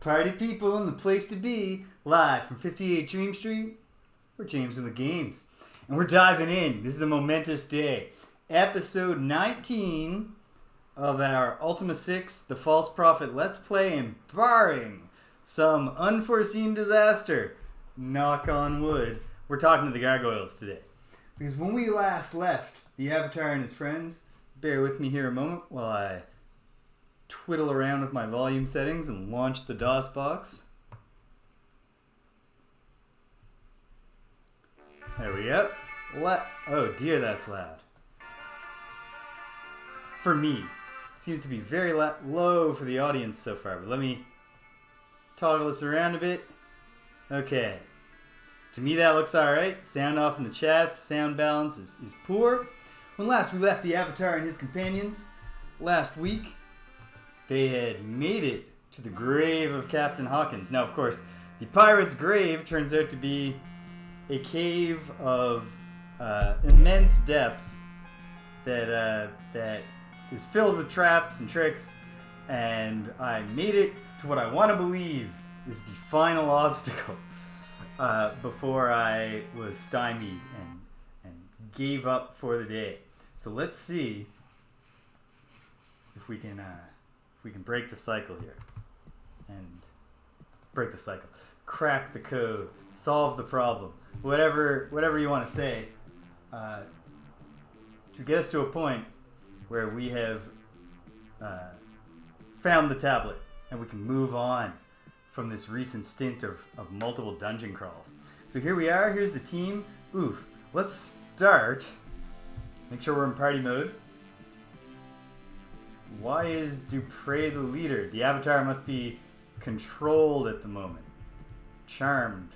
Party people in the place to be, live from 58 Dream Street. We're James in the Games, and we're diving in. This is a momentous day. Episode 19 of our Ultima 6, The False Prophet Let's Play, and barring some unforeseen disaster, knock on wood, we're talking to the Gargoyles today. Because when we last left the Avatar and his friends, bear with me here a moment while I twiddle around with my volume settings and launch the DOS box. There we go. Oh dear, that's loud. For me. Seems to be very low for the audience so far, but let me toggle this around a bit. Okay. To me that looks alright. Sound off in the chat. The sound balance is poor. When last we left the Avatar and his companions, last week, they had made it to the grave of Captain Hawkins. Now, of course, the pirate's grave turns out to be a cave of immense depth that is filled with traps and tricks, and I made it to what I want to believe is the final obstacle before I was stymied and gave up for the day. So let's see if we can break the cycle here and crack the code, solve the problem, whatever you want to say, to get us to a point where we have found the tablet and we can move on from this recent stint of multiple dungeon crawls. So here we are. Here's the team. Oof. Let's start. Make sure we're in party mode. Why is Dupre the leader? The Avatar must be controlled at the moment. Charmed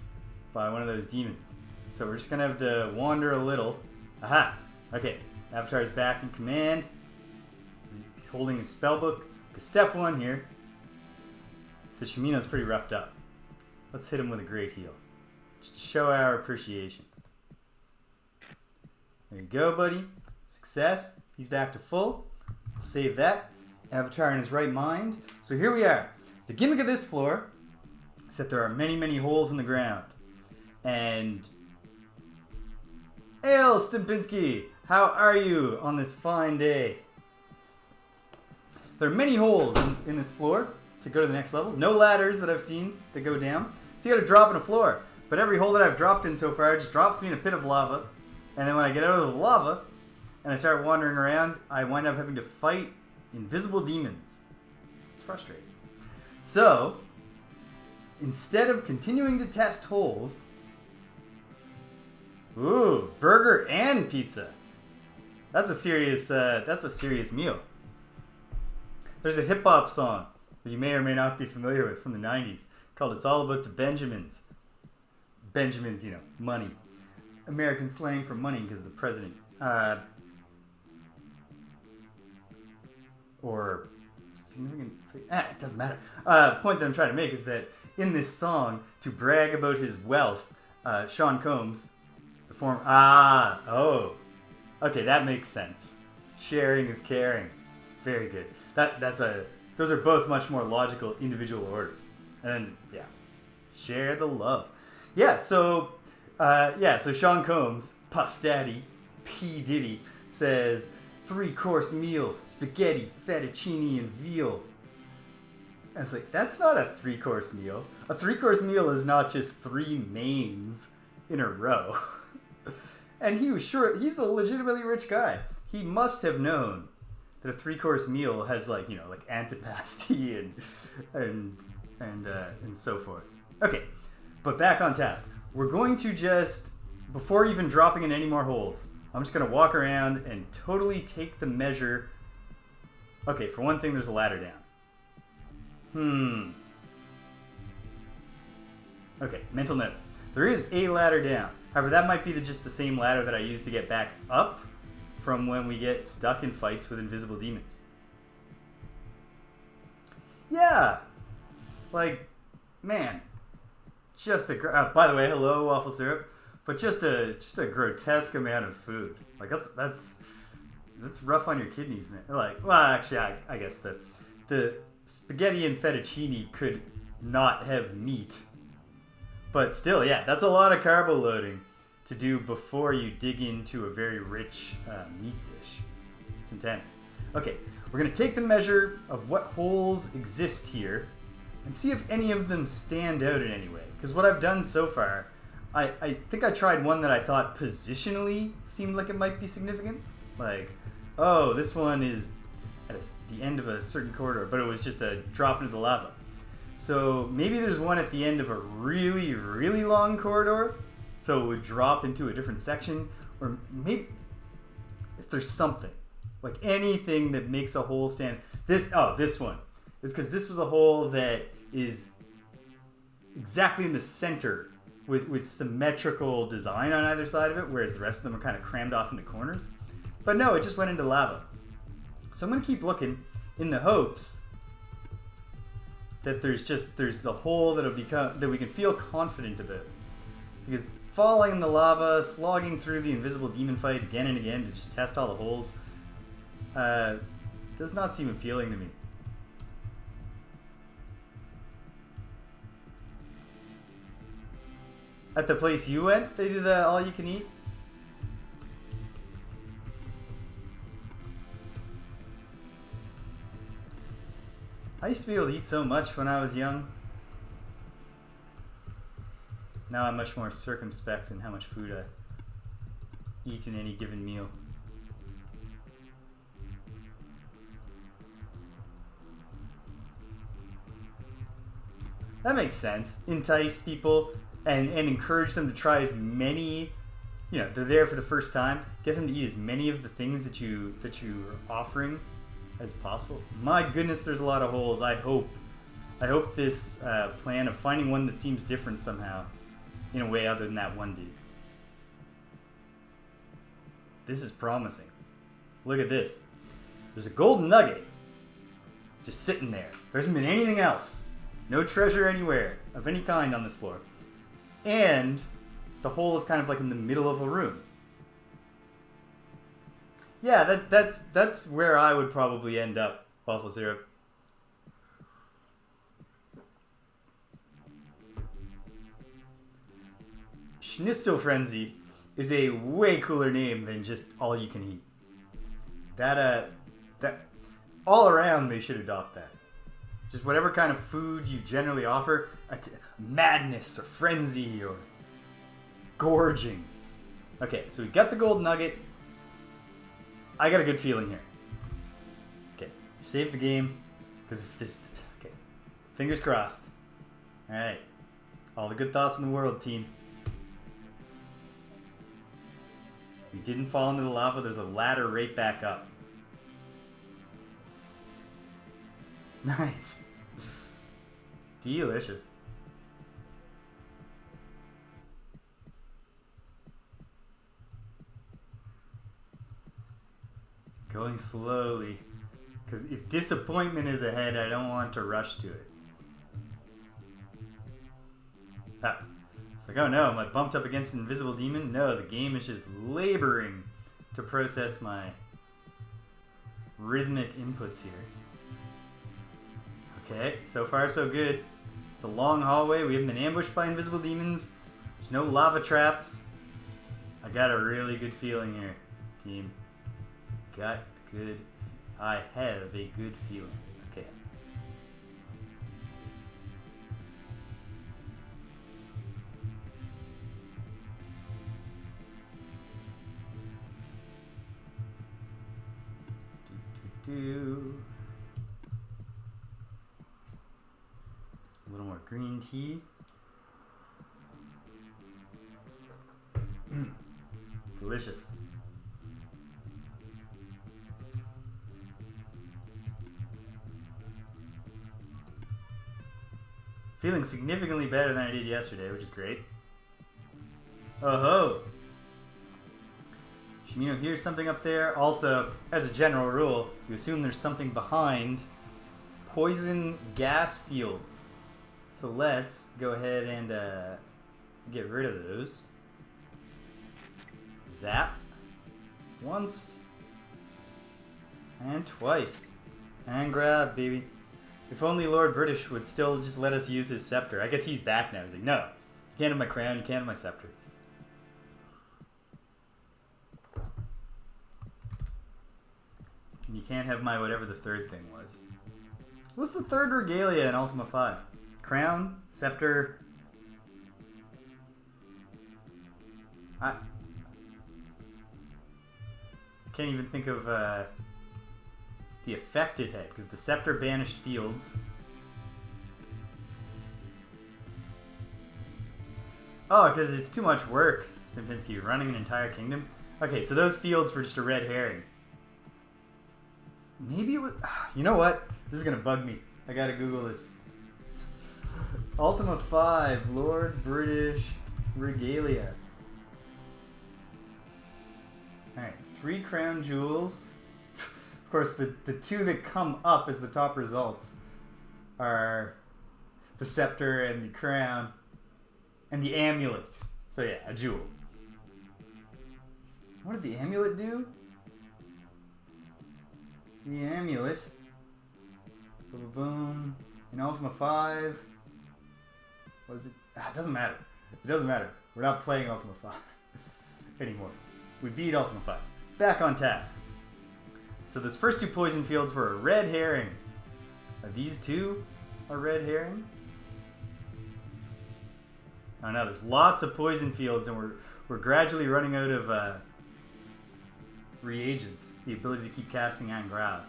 by one of those demons. So we're just going to have to wander a little. Aha! Okay. Avatar's back in command. He's holding his spellbook. Step one here. So Shimino's pretty roughed up. Let's hit him with a great heal. Just to show our appreciation. There you go, buddy. Success. He's back to full. Save that. Avatar in his right mind. So here we are. The gimmick of this floor is that there are many, many holes in the ground. And Hail, Stimpinski! How are you on this fine day? There are many holes in this floor to go to the next level. No ladders that I've seen that go down. So you gotta drop in a floor. But every hole that I've dropped in so far just drops me in a pit of lava. And then when I get out of the lava and I start wandering around, I wind up having to fight invisible demons. It's frustrating. So, instead of continuing to test holes, ooh, burger and pizza. That's a serious meal. There's a hip hop song that you may or may not be familiar with from the 90s called It's All About the Benjamins. Benjamins, money. American slang for money because of the president. Or significant... it doesn't matter. Point that I'm trying to make is that in this song, to brag about his wealth, Sean Combs, the form... Okay, that makes sense. Sharing is caring. Very good. Those are both much more logical individual orders. And then, yeah, share the love. So Sean Combs, Puff Daddy, P. Diddy, says 3-course meal, spaghetti, fettuccine, and veal. And it's like, that's not a 3-course meal. A 3-course meal is not just 3 mains in a row. And he was sure, he's a legitimately rich guy. He must have known that a 3-course meal has like antipasti and so forth. Okay, but back on task. We're going to just, before even dropping in any more holes, I'm just going to walk around and totally take the measure. Okay, for one thing, there's a ladder down. Okay, mental note. There is a ladder down. However, that might be just the same ladder that I use to get back up from when we get stuck in fights with invisible demons. Yeah! Like, man. Just by the way, hello, waffle syrup. But just a grotesque amount of food. Like, that's rough on your kidneys, man. Like, well, actually, I guess the spaghetti and fettuccine could not have meat. But still, yeah, that's a lot of carbo loading to do before you dig into a very rich meat dish. It's intense. Okay, we're going to take the measure of what holes exist here and see if any of them stand out in any way. Because what I've done so far, I think I tried one that I thought positionally seemed like it might be significant. Like, oh, this one is at the end of a certain corridor, but it was just a drop into the lava. So maybe there's one at the end of a really, really long corridor, so it would drop into a different section. Or maybe if there's something, like anything that makes a hole stand. This one is because this was a hole that is exactly in the center with symmetrical design on either side of it, whereas the rest of them are kind of crammed off into corners. But no, it just went into lava. So I'm going to keep looking in the hopes that there's the hole that we can feel confident about. Because falling in the lava, slogging through the invisible demon fight again and again to just test all the holes, does not seem appealing to me. At the place you went, they do the all you can eat? I used to be able to eat so much when I was young. Now I'm much more circumspect in how much food I eat in any given meal. That makes sense. Entice people and encourage them to try as many, they're there for the first time. Get them to eat as many of the things that you are offering as possible. My goodness, there's a lot of holes. I hope this plan of finding one that seems different somehow, in a way other than that one dude. This is promising. Look at this. There's a golden nugget just sitting there. There hasn't been anything else. No treasure anywhere of any kind on this floor. And the hole is kind of like in the middle of a room. Yeah, that's where I would probably end up, waffle syrup. Schnitzel Frenzy is a way cooler name than just all you can eat. That all around they should adopt that. Just whatever kind of food you generally offer, madness or frenzy or gorging. Okay, so we got the gold nugget. I got a good feeling here. Okay, save the game because if this. Okay, fingers crossed. All right, all the good thoughts in the world, team. We didn't fall into the lava. There's a ladder right back up. Nice. Delicious. Going slowly. Because if disappointment is ahead, I don't want to rush to it. Ah. It's like, oh no, am I bumped up against an invisible demon? No, the game is just laboring to process my rhythmic inputs here. Okay, so far so good. It's a long hallway. We haven't been ambushed by invisible demons. There's no lava traps. I got a really good feeling here, team. I have a good feeling. Okay. A little more green tea. Delicious. Feeling significantly better than I did yesterday, which is great. Oh ho! Shimino hears something up there. Also, as a general rule, you assume there's something behind poison gas fields. So let's go ahead and get rid of those. Zap. Once. And twice. And grab, baby. If only Lord British would still just let us use his scepter. I guess he's back now. He's like, no, you can't have my crown, you can't have my scepter. And you can't have my whatever the third thing was. What's the third regalia in Ultima 5? Crown, scepter. I can't even think of the effect it had, because the scepter banished fields. Oh, because it's too much work, Stimpinski, running an entire kingdom. Okay, so those fields were just a red herring. Maybe it was... You know what? This is going to bug me. I gotta Google this. Ultima 5, Lord British Regalia. Alright, 3 crown jewels. Of course, the two that come up as the top results are the scepter and the crown and the amulet. So yeah, a jewel. What did the amulet do? The amulet. Boom, boom. In Ultima 5. What is it? It doesn't matter. It doesn't matter. We're not playing Ultima 5 anymore. We beat Ultima 5. Back on task. So those first 2 poison fields were a red herring. Are these 2 a red herring? Oh no, there's lots of poison fields, and we're gradually running out of reagents, the ability to keep casting Angrav.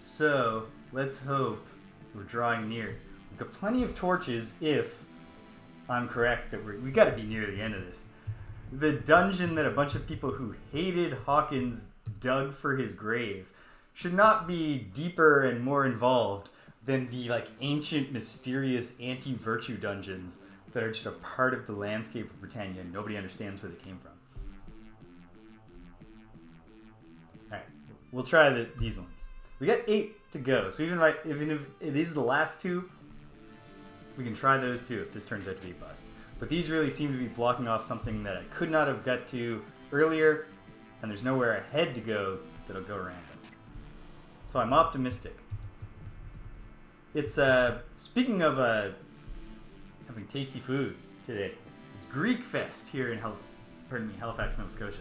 So let's hope we're drawing near. We've got plenty of torches if I'm correct that we got to be near the end of this. The dungeon that a bunch of people who hated Hawkins dug for his grave should not be deeper and more involved than the like ancient, mysterious anti-virtue dungeons that are just a part of the landscape of Britannia and nobody understands where they came from. Alright, we'll try these ones. We got 8 to go, so even if these are the last 2, we can try those too if this turns out to be a bust. But these really seem to be blocking off something that I could not have got to earlier, and there's nowhere ahead to go that'll go random. So I'm optimistic. It's, speaking of having tasty food today, it's Greek Fest here in Halifax, Nova Scotia.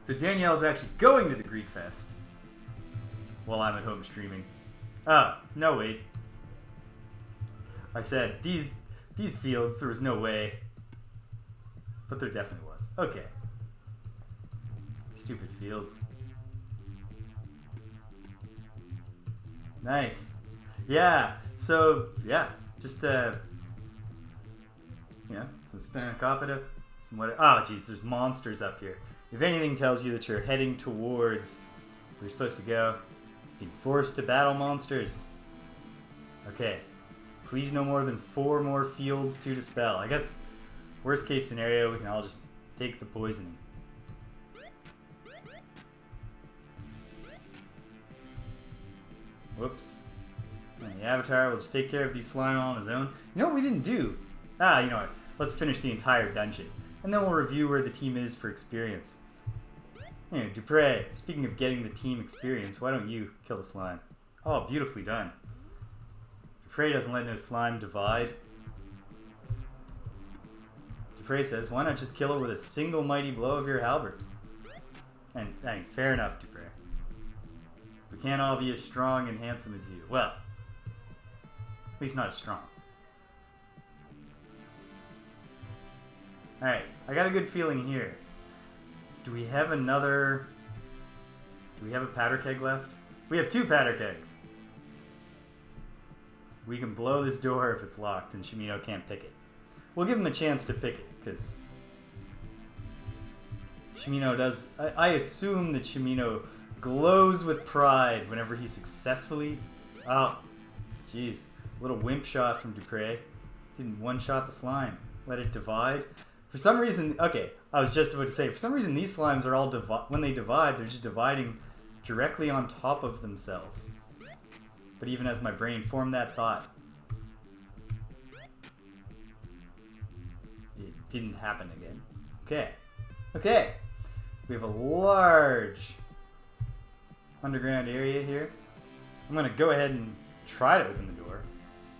So Danielle's actually going to the Greek Fest while I'm at home streaming. Oh, no wait. I said, these fields, there was no way. But there definitely was. Okay. Stupid fields. Nice. Yeah, so, yeah, just, some spanakopita, some what? Oh, geez, there's monsters up here. If anything tells you that you're heading towards where you're supposed to go, it's being forced to battle monsters. Okay. Please no more than 4 more fields to dispel. I guess, worst case scenario, we can all just take the poisoning. Whoops. And the Avatar will just take care of these slime all on his own. You know what we didn't do? You know what? Let's finish the entire dungeon. And then we'll review where the team is for experience. You know, Dupre, speaking of getting the team experience, why don't you kill the slime? Oh, beautifully done. Dupre doesn't let no slime divide. Dupre says, why not just kill it with a single mighty blow of your halberd? And, I mean, fair enough, Dupre. We can't all be as strong and handsome as you. Well, at least not as strong. Alright, I got a good feeling here. Do we have a powder keg left? We have 2 powder kegs. We can blow this door if it's locked and Shimino can't pick it. We'll give him a chance to pick it, because Shimino does... I assume that Shimino glows with pride whenever he successfully... Oh, jeez. A little wimp shot from Dupre. Didn't one-shot the slime. Let it divide. For some reason... Okay, I was just about to say, for some reason these slimes are all... When they divide, they're just dividing directly on top of themselves. But even as my brain formed that thought, it didn't happen again. Okay. Okay. We have a large underground area here. I'm going to go ahead and try to open the door.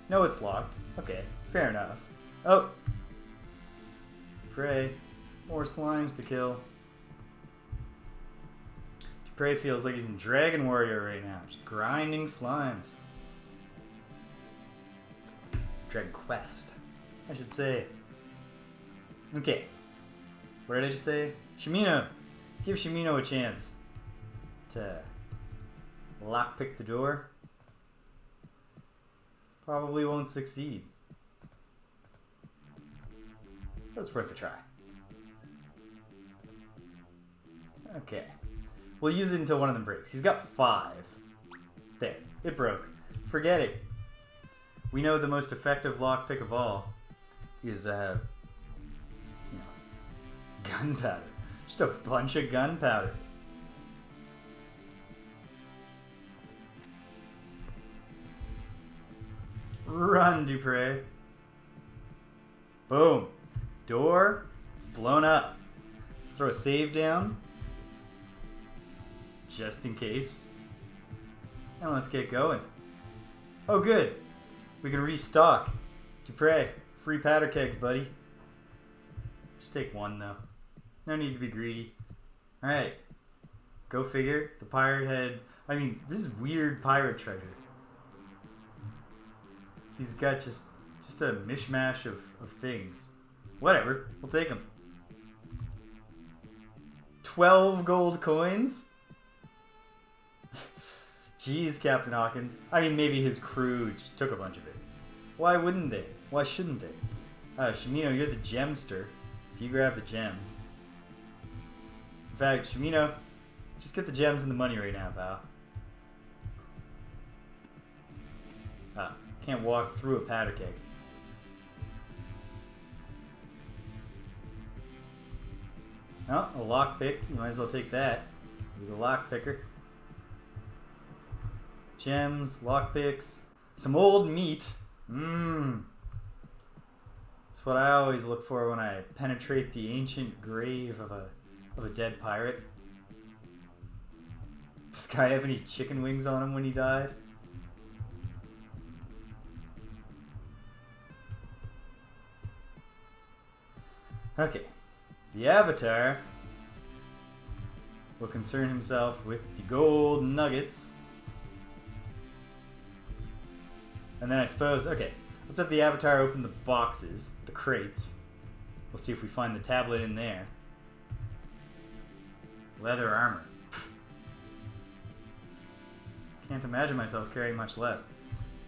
No, it's locked. Okay, fair enough. Oh! Prey. More slimes to kill. Prey feels like he's in Dragon Warrior right now. Just grinding slimes. Dragon Quest, I should say. Okay. What did I just say? Shimino! Give Shimino a chance to lockpick the door. Probably won't succeed. But it's worth a try. Okay. We'll use it until one of them breaks. He's got 5. There. It broke. Forget it. We know the most effective lockpick of all is, gunpowder. Just a bunch of gunpowder. Run, Dupree. Boom. Door. It's blown up. Throw a save down. Just in case. And let's get going. Oh, good. We can restock. Dupree. Free powder kegs, buddy. Just take one, though. No need to be greedy. Alright. Go figure. The pirate had... I mean, this is weird pirate treasure. He's got just a mishmash of things. Whatever. We'll take them. 12 gold coins? Jeez, Captain Hawkins. I mean, maybe his crew just took a bunch of it. Why wouldn't they? Why shouldn't they? Shimino, you're the gemster, so you grab the gems. In fact, Shimino, just get the gems and the money right now, pal. Can't walk through a powder keg. Oh, a lockpick. You might as well take that. He's a lockpicker. Gems, lockpicks, some old meat. Mmm. That's what I always look for when I penetrate the ancient grave of a dead pirate. Does this guy have any chicken wings on him when he died? Okay. The Avatar will concern himself with the gold nuggets. And then I suppose, okay, let's have the Avatar open the boxes, the crates. We'll see if we find the tablet in there. Leather armor. Can't imagine myself carrying much less.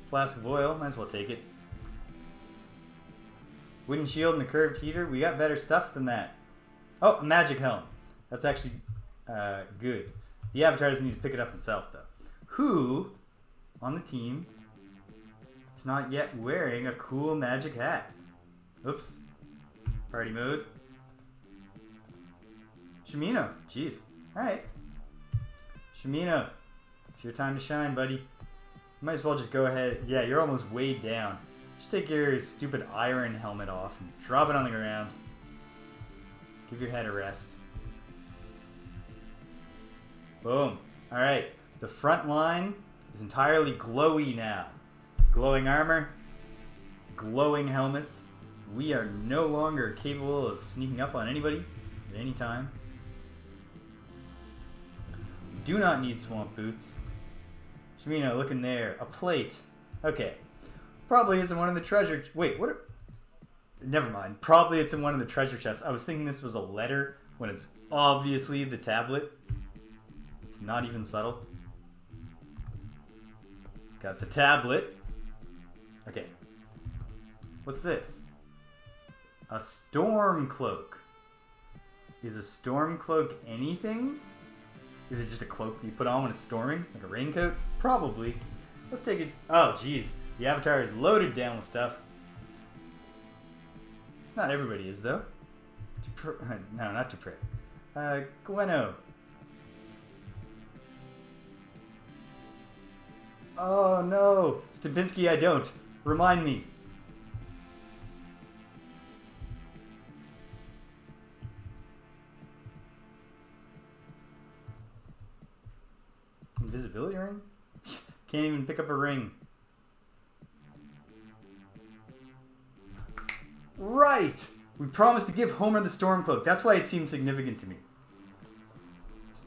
Flask of oil, might as well take it. Wooden shield and a curved heater, we got better stuff than that. Oh, a magic helm. That's actually good. The Avatar doesn't need to pick it up himself, though. Who on the team is not yet wearing a cool magic hat? Oops. Party mode. Shimino. Jeez. Alright. Shimino. It's your time to shine, buddy. You might as well just go ahead. Yeah, you're almost weighed down. Just take your stupid iron helmet off and drop it on the ground. Give your head a rest. Boom. Alright. The front line is entirely glowy now. Glowing armor. Glowing helmets. We are no longer capable of sneaking up on anybody at any time. We do not need swamp boots. Shimino, look in there. A plate. Okay. Probably it's in one of the treasure... Wait, what are... Never mind. Probably it's in one of the treasure chests. I was thinking this was a letter when it's obviously the tablet. It's not even subtle. Got the tablet. Okay. What's this? A storm cloak. Is a storm cloak anything? Is it just a cloak that you put on when it's storming? Like a raincoat? Probably. Let's take it. Oh, jeez. The Avatar is loaded down with stuff. Not everybody is, though. No, not Dupree. Gweno. Oh, no. Stempinski, I don't. Remind me. Invisibility ring? Can't even pick up a ring. Right! We promised to give Homer the Stormcloak. That's why it seems significant to me.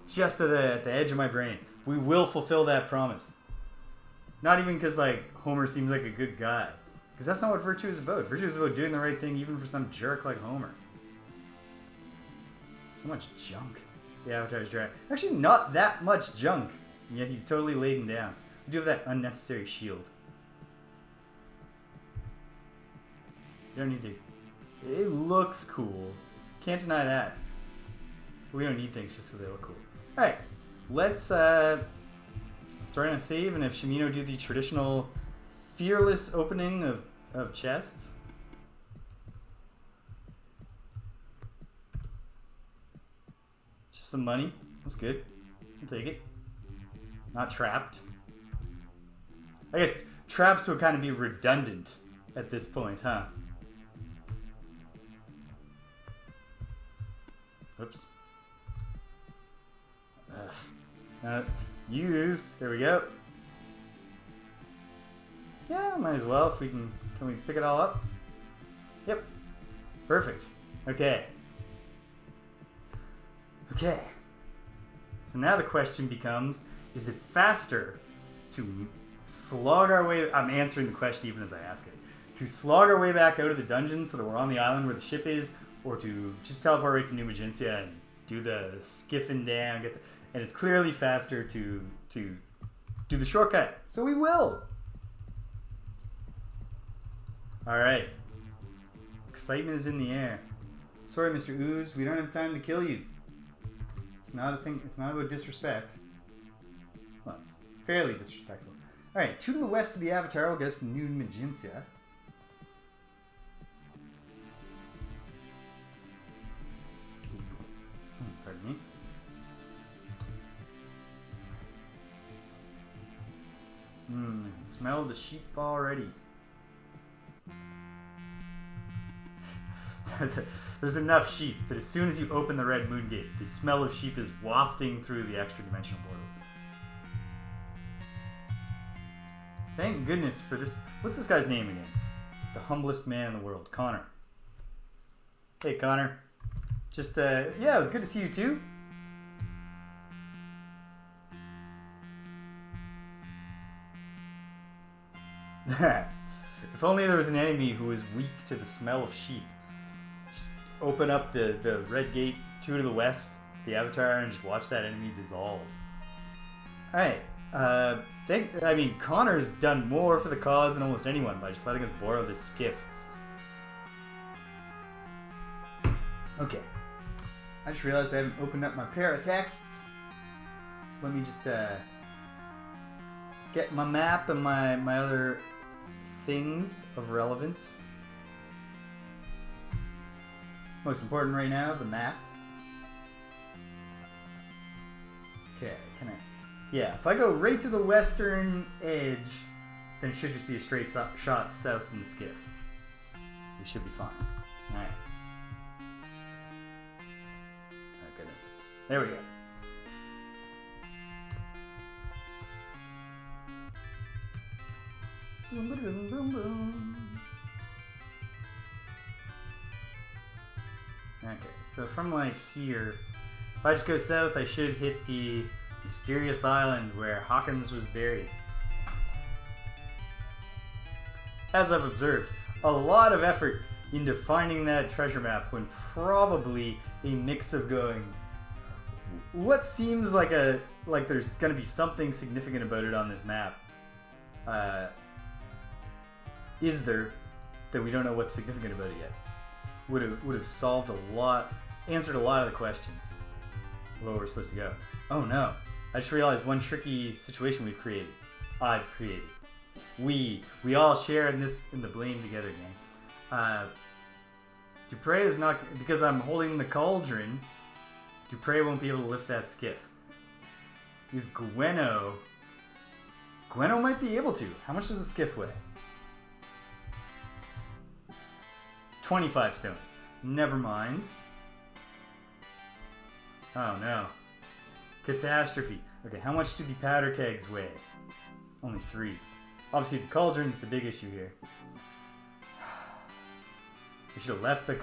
Just at the edge of my brain. We will fulfill that promise. Not even because, like, Homer seems like a good guy. Because that's not what Virtue is about. Virtue is about doing the right thing even for some jerk like Homer. So much junk. The Avatar's dry. Actually, not that much junk. And yet he's totally laden down. We do have that unnecessary shield. You don't need to... It looks cool. Can't deny that. We don't need things just so they look cool. Alright. Let's start on a save, and if Shimino do the traditional fearless opening of chests. Just some money. That's good. I'll take it. Not trapped. I guess traps would kind of be redundant at this point, huh? Oops. Use. There we go. Yeah, might as well if we can. Can we pick it all up? Yep. Perfect. Okay. Okay. So now the question becomes, is it faster to slog our way... I'm answering the question even as I ask it. To slog our way back out of the dungeon so that we're on the island where the ship is, or to just teleport right to New Magentia and do the skiffing down, and it's clearly faster to do the shortcut. So we will. Alright. Excitement is in the air. Sorry, Mr. Ooze, we don't have time to kill you. It's not a thing. It's not about disrespect. Well, it's fairly disrespectful. Alright, 2 to the west of the Avatar will get us to New Magentia. Pardon me. I can smell the sheep already. There's enough sheep that as soon as you open the Red Moon Gate, the smell of sheep is wafting through the extra dimensional portal. Thank goodness for this. What's this guy's name again? The humblest man in the world, Connor. Hey, Connor. Just, yeah, it was good to see you too. If only there was an enemy who was weak to the smell of sheep. Just open up the red gate 2 to the west, the Avatar, and just watch that enemy dissolve. Alright, I mean, Connor's done more for the cause than almost anyone by just letting us borrow this skiff. Okay. I just realized I haven't opened up my paratexts. So let me just get my map and my other things of relevance. Most important right now, the map. Okay, can I... Yeah, if I go right to the western edge, then it should just be a straight shot south from the skiff. We should be fine. Alright. Oh, goodness. There we go. Boom, boom, boom, boom. Okay, so from like here, if I just go south, I should hit the mysterious island where Hawkins was buried. As I've observed, a lot of effort into finding that treasure map when probably a mix of going, what seems like there's going to be something significant about it on this map. Is there that we don't know what's significant about it yet? Would have solved a lot, answered a lot of the questions of where we're supposed to go. Oh no! I just realized one tricky situation I've created. We all share in the blame together, gang. Dupre is not, because I'm holding the cauldron. Dupre won't be able to lift that skiff. Because Gwenno might be able to. How much does the skiff weigh? 25 stones. Never mind. Oh no. Catastrophe. Okay, how much do the powder kegs weigh? Only 3. Obviously the cauldron's the big issue here. We should have left the...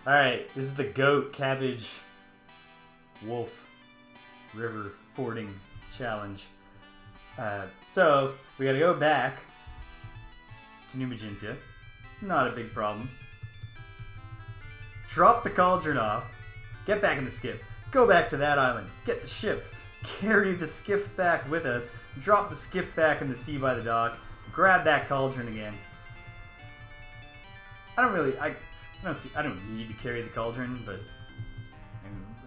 Alright, this is the goat, cabbage, wolf, river fording challenge. So, we gotta go back to New Magintia. Not a big problem. Drop the cauldron off. Get back in the skiff. Go back to that island. Get the ship. Carry the skiff back with us. Drop the skiff back in the sea by the dock. Grab that cauldron again. I don't need to carry the cauldron, but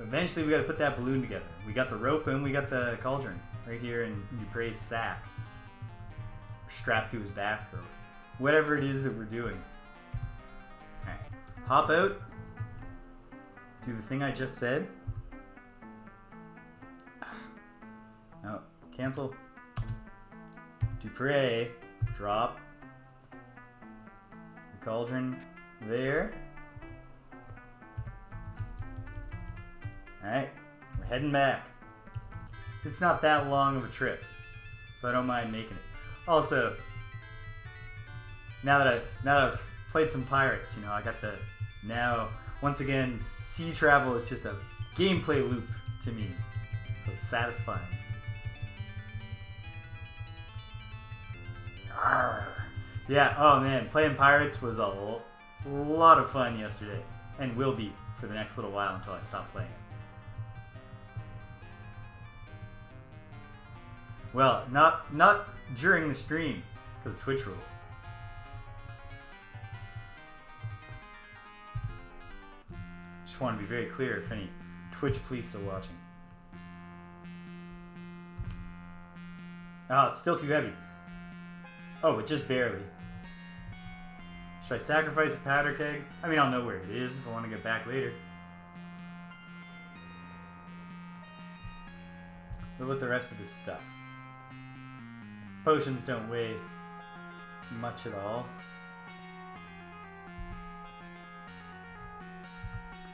eventually we got to put that balloon together. We got the rope and we got the cauldron right here in Dupre's sack, strapped to his back, or whatever it is that we're doing. All right, hop out. Do the thing I just said. No, cancel. Dupre, drop the cauldron there. Alright, we're heading back. It's not that long of a trip, so I don't mind making it. Also, now that I've played some pirates, you know, I got the, now, once again, sea travel is just a gameplay loop to me, so it's satisfying. Arrgh. Yeah, oh man, playing pirates was a lot of fun yesterday, and will be for the next little while until I stop playing it. Well, not during the stream, because of Twitch rules. Just want to be very clear if any Twitch police are watching. Oh, it's still too heavy. Oh, but just barely. Should I sacrifice a powder keg? I mean, I'll know where it is if I want to get back later. What about the rest of this stuff? Potions don't weigh much at all.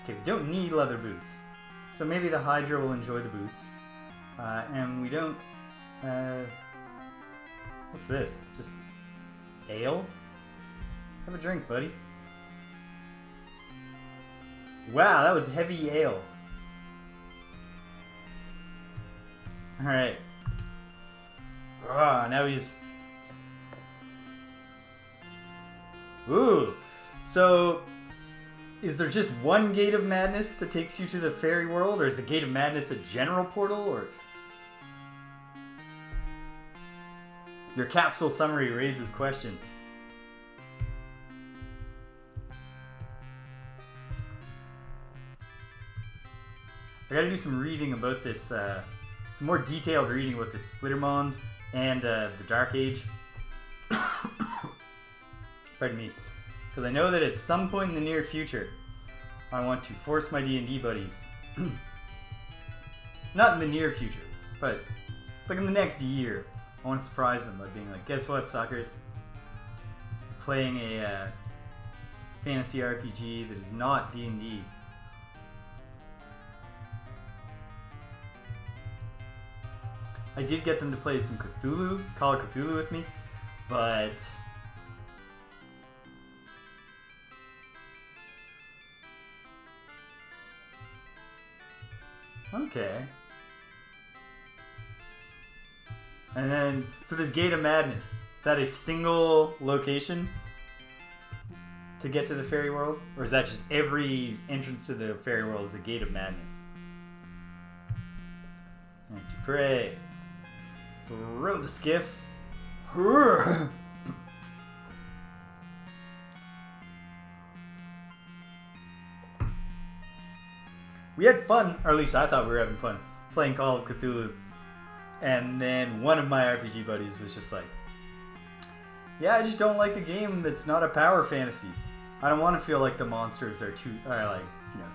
Okay, we don't need leather boots. So maybe the Hydra will enjoy the boots. And we don't... what's this? Just ale? Have a drink, buddy. Wow, that was heavy ale. Alright. Ah, now he's... Ooh. So, is there just one Gate of Madness that takes you to the fairy world? Or is the Gate of Madness a general portal? Or... Your capsule summary raises questions. I gotta do some reading about this, some more detailed reading about the Splittermond and the Dark Age. Pardon me. Because I know that at some point in the near future, I want to force my D&D buddies. Not in the near future, but like in the next year. I want to surprise them by being like, guess what, suckers? Playing a fantasy RPG that is not D&D. I did get them to play some Cthulhu, Call of Cthulhu with me, but... Okay. And then, so this Gate of Madness, is that a single location to get to the fairy world? Or is that just every entrance to the fairy world is a Gate of Madness? And to pray. Throw the skiff. We had fun, or at least I thought we were having fun, playing Call of Cthulhu. And then one of my RPG buddies was just like, yeah, I just don't like a game that's not a power fantasy. I don't want to feel like the monsters are like, you know,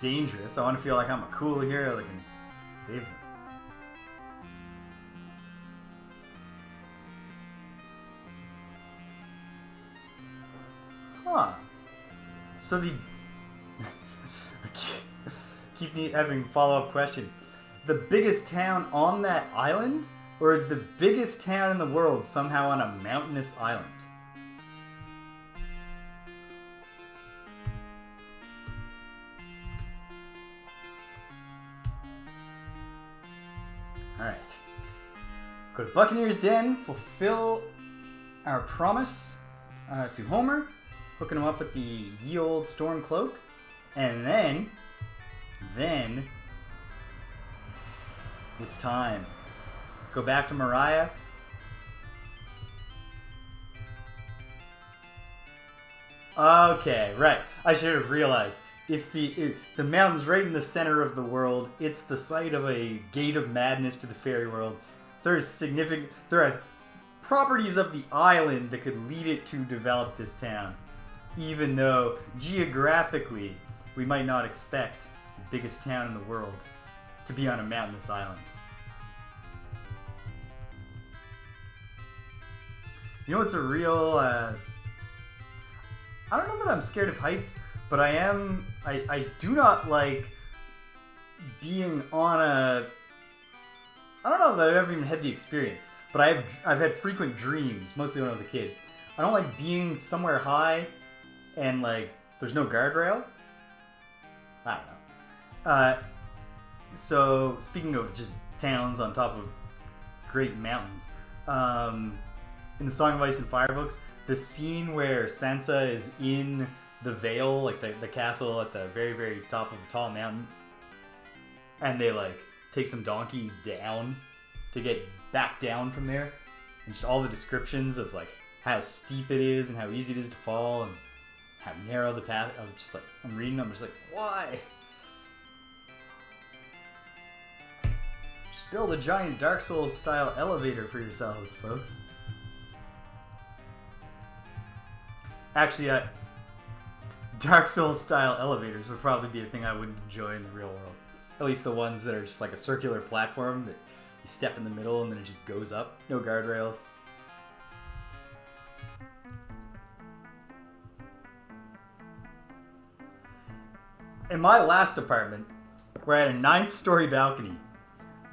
dangerous. I want to feel like I'm a cool hero that can save them. Huh. So the... keep having follow-up questions. The biggest town on that island? Or is the biggest town in the world somehow on a mountainous island? Alright. Go to Buccaneer's Den, fulfill our promise to Homer, hooking him up with the ye old storm cloak, and then it's time. Go back to Mariah. Okay, right. I should have realized. If the mountain's right in the center of the world, it's the site of a gate of madness to the fairy world. There are properties of the island that could lead it to develop this town, even though geographically we might not expect the biggest town in the world to be on a mountainous island. You know what's a real I don't know that I'm scared of heights, but I do not like being on a... I don't know that I've ever even had the experience, but I've had frequent dreams, mostly when I was a kid. I don't like being somewhere high and, like, there's no guardrail. I don't know. So, speaking of just towns on top of great mountains, in the Song of Ice and Fire books, the scene where Sansa is in the Vale, like the castle at the very, very top of a tall mountain, and they like take some donkeys down to get back down from there, and just all the descriptions of like how steep it is and how easy it is to fall and how narrow the path. I'm reading, I'm just like, why? Just build a giant Dark Souls style elevator for yourselves, folks. Actually, Dark Souls style elevators would probably be a thing I wouldn't enjoy in the real world. At least the ones that are just like a circular platform that you step in the middle and then it just goes up. No guardrails. In my last apartment, where I had a 9th story balcony,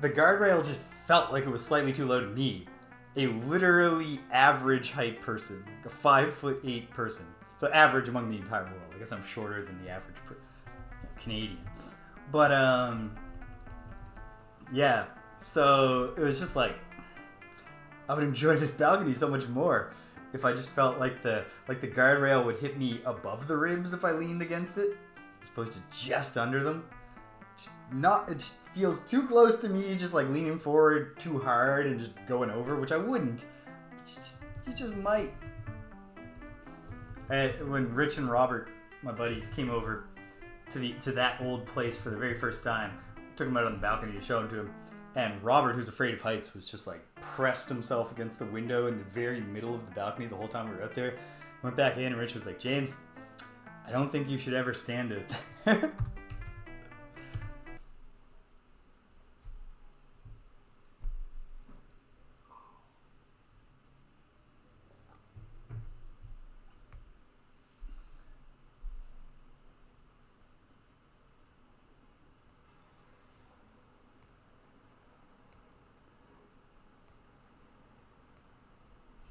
the guardrail just felt like it was slightly too low to me. A literally average height person, like a 5'8" person. So average among the entire world. I guess I'm shorter than the average Canadian. But yeah. So it was just like I would enjoy this balcony so much more if I just felt like the guardrail would hit me above the ribs if I leaned against it, as opposed to just under them. It just feels too close to me, just like leaning forward too hard and just going over, which I wouldn't. You just might. When Rich and Robert, my buddies, came over to that old place for the very first time, took him out on the balcony to show him to him, and Robert, who's afraid of heights, was just like pressed himself against the window in the very middle of the balcony the whole time we were out there. Went back in and Rich was like, James, I don't think you should ever stand it.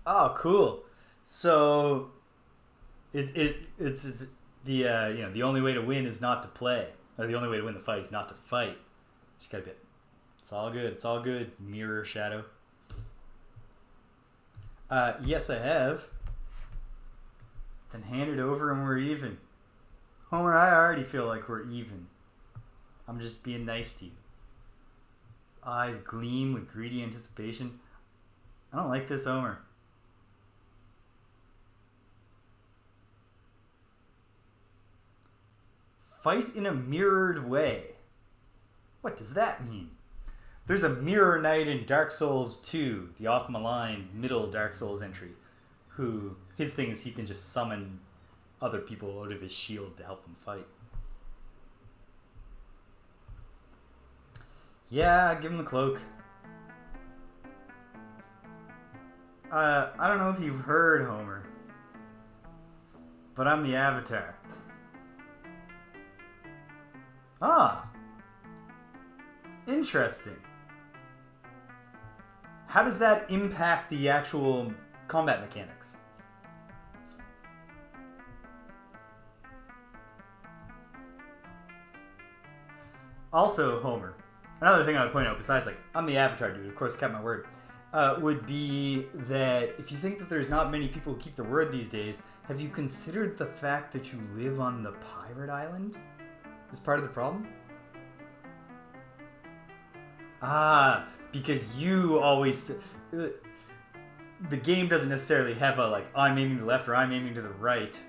Oh, cool. So it's the the only way to win is not to play, or the only way to win the fight is not to fight. Just gotta be. It's all good. It's all good. Mirror shadow. Yes, I have. Then hand it over and we're even. Homer, I already feel like we're even. I'm just being nice to you. Eyes gleam with greedy anticipation. I don't like this, Homer. Fight in a mirrored way. What does that mean? There's a mirror knight in Dark Souls 2, the off-maligned middle Dark Souls entry, who, his thing is he can just summon other people out of his shield to help him fight. Yeah, give him the cloak. I don't know if you've heard, Homer, but I'm the Avatar. Ah, interesting. How does that impact the actual combat mechanics? Also, Homer, Another thing I would point out, besides, like, I'm the Avatar dude, of course I kept my word, would be that if you think that there's not many people who keep their word these days, have you considered the fact that you live on the pirate island? Is part of the problem? Ah, because you always... the game doesn't necessarily have a, like, I'm aiming to the left or I'm aiming to the right,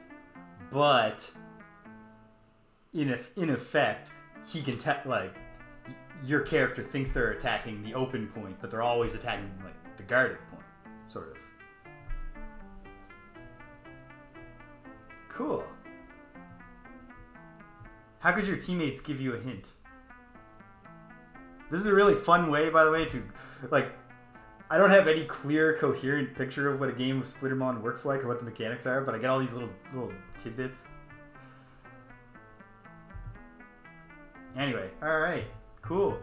but in effect, he can, like, your character thinks they're attacking the open point, but they're always attacking, like, the guarded point, sort of. Cool. How could your teammates give you a hint? This is a really fun way, by the way, to, like, I don't have any clear, coherent picture of what a game of Splittermon works like or what the mechanics are, but I get all these little tidbits. Anyway, alright, cool.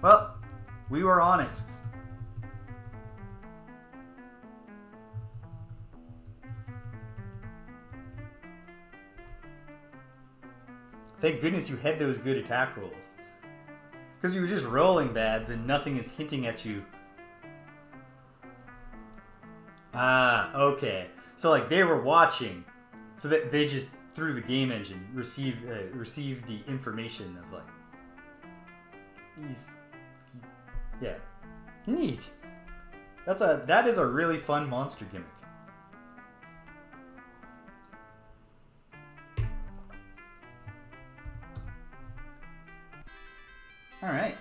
Well, we were honest. Thank goodness you had those good attack rolls. Because you were just rolling bad, then nothing is hinting at you. Ah, okay. So, like, they were watching, so that they just, through the game engine, received the information of, like, yeah. Neat. That is a really fun monster gimmick. Alright.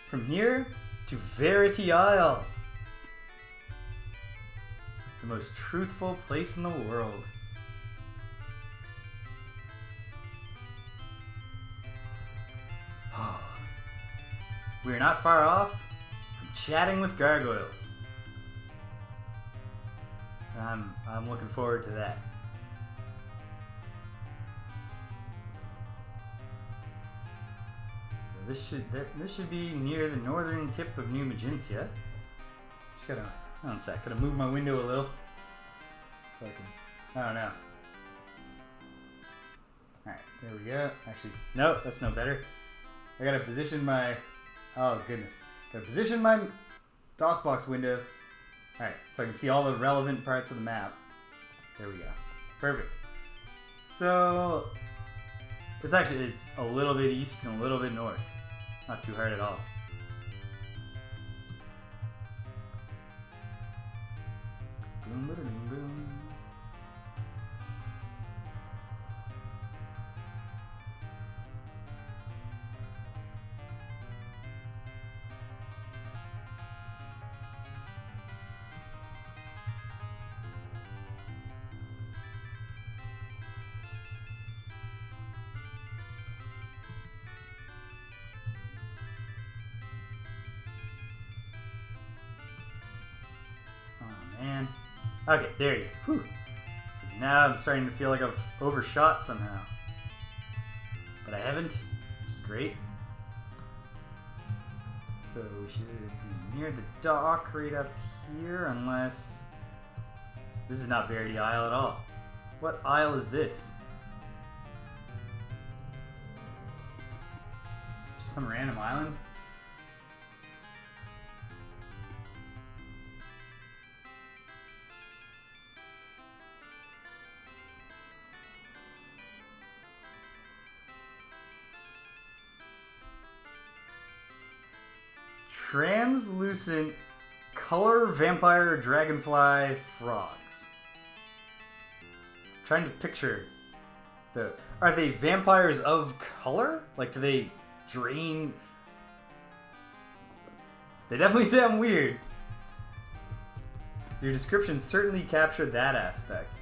From here to Verity Isle. The most truthful place in the world. We are not far off from chatting with Gargoyles. I'm looking forward to that. So this should be near the northern tip of New Magentia. Just gotta, hold on a sec, gotta move my window a little. So I don't know. Alright, there we go. Actually, no, that's no better. I gotta position my, oh goodness. Gotta position my DOSBox window. Alright, so I can see all the relevant parts of the map. There we go. Perfect. So, it's a little bit east and a little bit north. Not too hard at all. Boom, boom, boom. Man. Okay, there it is. Whew. Now I'm starting to feel like I've overshot somehow. But I haven't, which is great. So we should be near the dock right up here, unless... This is not Verity Isle at all. What isle is this? Just some random island? Translucent color vampire dragonfly frogs. I'm trying to picture are they vampires of color? Like, do they drain? They definitely sound weird. Your description certainly captured that aspect.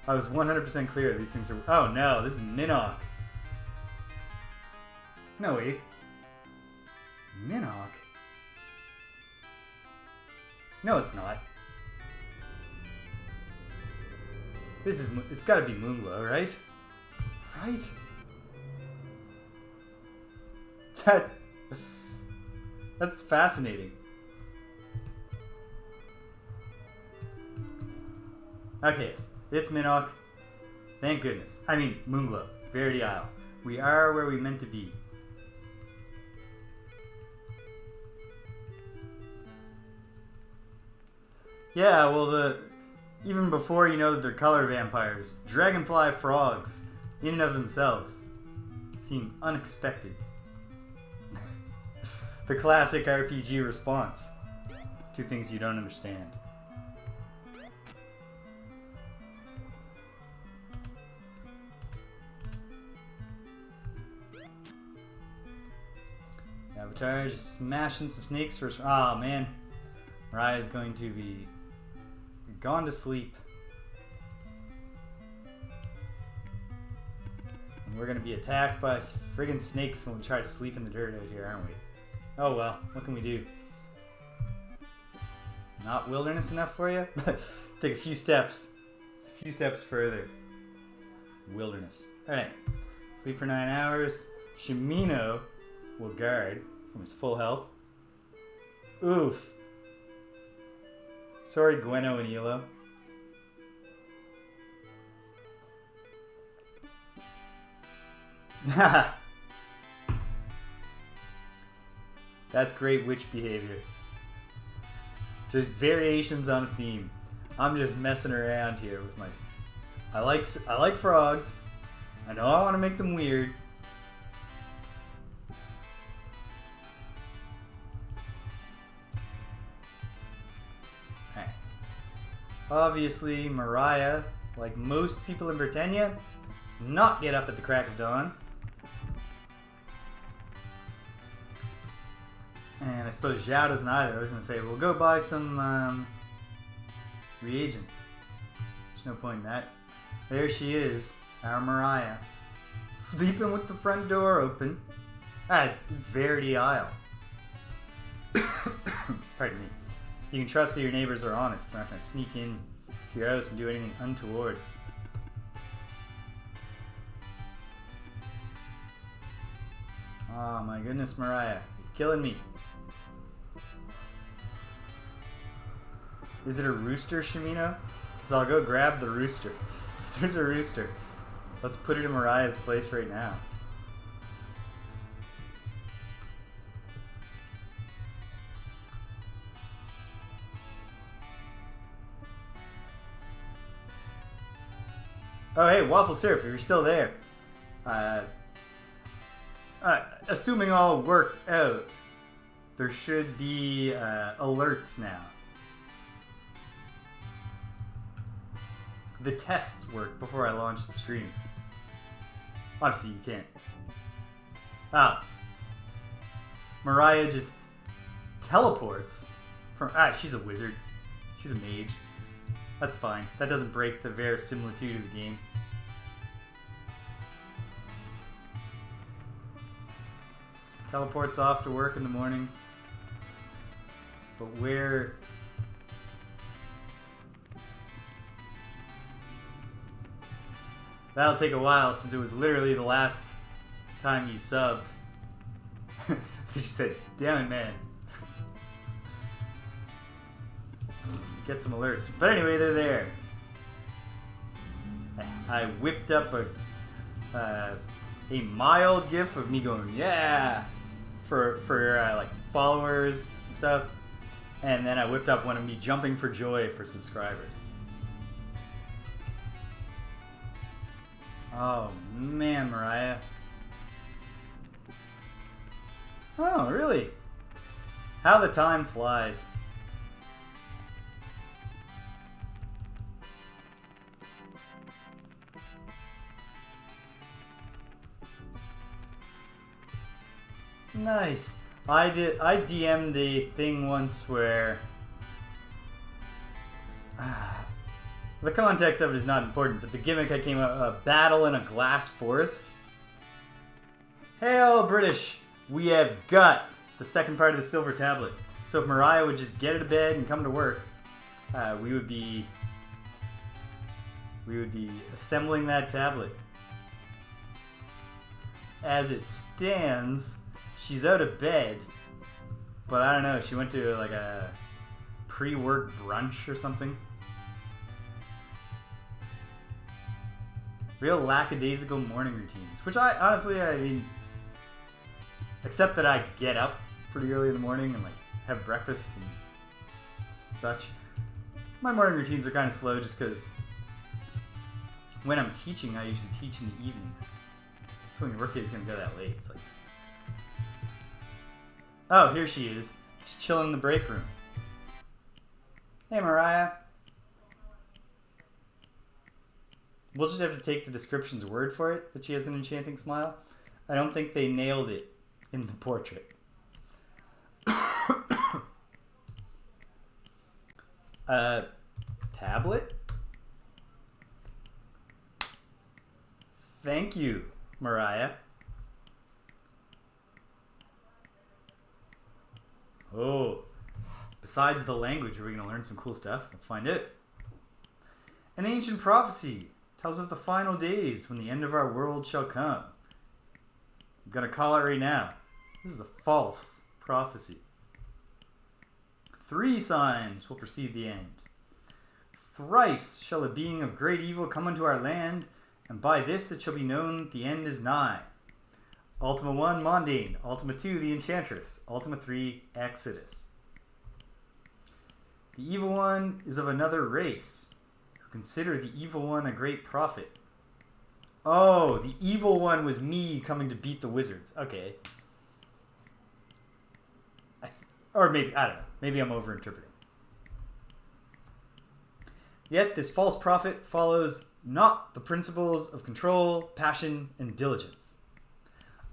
I was 100% clear these things are... Oh no, this is Minnock. No, wait. Minnock? No, it's not. It's gotta be Moonglow, right? Right? That's fascinating. Okay, yes, it's Minnock. Thank goodness. I mean, Moonglow. Verity Isle. We are where we meant to be. Yeah, well, even before you know that they're color vampires, dragonfly frogs, in and of themselves, seem unexpected. The classic RPG response to things you don't understand. Avatar just smashing some snakes first. Oh man, Mariah is going to be gone to sleep. And we're going to be attacked by friggin' snakes when we try to sleep in the dirt out here, aren't we? Oh well, what can we do? Not wilderness enough for you? Take a few steps. A few steps further. Wilderness. Alright. Sleep for 9 hours. Shimino will guard from his full health. Oof. Sorry, Gweno and Elo. That's great witch behavior. Just variations on a theme. I'm just messing around here with my... I like frogs. I know I want to make them weird. Obviously, Mariah, like most people in Britannia, does not get up at the crack of dawn. And I suppose Zhao doesn't either. I was going to say, we'll go buy some reagents. There's no point in that. There she is, our Mariah. Sleeping with the front door open. Ah, it's Verity Isle. Pardon me. You can trust that your neighbors are honest. They're not going to sneak in to your house and do anything untoward. Oh my goodness, Mariah. You're killing me. Is it a rooster, Shimino? Because I'll go grab the rooster. If there's a rooster, let's put it in Mariah's place right now. Oh hey, waffle syrup, if you're still there. Assuming all worked out, there should be alerts now. The tests work before I launch the stream. Obviously you can't. Ah. Mariah just teleports from... Ah, she's a wizard. She's a mage. That's fine. That doesn't break the verisimilitude of the game. She teleports off to work in the morning. But where... That'll take a while since it was literally the last time you subbed. She said, damn it, man. Get some alerts. But anyway, they're there. I whipped up a mild gif of me going, yeah, for like followers and stuff. And then I whipped up one of me jumping for joy for subscribers. Oh man, Mariah. Oh, really? How the time flies. Nice. I DM'd a thing once where the context of it is not important, but the gimmick I came up a battle in a glass forest. Hail British! We have got the second part of the silver tablet. So if Mariah would just get out of bed and come to work, we would be assembling that tablet. As it stands, she's out of bed, but I don't know, she went to like a pre-work brunch or something. Real lackadaisical morning routines, which I honestly, I mean, except that I get up pretty early in the morning and like have breakfast and such. My morning routines are kind of slow just because when I'm teaching, I usually teach in the evenings. So when your workday is going to go that late, it's like... Oh, here she is. She's chilling in the break room. Hey, Mariah. We'll just have to take the description's word for it, that she has an enchanting smile. I don't think they nailed it in the portrait. Tablet? Thank you, Mariah. Oh, besides the language, are we going to learn some cool stuff? Let's find it. An ancient prophecy tells of the final days when the end of our world shall come. I'm going to call it right now. This is a false prophecy. 3 signs will precede the end. Thrice shall a being of great evil come unto our land, and by this it shall be known that the end is nigh. Ultima 1, Mondaine. Ultima 2, the Enchantress. Ultima 3, Exodus. The evil one is of another race, who consider the evil one a great prophet. Oh, the evil one was me coming to beat the wizards. Okay. Or maybe, I don't know. Maybe I'm overinterpreting. Yet this false prophet follows not the principles of control, passion, and diligence.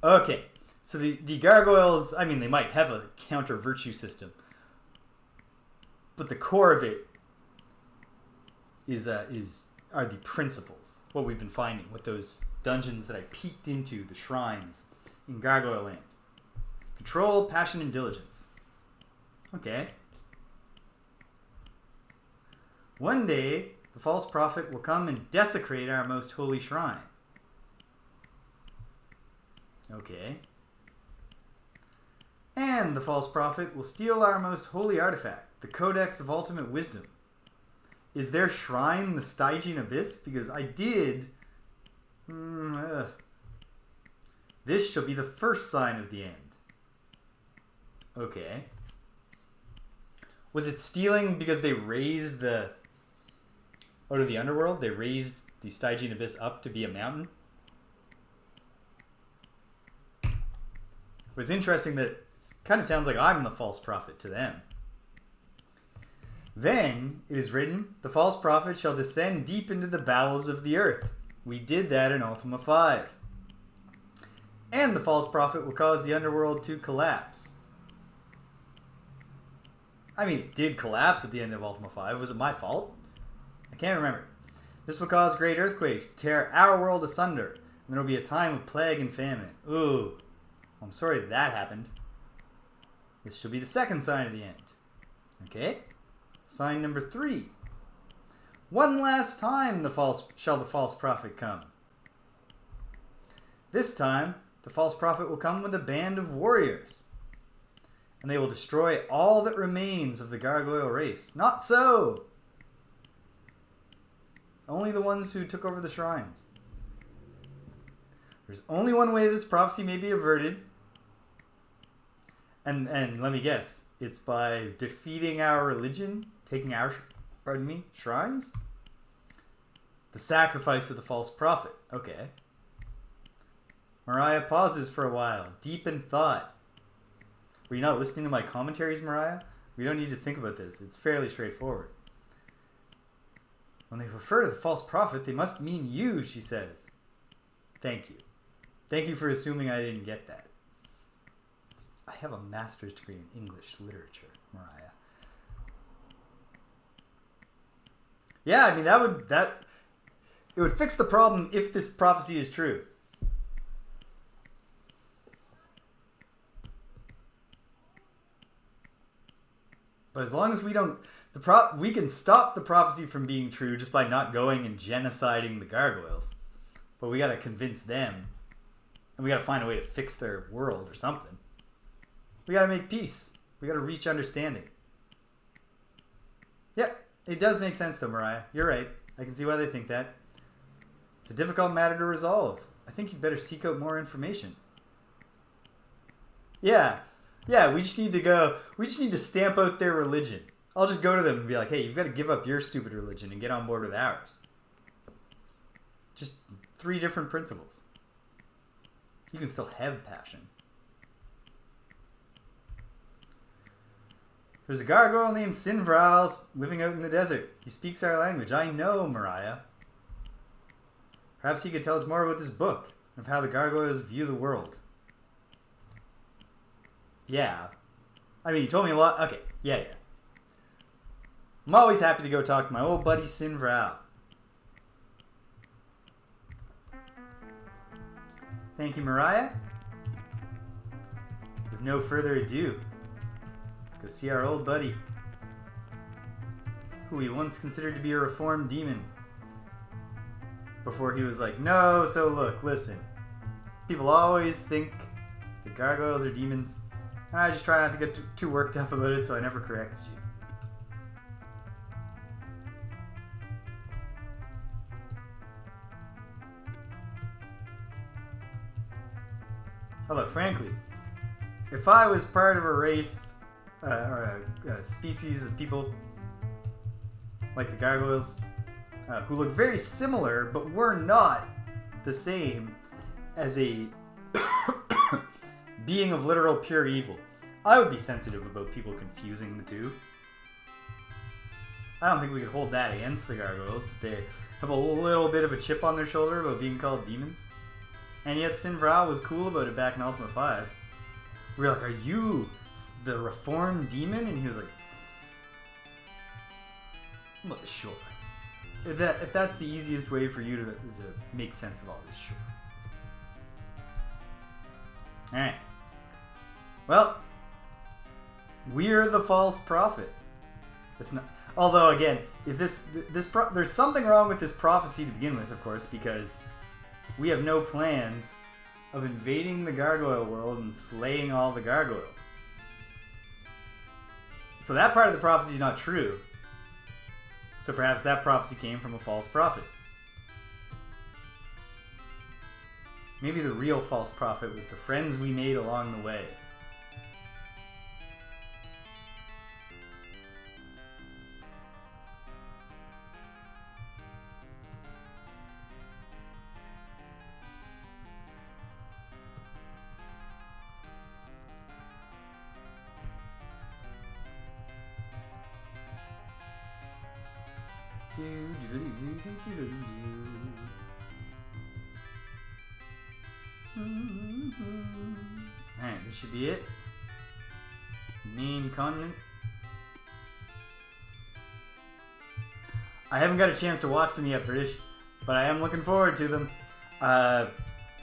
Okay, so the gargoyles, I mean, they might have a counter-virtue system, but the core of it are the principles, what we've been finding with those dungeons that I peeked into, the shrines in Gargoyle Land. Control, passion, and diligence. Okay. One day, the false prophet will come and desecrate our most holy shrine. Okay. And the false prophet will steal our most holy artifact, the Codex of Ultimate Wisdom. Is their shrine the Stygian Abyss? Because I did... This shall be the first sign of the end. Okay. Was it stealing because they raised the... Out of the underworld? They raised the Stygian Abyss up to be a mountain? But it's interesting that it kind of sounds like I'm the false prophet to them. Then, it is written, the false prophet shall descend deep into the bowels of the earth. We did that in Ultima 5. And the false prophet will cause the underworld to collapse. I mean, it did collapse at the end of Ultima 5. Was it my fault? I can't remember. This will cause great earthquakes to tear our world asunder, and there will be a time of plague and famine. Ooh. I'm sorry that happened. This shall be the second sign of the end. Okay. Sign number 3. One last time shall the false prophet come. This time, the false prophet will come with a band of warriors, and they will destroy all that remains of the Gargoyle race. Not so! Only the ones who took over the shrines. There's only one way this prophecy may be averted. And let me guess, it's by defeating our religion, taking our, shrines? The sacrifice of the false prophet. Okay. Mariah pauses for a while, deep in thought. Were you not listening to my commentaries, Mariah? We don't need to think about this. It's fairly straightforward. When they refer to the false prophet, they must mean you, she says. Thank you. Thank you for assuming I didn't get that. I have a master's degree in English literature, Mariah. Yeah, I mean, it would fix the problem if this prophecy is true. But as long as we don't, we can stop the prophecy from being true just by not going and genociding the gargoyles. But we got to convince them, and we got to find a way to fix their world or something. We got to make peace. We got to reach understanding. Yep, it does make sense though, Mariah. You're right. I can see why they think that. It's a difficult matter to resolve. I think you'd better seek out more information. Yeah, we just need to stamp out their religion. I'll just go to them and be like, hey, you've got to give up your stupid religion and get on board with ours. Just 3 different principles. You can still have passion. There's a gargoyle named Sinvrals living out in the desert. He speaks our language. I know, Mariah. Perhaps he could tell us more about this book, of how the gargoyles view the world. Yeah. I mean, you told me a lot. Okay, yeah. I'm always happy to go talk to my old buddy Sinvral. Thank you, Mariah. With no further ado, let's go see our old buddy, who we once considered to be a reformed demon. Before he was like, no, so look, listen. People always think the gargoyles are demons, and I just try not to get too worked up about it, so I never corrected you. Although, frankly, if I was part of a race or a species of people like the gargoyles, who look very similar but were not the same as a being of literal pure evil, I would be sensitive about people confusing the two. I don't think we could hold that against the gargoyles if they have a little bit of a chip on their shoulder about being called demons. And yet Sinvral was cool about it back in Ultima 5. We were like, are you the reformed demon? And he was like, well, sure. If that's the easiest way for you to make sense of all this, sure. Alright. Well, we're the false prophet. It's not. Although, again, if there's something wrong with this prophecy to begin with, of course, because we have no plans of invading the gargoyle world and slaying all the gargoyles. So that part of the prophecy is not true. So perhaps that prophecy came from a false prophet. Maybe the real false prophet was the friends we made along the way. Alright, this should be it. Main continent. I haven't got a chance to watch them yet, British, but I am looking forward to them. I've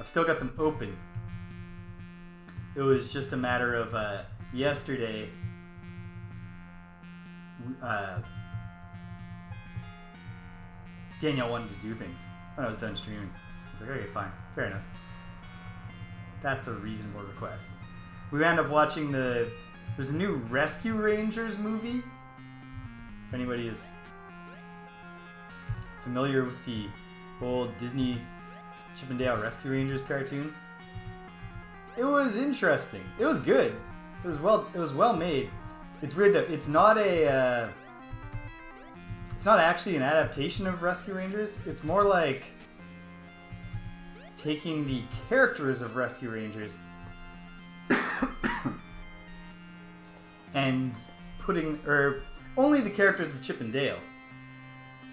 still got them open. It was just a matter of yesterday. Danielle wanted to do things when I was done streaming. I was like, okay, fine, fair enough. That's a reasonable request. We wound up watching there's a new Rescue Rangers movie. If anybody is familiar with the old Disney Chip and Dale Rescue Rangers cartoon, it was interesting. It was good. It was well made. It's weird that it's not actually an adaptation of Rescue Rangers. It's more like taking the characters of Rescue Rangers and only the characters of Chip and Dale,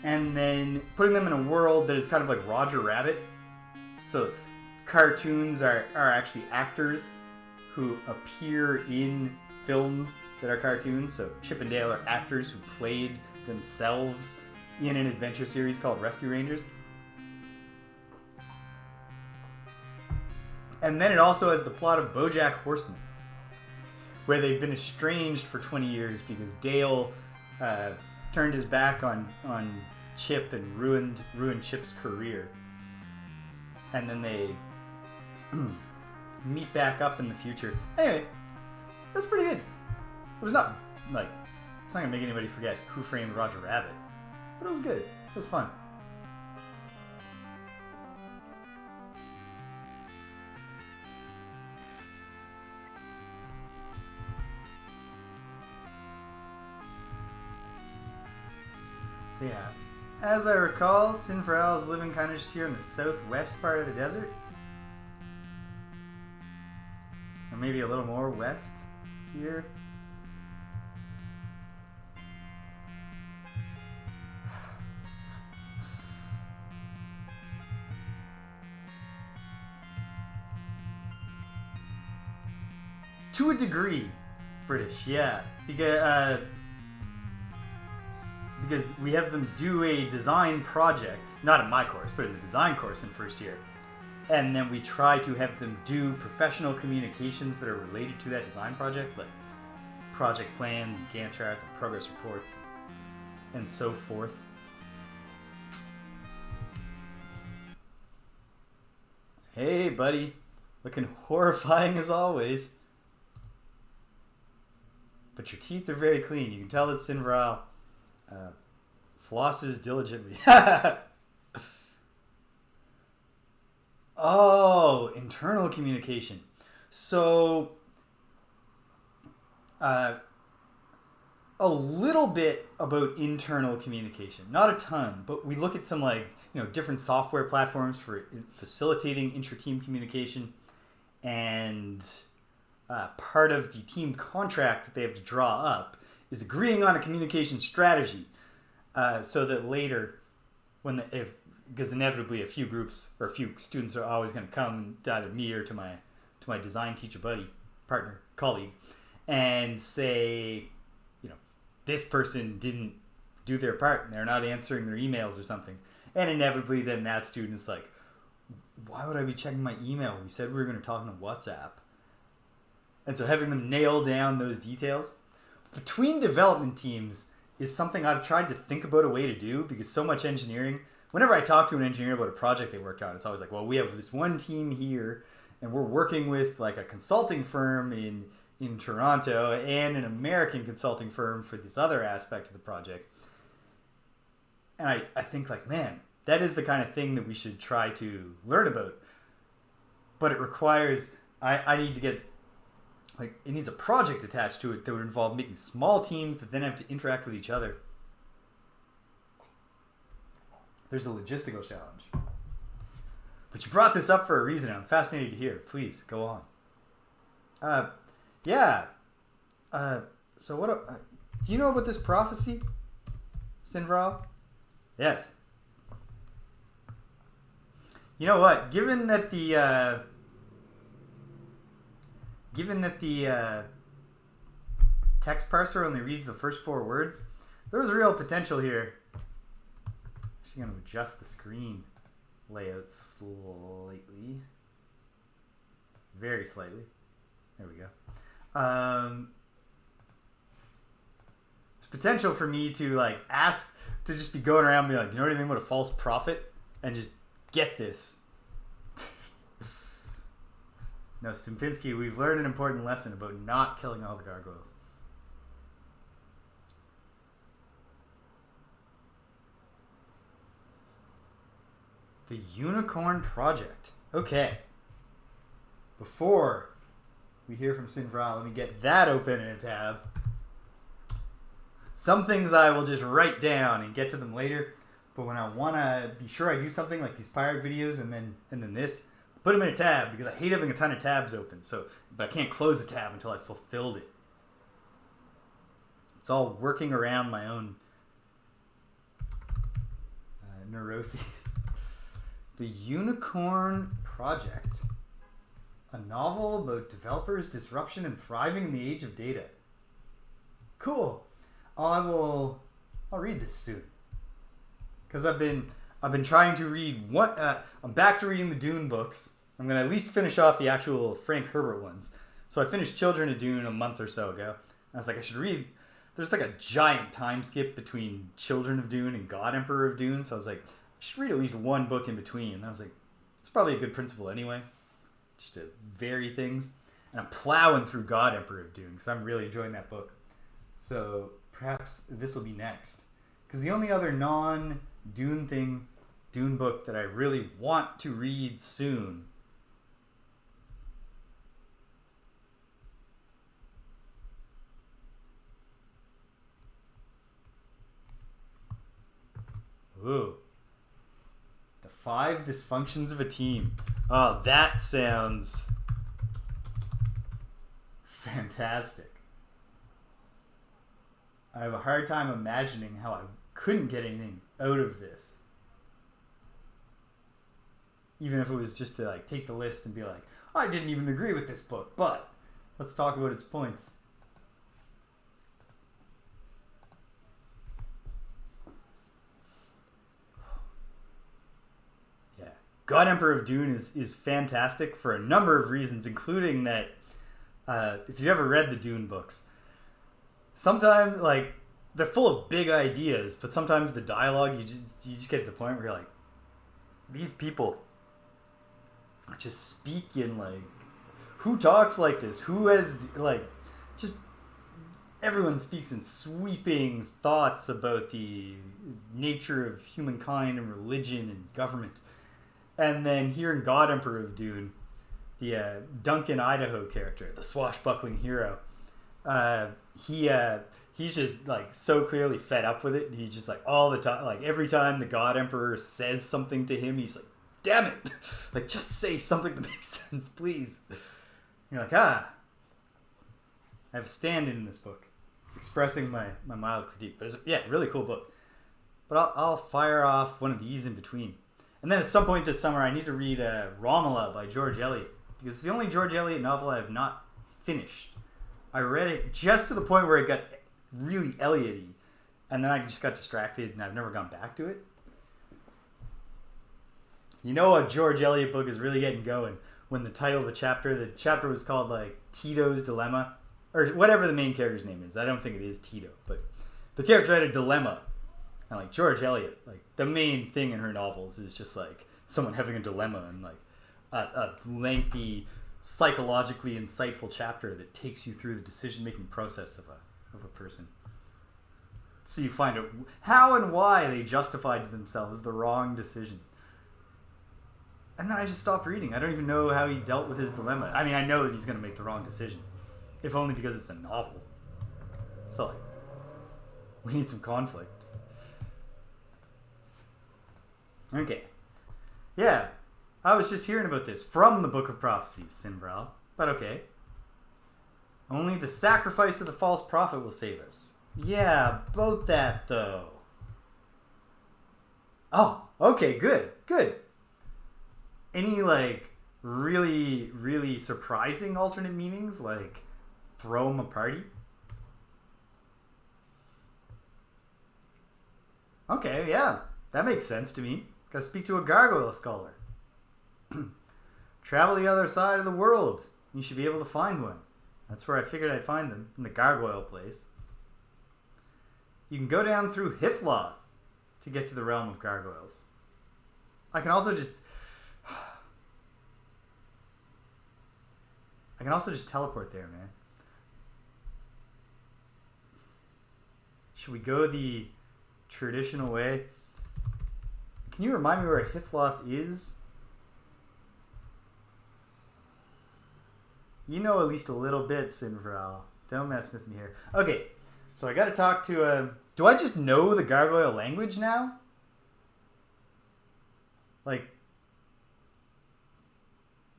and then putting them in a world that is kind of like Roger Rabbit. So cartoons are actually actors who appear in films that are cartoons. So Chip and Dale are actors who played themselves in an adventure series called Rescue Rangers. And then it also has the plot of BoJack Horseman, where they've been estranged for 20 years because Dale turned his back on Chip and ruined Chip's career. And then they meet back up in the future. Anyway, it was pretty good. It was not like, it's not gonna make anybody forget Who Framed Roger Rabbit, but it was good. It was fun. So yeah, as I recall, Sinfral is living kind of just here in the southwest part of the desert. Or maybe a little more west here. To a degree, British, yeah. Because we have them do a design project, not in my course, but in the design course in first year. And then we try to have them do professional communications that are related to that design project, like project plans, Gantt charts, and progress reports, and so forth. Hey, buddy. Looking horrifying as always. But your teeth are very clean. You can tell that Sinvaral flosses diligently. Oh, internal communication. So, a little bit about internal communication. Not a ton, but we look at some different software platforms for facilitating intra-team communication, and part of the team contract that they have to draw up is agreeing on a communication strategy, so that later, because inevitably a few groups or a few students are always going to come to either me or to my design teacher buddy, partner, colleague, and say, this person didn't do their part and they're not answering their emails or something. And inevitably then that student's like, why would I be checking my email? We said we were going to talk on WhatsApp. And so having them nail down those details between development teams is something I've tried to think about a way to do, because so much engineering, whenever I talk to an engineer about a project they worked on, it's always like, well, we have this one team here and we're working with like a consulting firm in Toronto and an American consulting firm for this other aspect of the project. And I think like, man, that is the kind of thing that we should try to learn about. But it requires, I need to get, it needs a project attached to it that would involve making small teams that then have to interact with each other. There's a logistical challenge. But you brought this up for a reason. I'm fascinated to hear. Please, go on. Yeah. So what? Do you know about this prophecy, Sinvral? Yes. You know what? Given that the text parser only reads the first 4 words, there was real potential here. Actually, going to adjust the screen layout slightly, very slightly. There we go. There's potential for me to ask to just be going around and be like, you know anything about a false prophet, and just get this. No, Stumpinski, we've learned an important lesson about not killing all the gargoyles. The Unicorn Project. Okay. Before we hear from Sinvral, let me get that open in a tab. Some things I will just write down and get to them later, but when I want to be sure I do something like these pirate videos and then this, put them in a tab, because I hate having a ton of tabs open. But I can't close the tab until I've fulfilled it. It's all working around my own neuroses. The Unicorn Project. A novel about developers, disruption, and thriving in the age of data. Cool. I'll read this soon. Because I've been trying to read I'm back to reading the Dune books. I'm going to at least finish off the actual Frank Herbert ones. So I finished Children of Dune a month or so ago. I was like, I should read. There's a giant time skip between Children of Dune and God Emperor of Dune. So I was like, I should read at least one book in between. And I was like, it's probably a good principle anyway, just to vary things. And I'm plowing through God Emperor of Dune because I'm really enjoying that book. So perhaps this will be next. Because the only other non-Dune book that I really want to read soon Ooh. The 5 dysfunctions of a team. Oh, that sounds fantastic. I have a hard time imagining how I couldn't get anything out of this. Even if it was just to like take the list and be like, I didn't even agree with this book, but let's talk about its points. Yeah. God Emperor of Dune is fantastic for a number of reasons, including that if you've ever read the Dune books, sometimes like they're full of big ideas, but sometimes the dialogue you just get to the point where you're like, these people just speak in like, who talks like this? Who has like, just everyone speaks in sweeping thoughts about the nature of humankind and religion and government. And then here in God Emperor of Dune, the Duncan Idaho character, the swashbuckling hero, he's just like so clearly fed up with it. He's just like all the time, like every time the God Emperor says something to him, he's like, damn it, like just say something that makes sense, please. You're like, I have a stand-in this book expressing my mild critique. But it's really cool book. But I'll fire off one of these in between. And then at some point this summer I need to read Romola by George Eliot, because it's the only George Eliot novel I have not finished. I read it just to the point where it got really Eliot-y, and then I just got distracted and I've never gone back to it. You know a George Eliot book is really getting going when the title of the chapter was called like Tito's Dilemma, or whatever the main character's name is. I don't think it is Tito, but the character had a dilemma. And like George Eliot, like the main thing in her novels is just like someone having a dilemma and like a lengthy, psychologically insightful chapter that takes you through the decision-making process of a person. So you find out how and why they justified to themselves the wrong decision. And then I just stopped reading. I don't even know how he dealt with his dilemma. I mean, I know that he's going to make the wrong decision, if only because it's a novel. So, like, we need some conflict. Okay. Yeah, I was just hearing about this from the Book of Prophecies, Sinbral. But okay. Only the sacrifice of the false prophet will save us. Yeah, about that, though. Oh, okay, good. Any, like, really, really surprising alternate meanings? Like, throw him a party? Okay, yeah. That makes sense to me. Gotta speak to a gargoyle scholar. Travel the other side of the world. You should be able to find one. That's where I figured I'd find them. In the gargoyle place. You can go down through Hithloth to get to the realm of gargoyles. I can also just teleport there, man. Should we go the traditional way? Can you remind me where Hithloth is? You know at least a little bit, Sinvral. Don't mess with me here. Okay, so I gotta talk to do I just know the gargoyle language now? Like,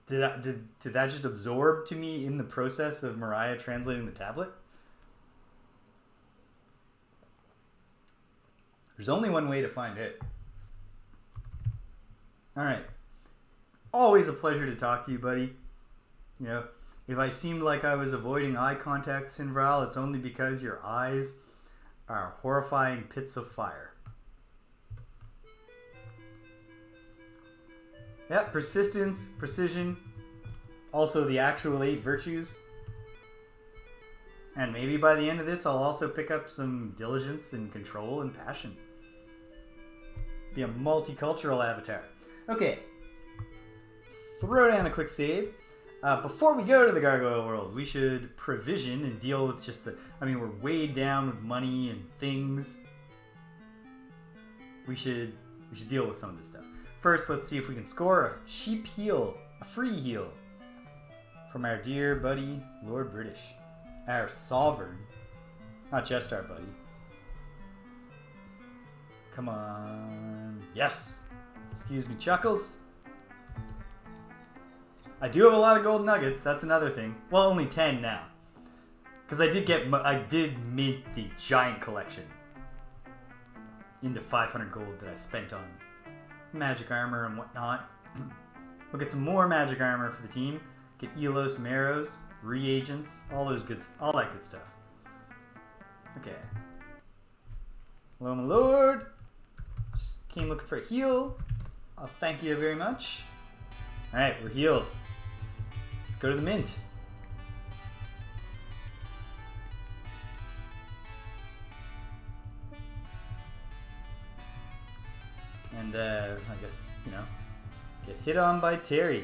did that just absorb to me in the process of Mariah translating the tablet? There's only one way to find it. Alright. Always a pleasure to talk to you, buddy. You know, if I seemed like I was avoiding eye contact, Sinvral, it's only because your eyes are horrifying pits of fire. Yeah, persistence, precision, also the actual 8 virtues. And maybe by the end of this, I'll also pick up some diligence and control and passion. Be a multicultural avatar. Okay. Throw down a quick save. Before we go to the gargoyle world, we should provision and deal with just we're weighed down with money and things. We should deal with some of this stuff. First, let's see if we can score a cheap heal, a free heal, from our dear buddy, Lord British. Our sovereign. Not just our buddy. Come on. Yes. Excuse me, Chuckles. I do have a lot of gold nuggets. That's another thing. Well, only 10 now. Because I did mint the giant collection into 500 gold that I spent on magic armor and whatnot. We'll get some more magic armor for the team. Get Elo some arrows, reagents, all that good stuff. Okay. Hello, my lord. Just came looking for a heal. I'll thank you very much. All right, we're healed. Let's go to the mint. And I guess, get hit on by Terry.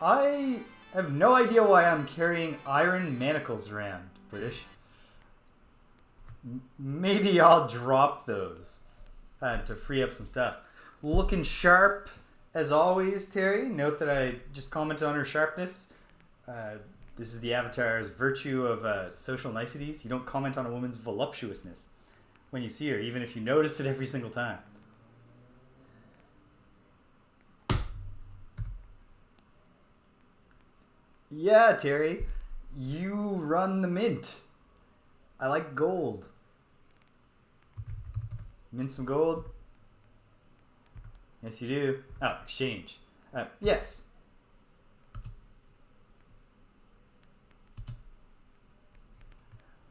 I have no idea why I'm carrying iron manacles around, British. Maybe I'll drop those to free up some stuff. Looking sharp as always, Terry. Note that I just commented on her sharpness. This is the Avatar's virtue of social niceties. You don't comment on a woman's voluptuousness when you see her, even if you notice it every single time. Yeah, Terry. You run the mint. I like gold. Mint some gold? Yes, you do. Oh, exchange. Yes.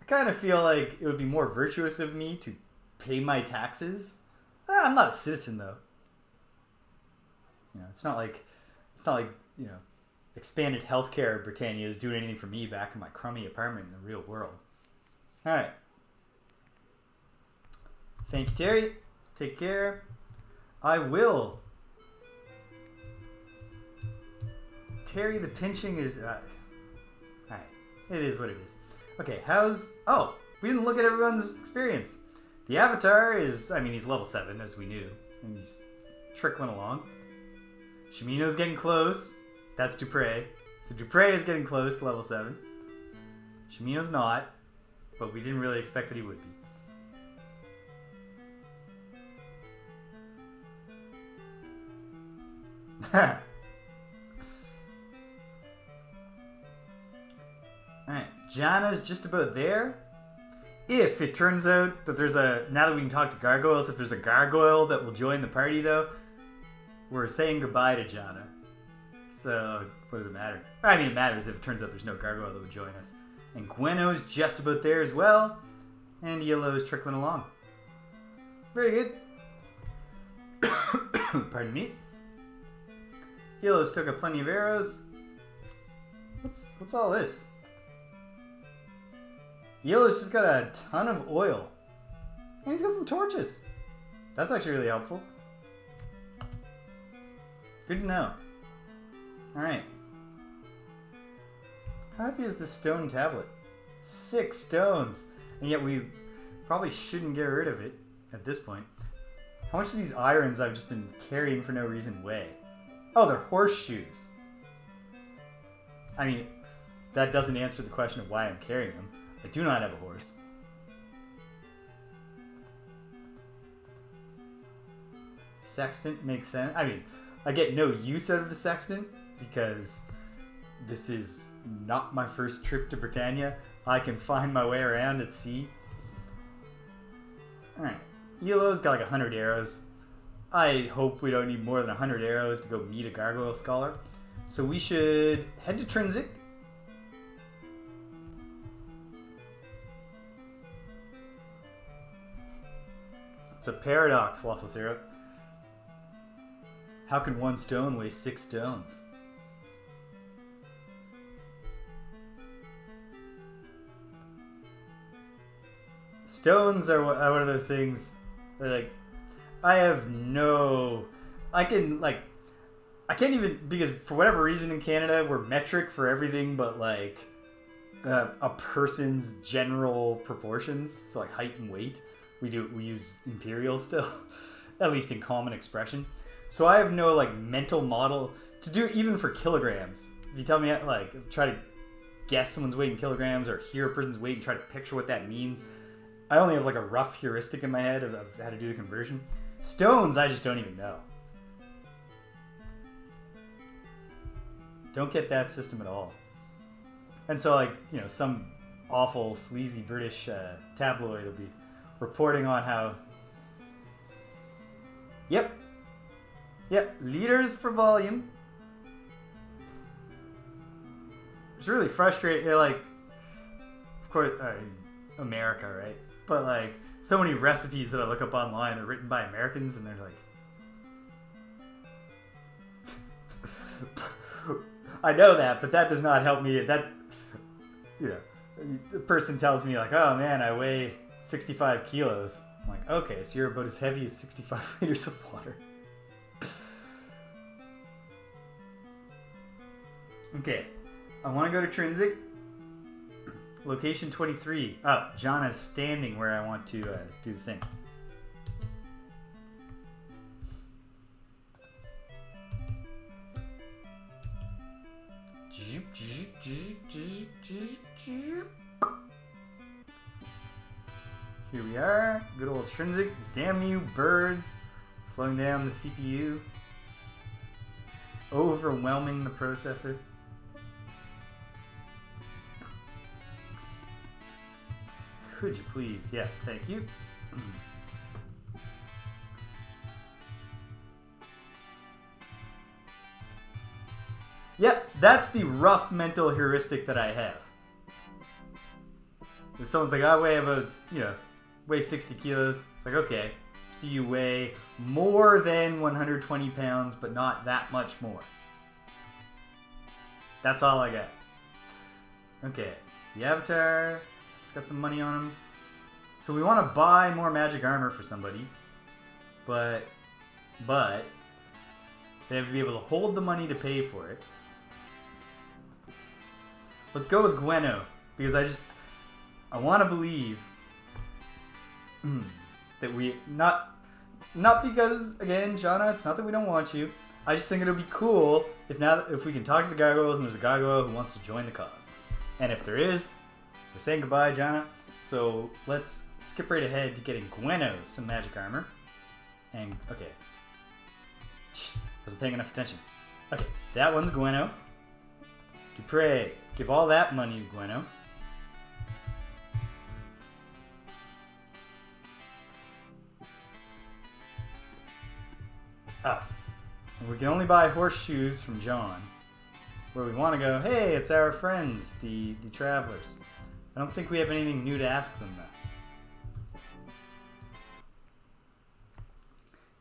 I kind of feel like it would be more virtuous of me to pay my taxes. I'm not a citizen, though. It's not like expanded healthcare Britannia is doing anything for me back in my crummy apartment in the real world. All right. Thank you, Terry. Take care. I will. Terry, the pinching is... all right. It is what it is. Okay, oh, we didn't look at everyone's experience. The Avatar is... he's level 7, as we knew. And he's trickling along. Shimino's getting close. That's Dupre. So Dupre is getting close to level 7. Shimino's not. But we didn't really expect that he would be. Alright, Jana's just about there. If it turns out that there's now that we can talk to Gargoyles, if there's a Gargoyle that will join the party though, we're saying goodbye to Jana. So, what does it matter? It matters if it turns out there's no Gargoyle that would join us. And Gweno's just about there as well. And Yellow's trickling along. Very good. Pardon me. Yellow's took up plenty of arrows. What's all this? Yellow's just got a ton of oil. And he's got some torches. That's actually really helpful. Good to know. Alright. How heavy is this stone tablet? 6 stones. And yet we probably shouldn't get rid of it at this point. How much of these irons I've just been carrying for no reason weigh? Oh, they're horseshoes. That doesn't answer the question of why I'm carrying them. I do not have a horse. Sextant makes sense. I get no use out of the sextant because this is not my first trip to Britannia. I can find my way around at sea. Alright. Elo's got like 100 arrows. I hope we don't need more than 100 arrows to go meet a Gargoyle Scholar. So we should head to Trinsic. It's a paradox, Waffle Syrup. How can 1 stone weigh 6 stones? Stones are one of those things that, I can't even, because for whatever reason in Canada, we're metric for everything but, a person's general proportions. So, height and weight. We use imperial still, at least in common expression. So I have no, mental model to do even for kilograms. If you tell me, try to guess someone's weight in kilograms or hear a person's weight and try to picture what that means. I only have like a rough heuristic in my head of how to do the conversion. Stones, I just don't even know. Don't get that system at all. And so, like, you know, some awful, sleazy British tabloid will be reporting on how... Yep, liters per volume. It's really frustrating. Like, of course, America, right? But like, so many recipes that I look up online are written by Americans, and they're like, I know that, but that does not help me. That, you know, the person tells me like, oh man, I weigh 65 kilos. I'm like, okay, so you're about as heavy as 65 liters of water. Okay, I want to go to Trinsic. Location 23. Oh, Jana's standing where I want to do the thing. Here we are. Good old Trinsic. Damn you, birds. Slowing down the CPU. Overwhelming the processor. Could you please? Yeah, thank you. Yep, that's the rough mental heuristic that I have. If someone's like, I weigh about, weigh 60 kilos, it's like, okay, so you weigh more than 120 pounds, but not that much more. That's all I got. Okay, the avatar... got some money on him. So we want to buy more magic armor for somebody. But they have to be able to hold the money to pay for it. Let's go with Gweno, because I want to believe that we not because, again, Jana, it's not that we don't want you. I just think it'll be cool if we can talk to the Gargoyles and there's a Gargoyle who wants to join the cause. And if there is, we're saying goodbye, Jana. So let's skip right ahead to getting Gweno some magic armor. And, okay. Wasn't paying enough attention. Okay, that one's Gweno. Dupre, give all that money to Gweno. Oh. And we can only buy horseshoes from John. Where we want to go, hey, it's our friends, the travelers. I don't think we have anything new to ask them, though.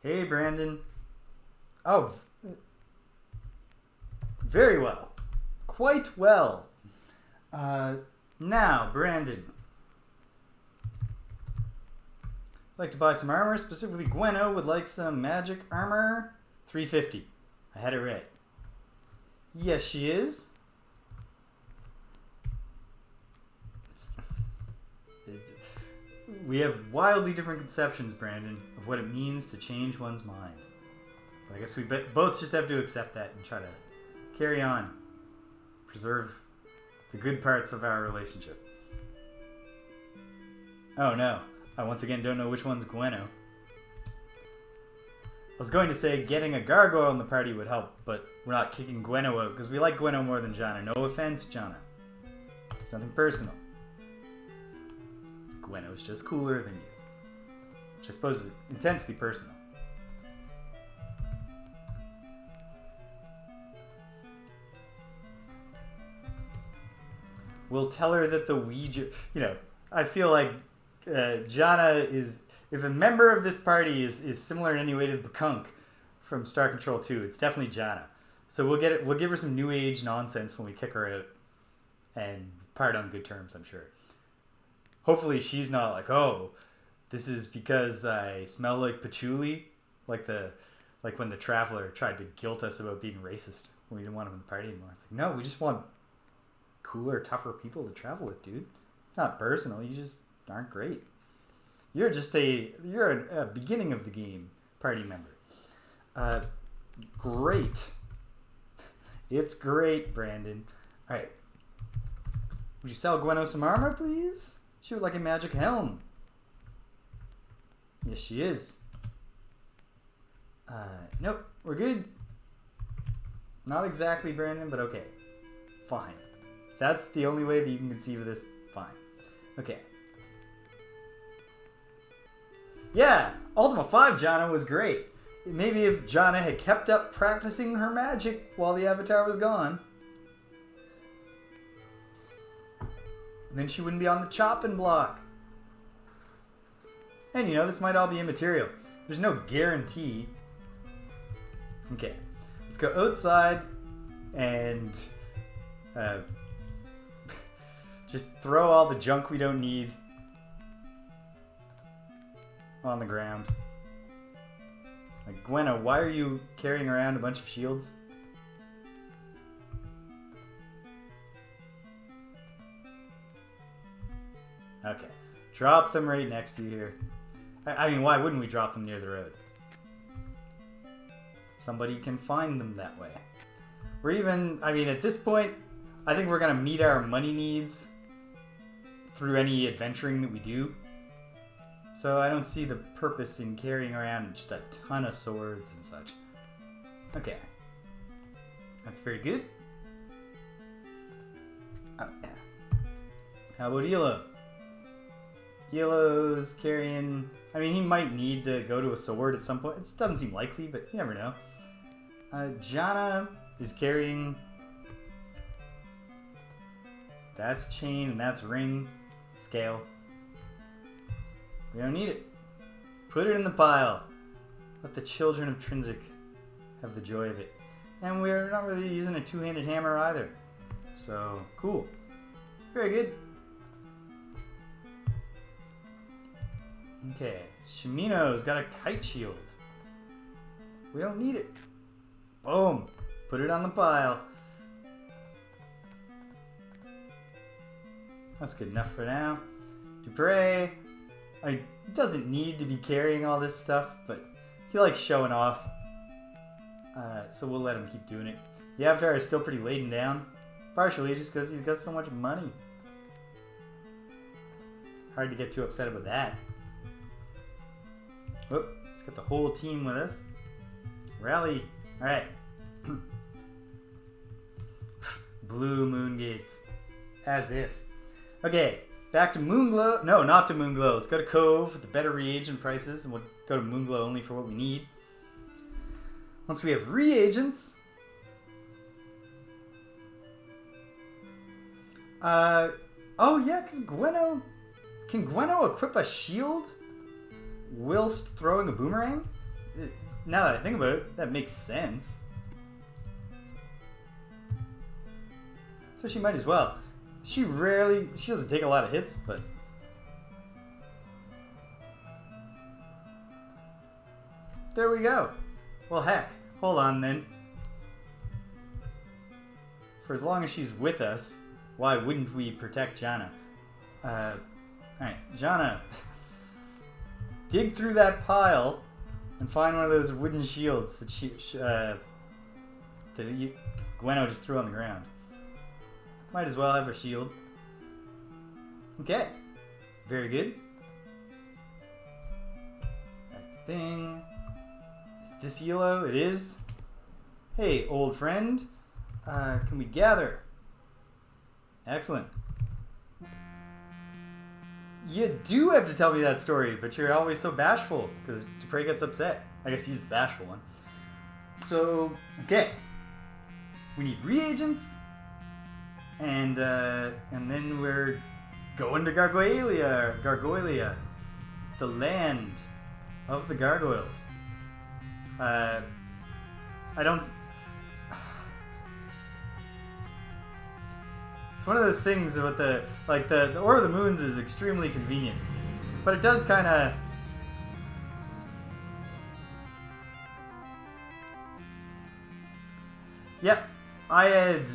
Hey, Brandon. Oh, very well. Quite well. Now, Brandon. I'd like to buy some armor. Specifically, Gweno would like some magic armor. $350. I had it right. Yes, she is. We have wildly different conceptions, Brandon, of what it means to change one's mind. But I guess we both just have to accept that and try to carry on. Preserve the good parts of our relationship. Oh no, I once again don't know which one's Gweno. I was going to say getting a Gargoyle in the party would help, but we're not kicking Gweno out because we like Gweno more than Jana. No offense, Jana. It's nothing personal. Gweno's just cooler than you. Which I suppose is intensely personal. We'll tell her that the Ouija... I feel like Jana is... If a member of this party is similar in any way to the Bakunk from Star Control 2, it's definitely Jana. So we'll give her some new age nonsense when we kick her out. And part on good terms, I'm sure. Hopefully she's not like, oh, this is because I smell like patchouli, like when the traveler tried to guilt us about being racist when we didn't want him in the party anymore. It's like, no, we just want cooler, tougher people to travel with, dude. It's not personal. You just aren't great. You're a beginning of the game party member. Great. It's great, Brandon. All right. Would you sell Gwenno some armor, please? She would like a magic helm. Yes, she is. Nope, we're good. Not exactly, Brandon, but okay. Fine. That's the only way that you can conceive of this. Fine. Okay. Yeah, Ultima 5 Jana was great. Maybe if Jana had kept up practicing her magic while the Avatar was gone, then she wouldn't be on the chopping block. And you know, this might all be immaterial. There's no guarantee. Okay, let's go outside and just throw all the junk we don't need on the ground. Like, Gwenno, why are you carrying around a bunch of shields? Okay. Drop them right next to you here. I mean, why wouldn't we drop them near the road? Somebody can find them that way. We're even, I mean, at this point, I think we're going to meet our money needs through any adventuring that we do. So I don't see the purpose in carrying around just a ton of swords and such. Okay. That's very good. Oh, yeah. How about Elo? Elo's carrying... I mean, he might need to go to a sword at some point. It doesn't seem likely, but you never know. Jana is carrying... That's chain and that's ring. Scale. We don't need it. Put it in the pile. Let the children of Trinsic have the joy of it. And we're not really using a two-handed hammer either. So, cool. Very good. Okay, Shimino's got a kite shield. We don't need it. Boom. Put it on the pile. That's good enough for now. Dupre, he doesn't need to be carrying all this stuff, but he likes showing off. So we'll let him keep doing it. The Avatar is still pretty laden down. Partially just because he's got so much money. Hard to get too upset about that. Whoop, let's get the whole team with us. Rally. Alright. Blue moon gates. As if. Okay, back to Moonglow. No, not to Moonglow. Let's go to Cove with the better reagent prices, and we'll go to Moonglow only for what we need. Once we have reagents... oh yeah, because Gwenno... Can Gwenno equip a shield whilst throwing a boomerang? Now that I think about it, that makes sense. So she might as well. She doesn't take a lot of hits, but... There we go. Well, heck. Hold on, then. For as long as she's with us, why wouldn't we protect Jana? Alright, Jana. Dig through that pile and find one of those wooden shields that Gwenno just threw on the ground. Might as well have her shield. Okay. Very good. Right thing. Is this Elo? It is. Hey, old friend. Can we gather? Excellent. You do have to tell me that story, but you're always so bashful, because Dupre gets upset. I guess he's the bashful one. So, okay. We need reagents, and then we're going to Gargoylia, the land of the Gargoyles. I don't... It's one of those things about the Orb of the Moons is extremely convenient, but it does kind of... Yep, I had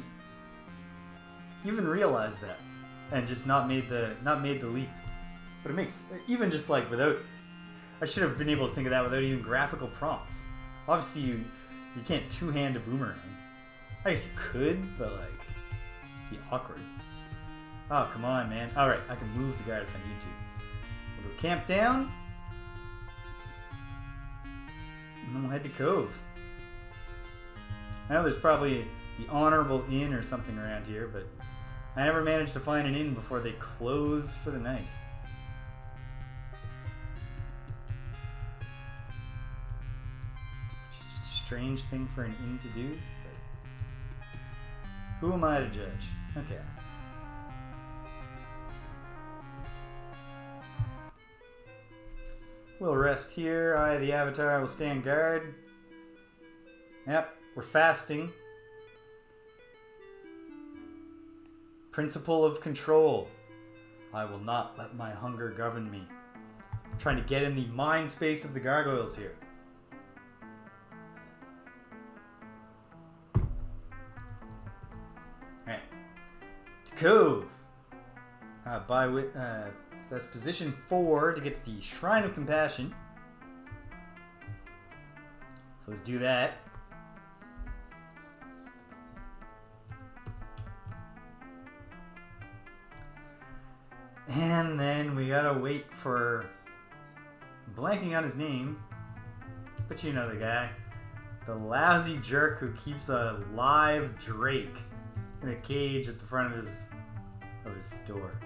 even realized that, and just not made the leap. But it makes, even just like without, I should have been able to think of that without even graphical prompts. Obviously, you can't two-hand a boomerang. I guess you could, but like, it'd be awkward. Oh, come on, man. Alright, I can move the guard if I need to. We'll go camp down. And then we'll head to Cove. I know there's probably the Honorable Inn or something around here, but I never managed to find an inn before they close for the night. Which is a strange thing for an inn to do, but who am I to judge? Okay. We'll rest here. I, the Avatar, will stand guard. Yep, we're fasting. Principle of control. I will not let my hunger govern me. I'm trying to get in the mind space of the gargoyles here. Alright. To Cove. So that's position 4 to get to the Shrine of Compassion. So let's do that. And then we gotta wait for... I'm blanking on his name, but you know the guy. The lousy jerk who keeps a live drake in a cage at the front of his store.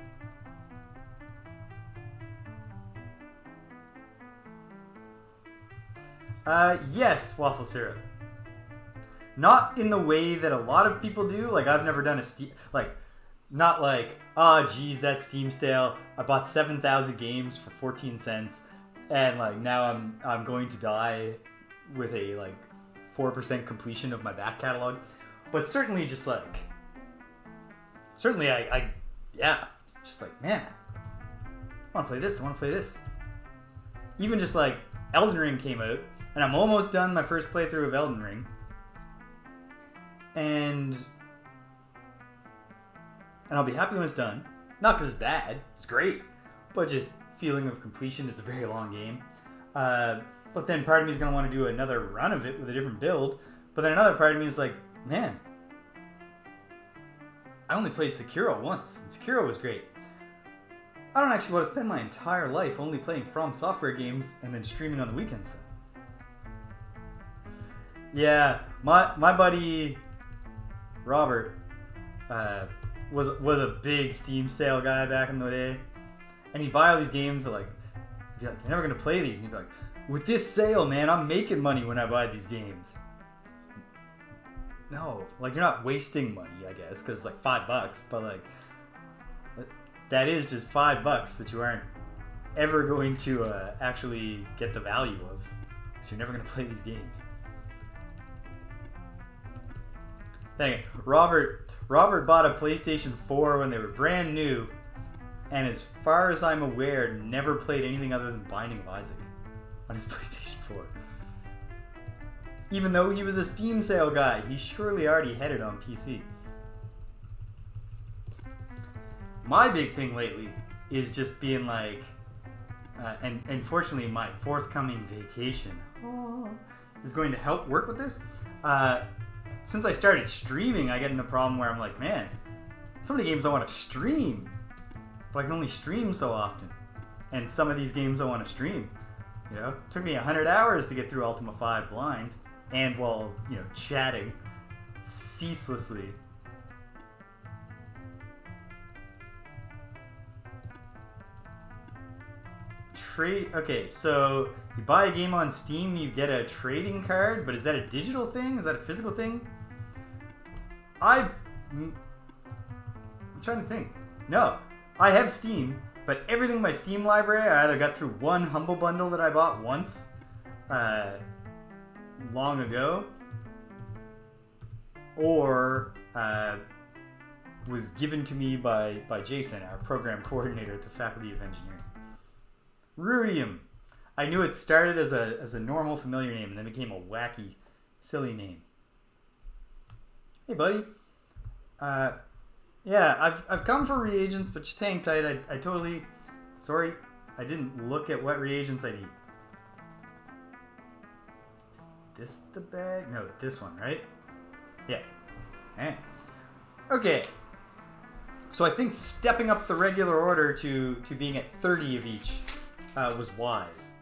Yes, waffle syrup. Not in the way that a lot of people do. Like, I've never done a not like, oh geez, that's Steam stale. I bought 7,000 games for 14 cents, and like now I'm going to die with a like 4% completion of my back catalog. But certainly just like, yeah, just like, man, I want to play this. I want to play this. Even just like Elden Ring came out, and I'm almost done my first playthrough of Elden Ring, and I'll be happy when it's done. Not because it's bad, it's great, but just feeling of completion. It's a very long game. But then part of me is going to want to do another run of it with a different build. But then another part of me is like, man, I only played Sekiro once, and Sekiro was great. I don't actually want to spend my entire life only playing From Software games and then streaming on the weekends though. Yeah, my buddy Robert was a big Steam sale guy back in the day, and he'd buy all these games that like, he'd be like, you're never gonna play these, and he'd be like, with this sale, man, I'm making money when I buy these games. No, like, you're not wasting money, I guess, because like $5, but like, that is just $5 that you aren't ever going to actually get the value of, so you're never gonna play these games. Dang it. Robert bought a PlayStation 4 when they were brand new, and as far as I'm aware, never played anything other than Binding of Isaac on his PlayStation 4. Even though he was a Steam sale guy, he surely already had it on PC. My big thing lately is just being like, and fortunately my forthcoming vacation is going to help work with this. Since I started streaming, I get in the problem where I'm like, man, so many games I want to stream, but I can only stream so often. And some of these games I want to stream. You know, it took me 100 hours to get through Ultima 5 blind, and while, you know, chatting ceaselessly. Okay, so you buy a game on Steam, you get a trading card, but is that a digital thing? Is that a physical thing? I'm trying to think. No, I have Steam, but everything in my Steam library I either got through one Humble Bundle that I bought once, long ago, or was given to me by Jason, our program coordinator at the Faculty of Engineering. Rudium. I knew it started as a normal familiar name and then became a wacky, silly name. Hey, buddy. Yeah, I've come for reagents, but just hang tight. I totally... Sorry, I didn't look at what reagents I need. Is this the bag? No, this one, right? Yeah. Alright. Okay. So I think stepping up the regular order to being at 30 of each was wise.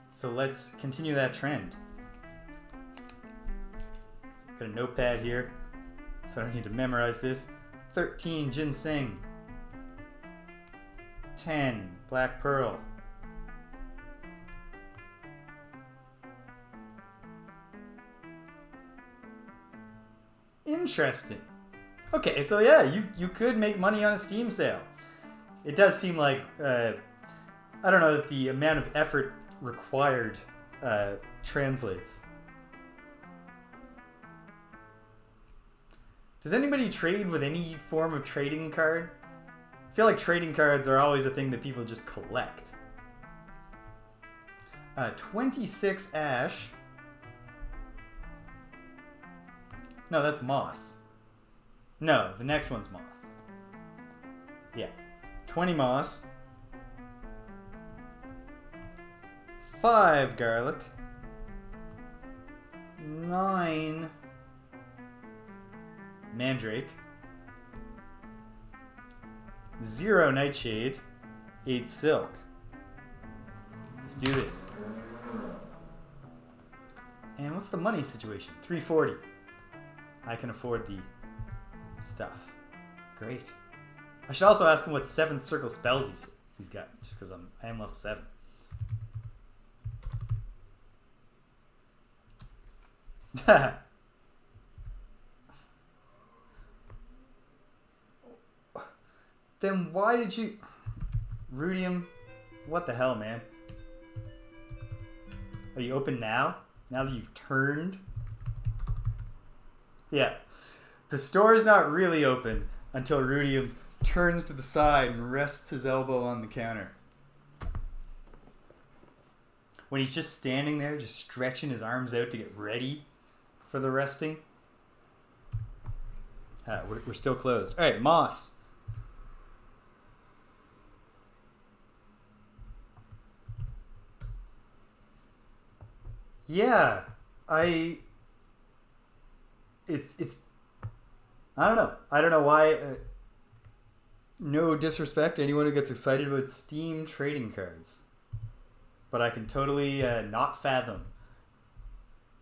So let's continue that trend. Got a notepad here, so I don't need to memorize this. 13, ginseng. 10, black pearl. Interesting. Okay, so yeah, you could make money on a Steam sale. It does seem like, I don't know that the amount of effort required translates. Does anybody trade with any form of trading card? I feel like trading cards are always a thing that people just collect. 26 ash. No, that's moss. No, the next one's moss. Yeah. 20 moss. 5 garlic. 9 mandrake. 0 nightshade. 8 silk. Let's do this. And what's the money situation? 340. I can afford the stuff. Great. I should also ask him what 7th circle spells he's got, just because I am level 7. Then why did you... Rudium, what the hell, man? Are you open now? Now that you've turned? Yeah. The store is not really open until Rudium turns to the side and rests his elbow on the counter. When he's just standing there, just stretching his arms out to get ready for the resting. We're still closed. All right, moss. Yeah, it's I don't know. I don't know why. No disrespect to anyone who gets excited about Steam trading cards, but I can totally not fathom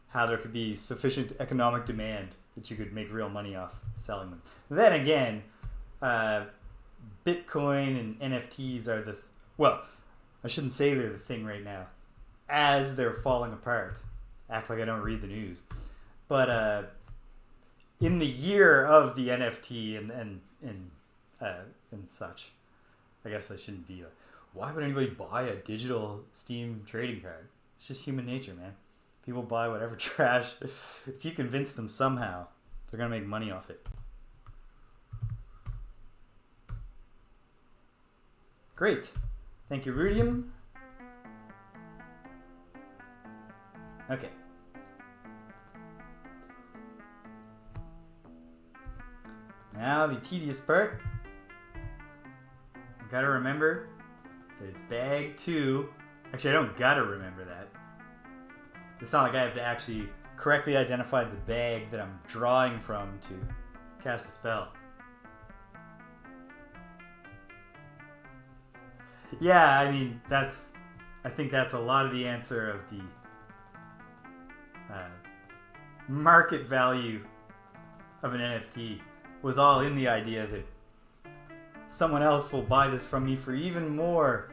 how there could be sufficient economic demand that you could make real money off selling them. Then again, Bitcoin and NFTs are well, I shouldn't say they're the thing right now, as they're falling apart. Act like I don't read the news. But in the year of the NFT and such, I guess I shouldn't be why would anybody buy a digital Steam trading card? It's just human nature, man. People buy whatever trash. If you convince them somehow, they're going to make money off it. Great. Thank you, Rudium. Okay. Now the tedious part. I gotta remember that it's bag 2. Actually, I don't gotta remember that. It's not like I have to actually correctly identify the bag that I'm drawing from to cast a spell. Yeah, I mean, I think that's a lot of the answer of the market value of an NFT was all in the idea that someone else will buy this from me for even more.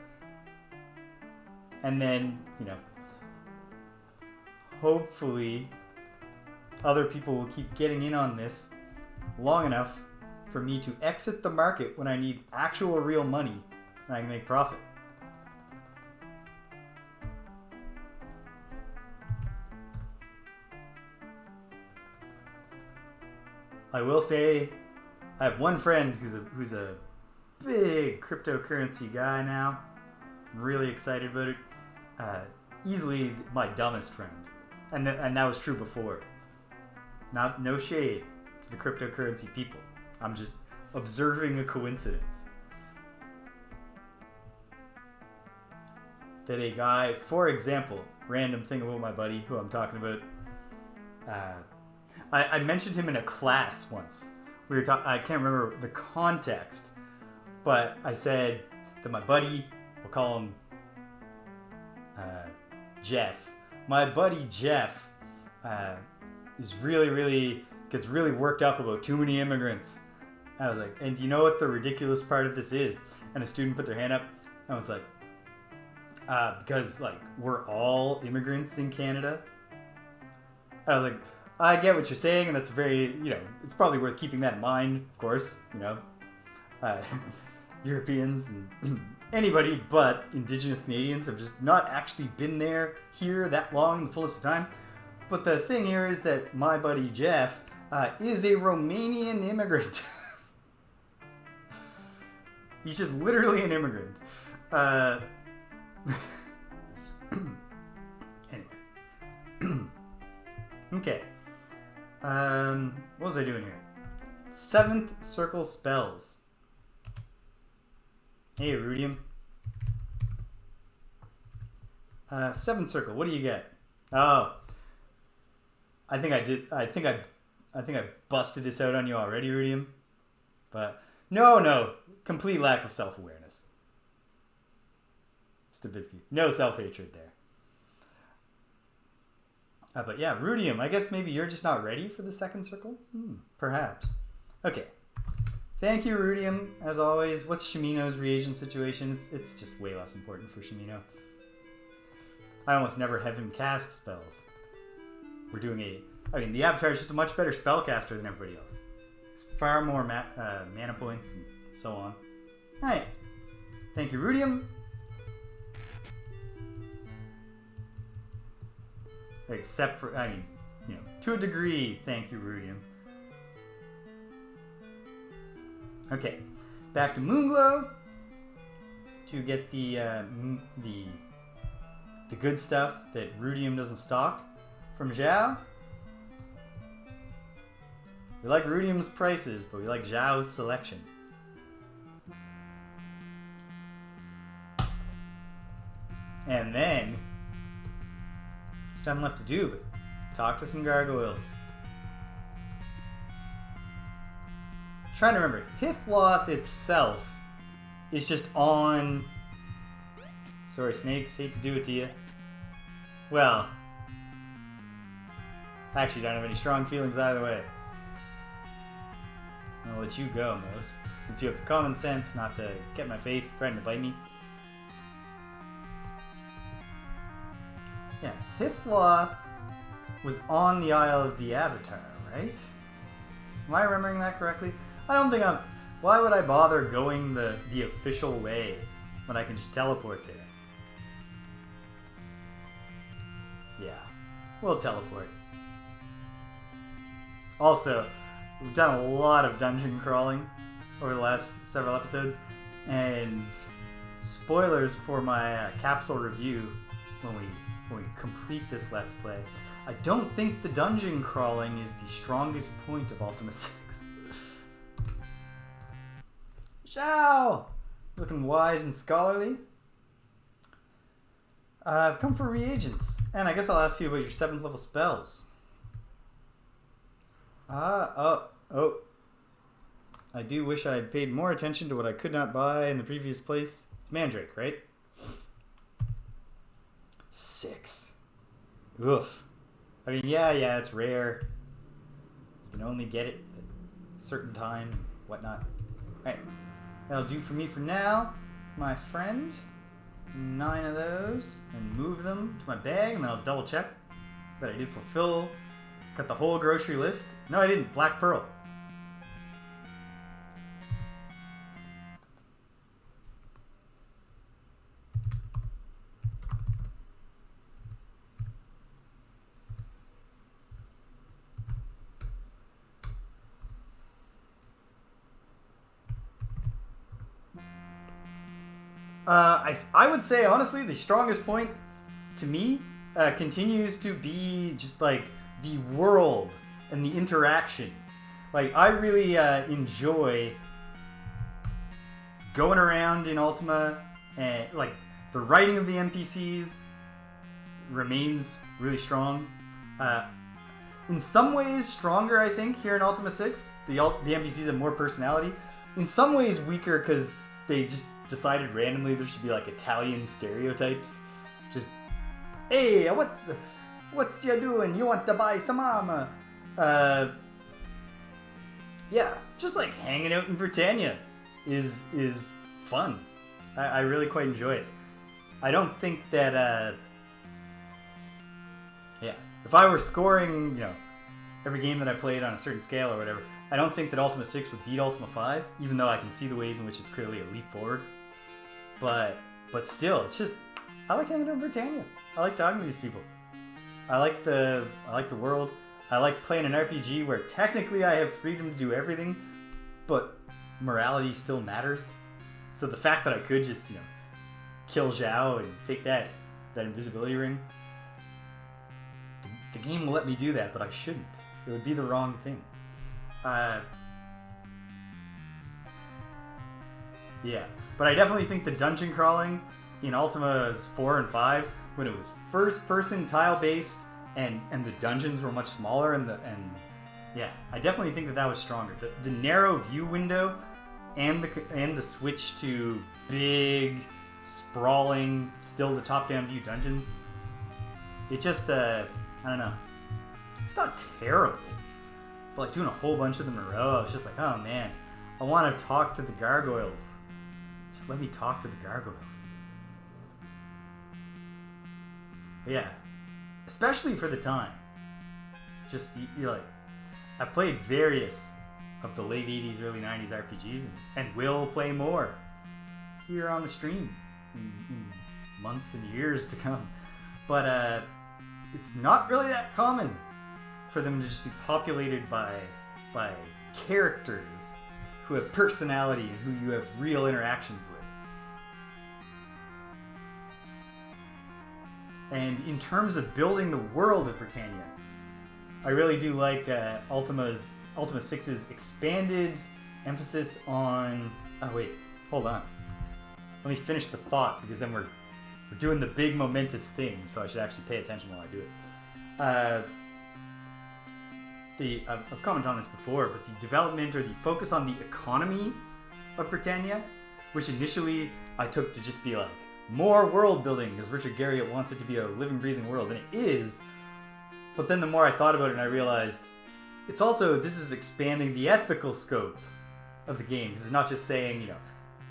And then, hopefully other people will keep getting in on this long enough for me to exit the market when I need actual real money and I can make profit. I will say, I have one friend who's a big cryptocurrency guy now. I'm really excited about it. Easily my dumbest friend, and that was true before. No shade to the cryptocurrency people. I'm just observing a coincidence that a guy, for example, random thing about my buddy who I'm talking about. I mentioned him in a class once. We were I can't remember the context, But I said that my buddy, we'll call him Jeff. My buddy Jeff is gets really worked up about too many immigrants. And I was like, and do you know what the ridiculous part of this is? And a student put their hand up. I was like, because like we're all immigrants in Canada. And I was like, I get what you're saying, and that's very, it's probably worth keeping that in mind, of course, Europeans and anybody but Indigenous Canadians have just not actually been here that long in the fullest of time. But the thing here is that my buddy Jeff is a Romanian immigrant. He's just literally an immigrant. Anyway. Okay. What was I doing here? 7th circle spells. Hey, Rudium. 7th circle. What do you get? Oh, I think I busted this out on you already, Rudium. But no, complete lack of self-awareness. Stabitsky. No self-hatred there. But yeah, Rudium, I guess maybe you're just not ready for the 2nd circle? Perhaps. Okay. Thank you, Rudium, as always. What's Shimino's reagent situation? It's just way less important for Shimino. I almost never have him cast spells. We're doing the Avatar is just a much better spellcaster than everybody else. It's far more mana points and so on. Alright. Thank you, Rudium. Except for, to a degree, thank you, Rudium. Okay, back to Moonglow to get the good stuff that Rudium doesn't stock from Zhao. We like Rudium's prices, but we like Zhao's selection. And then there's nothing left to do but talk to some gargoyles. Trying to remember, Hithloth itself is just on. Sorry, snakes, hate to do it to you. Well, I actually don't have any strong feelings either way. I'll let you go, Mose, since you have the common sense not to get in my face, threaten to bite me. Yeah, Hithloth was on the Isle of the Avatar, right? Am I remembering that correctly? I don't think I'm... Why would I bother going the official way when I can just teleport there? Yeah, we'll teleport. Also, we've done a lot of dungeon crawling over the last several episodes, and spoilers for my capsule review when we complete this Let's Play. I don't think the dungeon crawling is the strongest point of Ultima 6. Zhao! Looking wise and scholarly. I've come for reagents, and I guess I'll ask you about your 7th level spells. Oh. I do wish I had paid more attention to what I could not buy in the previous place. It's Mandrake, right? 6. Oof. I mean, yeah, it's rare. You can only get it at a certain time, whatnot. Alright. That'll do for me for now, my friend. 9 of those, and move them to my bag, and then I'll double check that I did fulfill. Got the whole grocery list. No, I didn't. Black Pearl. I would say, honestly, the strongest point to me continues to be just like the world and the interaction. Like, I really enjoy going around in Ultima, and like the writing of the NPCs remains really strong. In some ways stronger, I think, here in Ultima 6. The NPCs have more personality. In some ways weaker because they just decided randomly there should be like Italian stereotypes. Just, hey, what's you doing? You want to buy some armor? Yeah, just like hanging out in Britannia is fun. I really quite enjoy it. I don't think that, yeah, if I were scoring, every game that I played on a certain scale or whatever, I don't think that Ultima 6 would beat Ultima 5, even though I can see the ways in which it's clearly a leap forward. But still, it's just, I like hanging out in Britannia. I like talking to these people. I like the world. I like playing an RPG where technically I have freedom to do everything, but morality still matters. So the fact that I could just, kill Zhao and take that invisibility ring, the game will let me do that, but I shouldn't. It would be the wrong thing. Yeah, but I definitely think the dungeon crawling in Ultima's 4 and 5, when it was first-person tile-based and the dungeons were much smaller and yeah, I definitely think that was stronger. The narrow view window and the switch to big, sprawling, still the top-down view dungeons. It just I don't know. It's not terrible. But like doing a whole bunch of them in a row, I was just like, oh man, I want to talk to the Gargoyles. Just let me talk to the Gargoyles. But yeah, especially for the time. Just, you like, I played various of the late 80s, early 90s RPGs and will play more here on the stream in months and years to come. But it's not really that common for them to just be populated by characters who have personality and who you have real interactions with. And in terms of building the world of Britannia, I really do like Ultima 6's expanded emphasis on... Oh wait, hold on. Let me finish the thought, because then we're doing the big momentous thing, so I should actually pay attention while I do it. I've commented on this before, but the development or the focus on the economy of Britannia, which initially I took to just be like, more world building, because Richard Garriott wants it to be a living, breathing world, and it is. But then the more I thought about it, and I realized it's also, this is expanding the ethical scope of the game, because it's not just saying,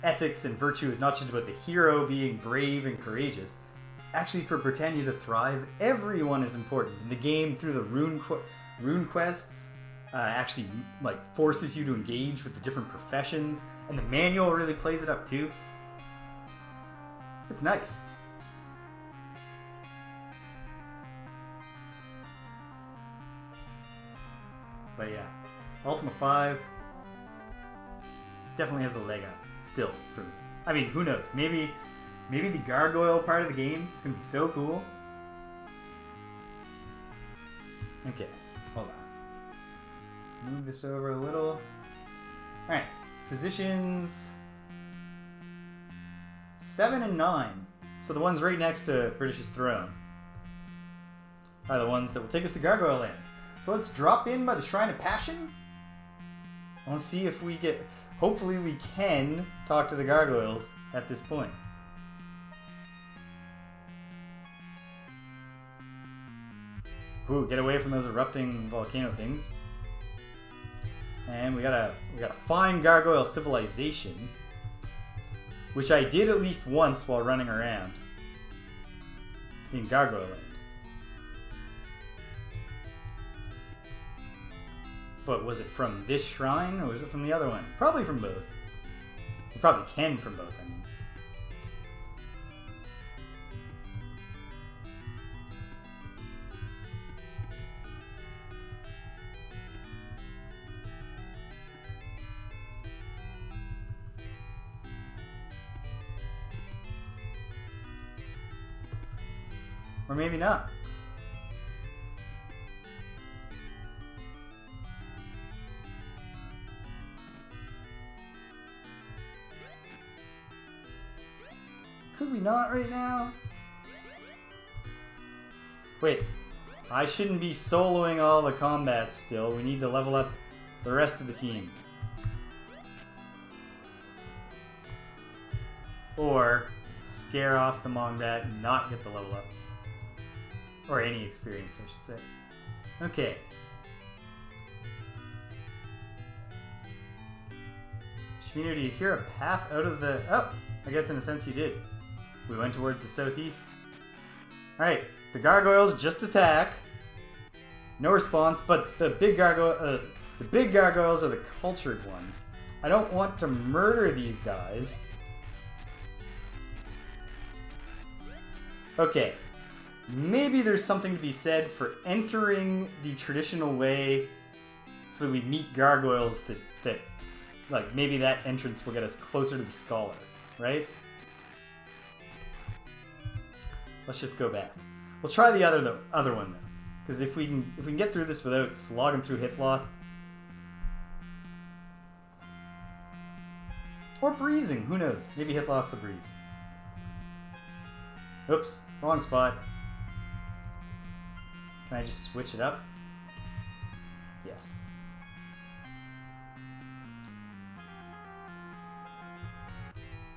ethics and virtue is not just about the hero being brave and courageous. Actually, for Britannia to thrive, everyone is important. And the game, through the rune quests, actually forces you to engage with the different professions, and the manual really plays it up too. It's nice. But yeah, Ultima 5 definitely has a leg up still for me. I mean, who knows? Maybe the Gargoyle part of the game is going to be so cool. Okay, hold on. Move this over a little. Alright, positions 7 and 9. So the ones right next to British's throne are the ones that will take us to Gargoyle Land. So let's drop in by the Shrine of Passion. Let's see if we get... Hopefully we can talk to the Gargoyles at this point. Ooh, get away from those erupting volcano things. And we got a fine Gargoyle civilization, which I did at least once while running around in Gargoyle Land. But was it from this shrine, or was it from the other one? Probably from both. You probably can from both, I mean. Or maybe not. Could we not right now? Wait, I shouldn't be soloing all the combat still. We need to level up the rest of the team. or scare off the Mongbat and not get the level up. Or any experience, I should say. Okay. Shimino, do you hear a path out of the... Oh, I guess in a sense you did. We went towards the southeast. Alright, the Gargoyles just attack. No response, but the big Gargoyles are the cultured ones. I don't want to murder these guys. Okay. Maybe there's something to be said for entering the traditional way so that we meet Gargoyles that like, maybe that entrance will get us closer to the Scholar, right? Let's just go back. We'll try the other one, though. Because if we can get through this without slogging through Hithloth, or breezing, who knows? Maybe Hithloth's the breeze. Oops, wrong spot. Can I just switch it up? Yes.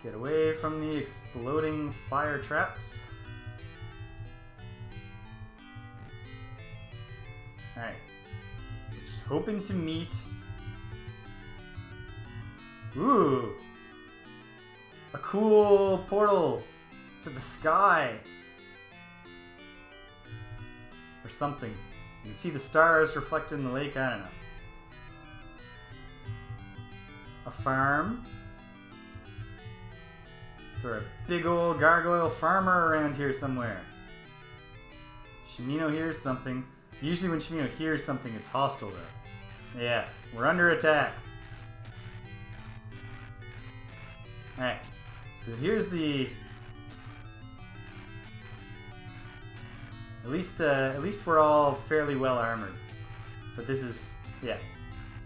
Get away from the exploding fire traps. Alright. Just hoping to meet... Ooh! A cool portal to the sky! Or something. You can see the stars reflected in the lake, I don't know. A farm. Is there a big old gargoyle farmer around here somewhere? Shimino hears something. Usually when Shimino hears something, it's hostile though. Yeah, we're under attack. Alright, so here's the... At least we're all fairly well armored. But this is... yeah.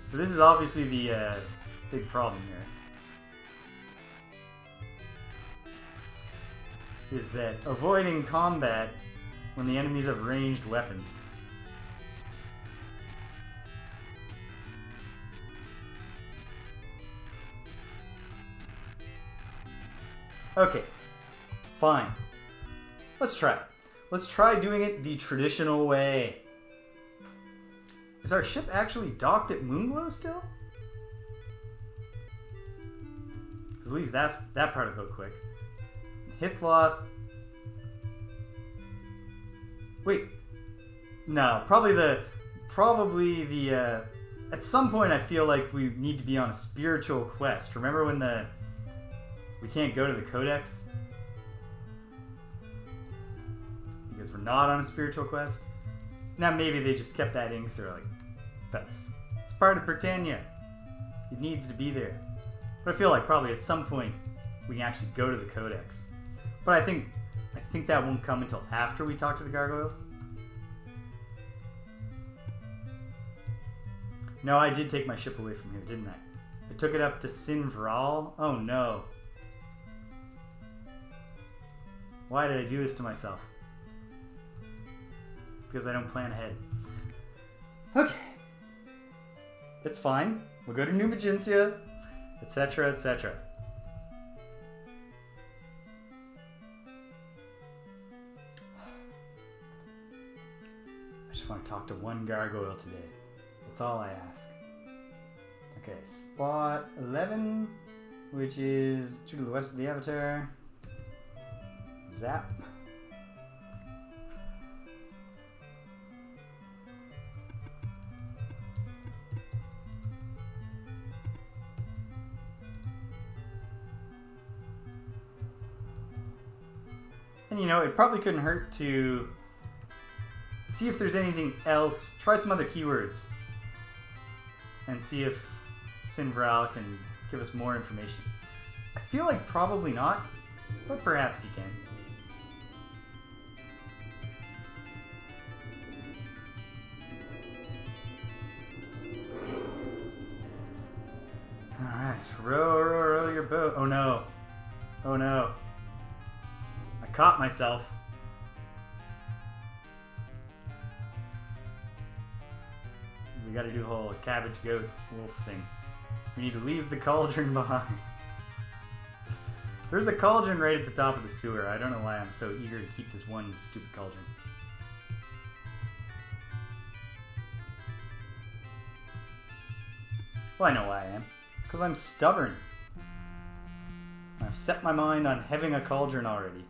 So this is obviously the big problem here. Is that avoiding combat when the enemies have ranged weapons. Okay, fine. Let's try it. Let's try doing it the traditional way. Is our ship actually docked at Moonglow still? Because at least that part will go quick. Hithloth. Wait. No, probably the at some point I feel like we need to be on a spiritual quest. Remember when we can't go to the Codex? Because we're not on a spiritual quest? Now maybe they just kept that in because they're like, it's part of Britannia. It needs to be there. But I feel like probably at some point we can actually go to the Codex. But I think that won't come until after we talk to the Gargoyles. No, I did take my ship away from here, didn't I? I took it up to Sinvral. Oh no. Why did I do this to myself? Because I don't plan ahead. Okay. It's fine. We'll go to New Magentia, etc., etc. I just want to talk to one gargoyle today. That's all I ask. Okay, spot 11, which is to the west of the Avatar. Zap. And you know, it probably couldn't hurt to see if there's anything else. Try some other keywords. And see if Sinvral can give us more information. I feel like probably not, but perhaps he can. Alright, row your boat. Oh no. Oh no. I caught myself. We gotta do the whole cabbage, goat, wolf thing. We need to leave the cauldron behind. There's a cauldron right at the top of the sewer. I don't know why I'm so eager to keep this one stupid cauldron. Well, I know why I am. It's because I'm stubborn. I've set my mind on having a cauldron already.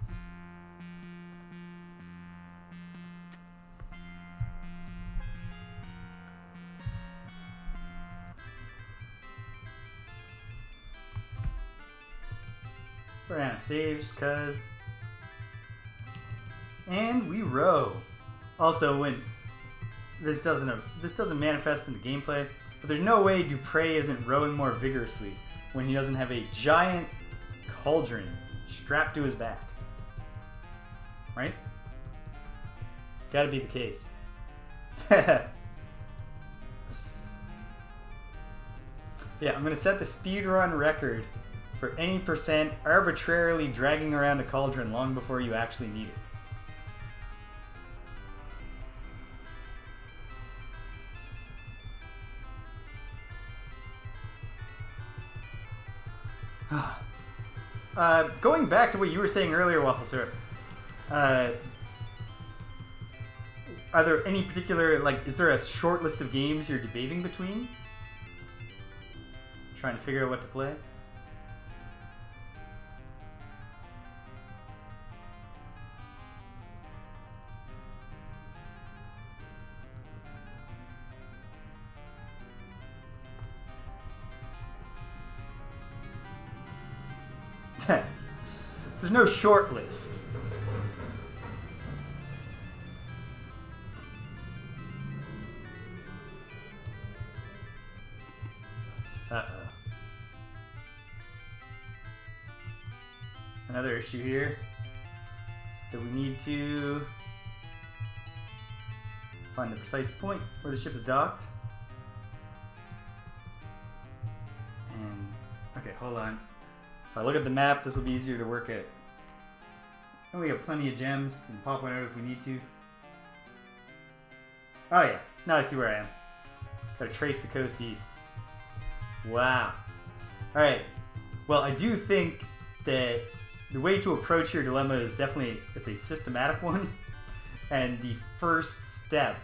We're gonna save just cause. And we row. Also, when this doesn't manifest in the gameplay, but there's no way Dupre isn't rowing more vigorously when he doesn't have a giant cauldron strapped to his back. Right? It's gotta be the case. Yeah, I'm gonna set the speedrun record for any percent arbitrarily dragging around a cauldron long before you actually need it. Going back to what you were saying earlier, Waffle Syrup, are there any particular, like, is there a short list of games you're debating between? Trying to figure out what to play? So there's no short list. Uh-oh. Another issue here is that we need to find the precise point where the ship is docked. And, okay, hold on. If I look at the map, this will be easier to work at. And we have plenty of gems. We can pop one out if we need to. Oh yeah, now I see where I am. Gotta trace the coast east. Wow. Alright, well I do think that the way to approach your dilemma is definitely, it's a systematic one. And the first step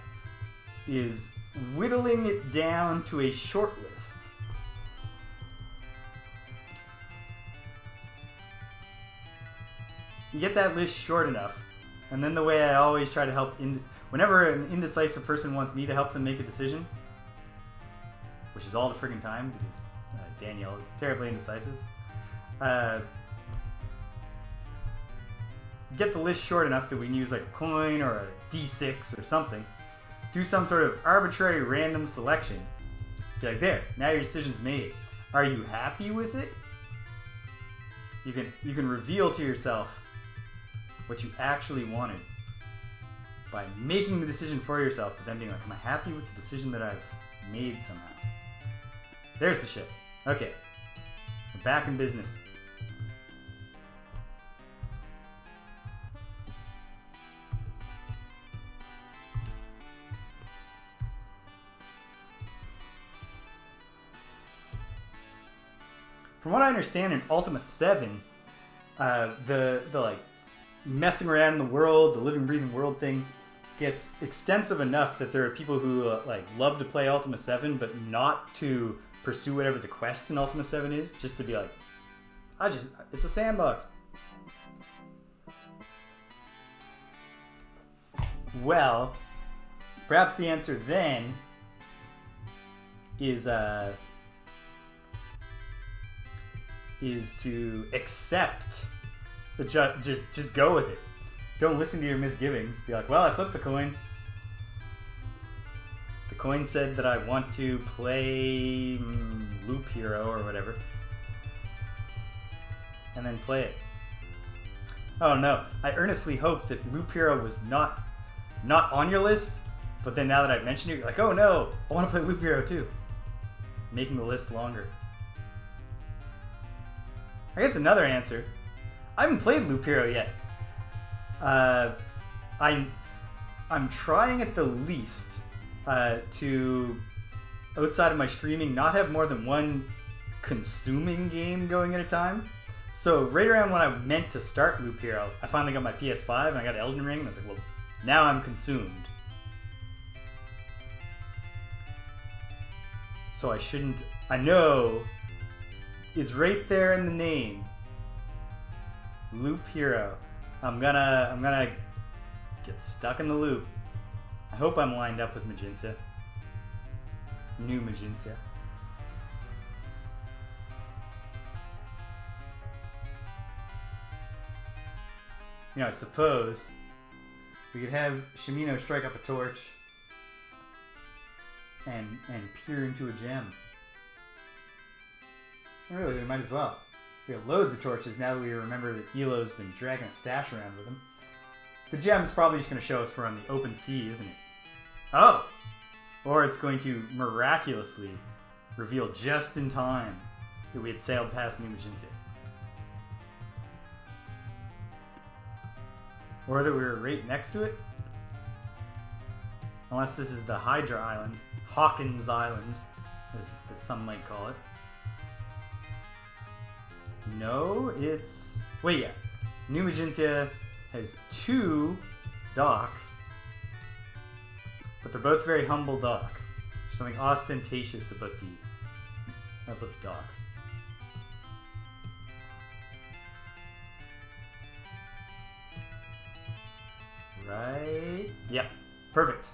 is whittling it down to a short list. You get that list short enough, and then the way I always try to help, whenever an indecisive person wants me to help them make a decision, which is all the friggin' time because Danielle is terribly indecisive, get the list short enough that we can use like a coin or a d6 or something, do some sort of arbitrary random selection, be like, there, now your decision's made. Are you happy with it? You can reveal to yourself what you actually wanted by making the decision for yourself, but then being like, am I happy with the decision that I've made somehow? There's the ship. Okay. We're back in business. From what I understand in Ultima 7, the like messing around in the world, the living, breathing world thing gets extensive enough that there are people who like love to play Ultima 7, but not to pursue whatever the quest in Ultima 7 is, just to be like, it's a sandbox. Well, perhaps the answer then is to accept the just go with it. Don't listen to your misgivings. Be like, well, I flipped the coin. The coin said that I want to play Loop Hero or whatever. And then play it. Oh no, I earnestly hope that Loop Hero was not on your list, but then now that I've mentioned it, you're like, oh no, I want to play Loop Hero too. Making the list longer. I guess another answer. I haven't played Loop Hero yet. I'm trying at the least to, outside of my streaming, not have more than one consuming game going at a time. So right around when I meant to start Loop Hero, I finally got my PS5 and I got Elden Ring, and I was like, well, now I'm consumed. So I shouldn't... I know it's right there in the name. Loop Hero. I'm gonna get stuck in the loop. I hope I'm lined up with Magenta. New Magenta. You know, I suppose we could have Shimino strike up a torch and peer into a gem. Really, we might as well. We have loads of torches now that we remember that Elo's been dragging a stash around with him. The gem's probably just going to show us we're on the open sea, isn't it? Oh! Or it's going to miraculously reveal just in time that we had sailed past New Magenta. Or that we were right next to it. Unless this is the Hydra Island. Hawkins Island, as some might call it. No, it's... Wait, yeah. New Magenta has 2 docks. But they're both very humble docks. There's something ostentatious about the docks. Right? Yep. Perfect.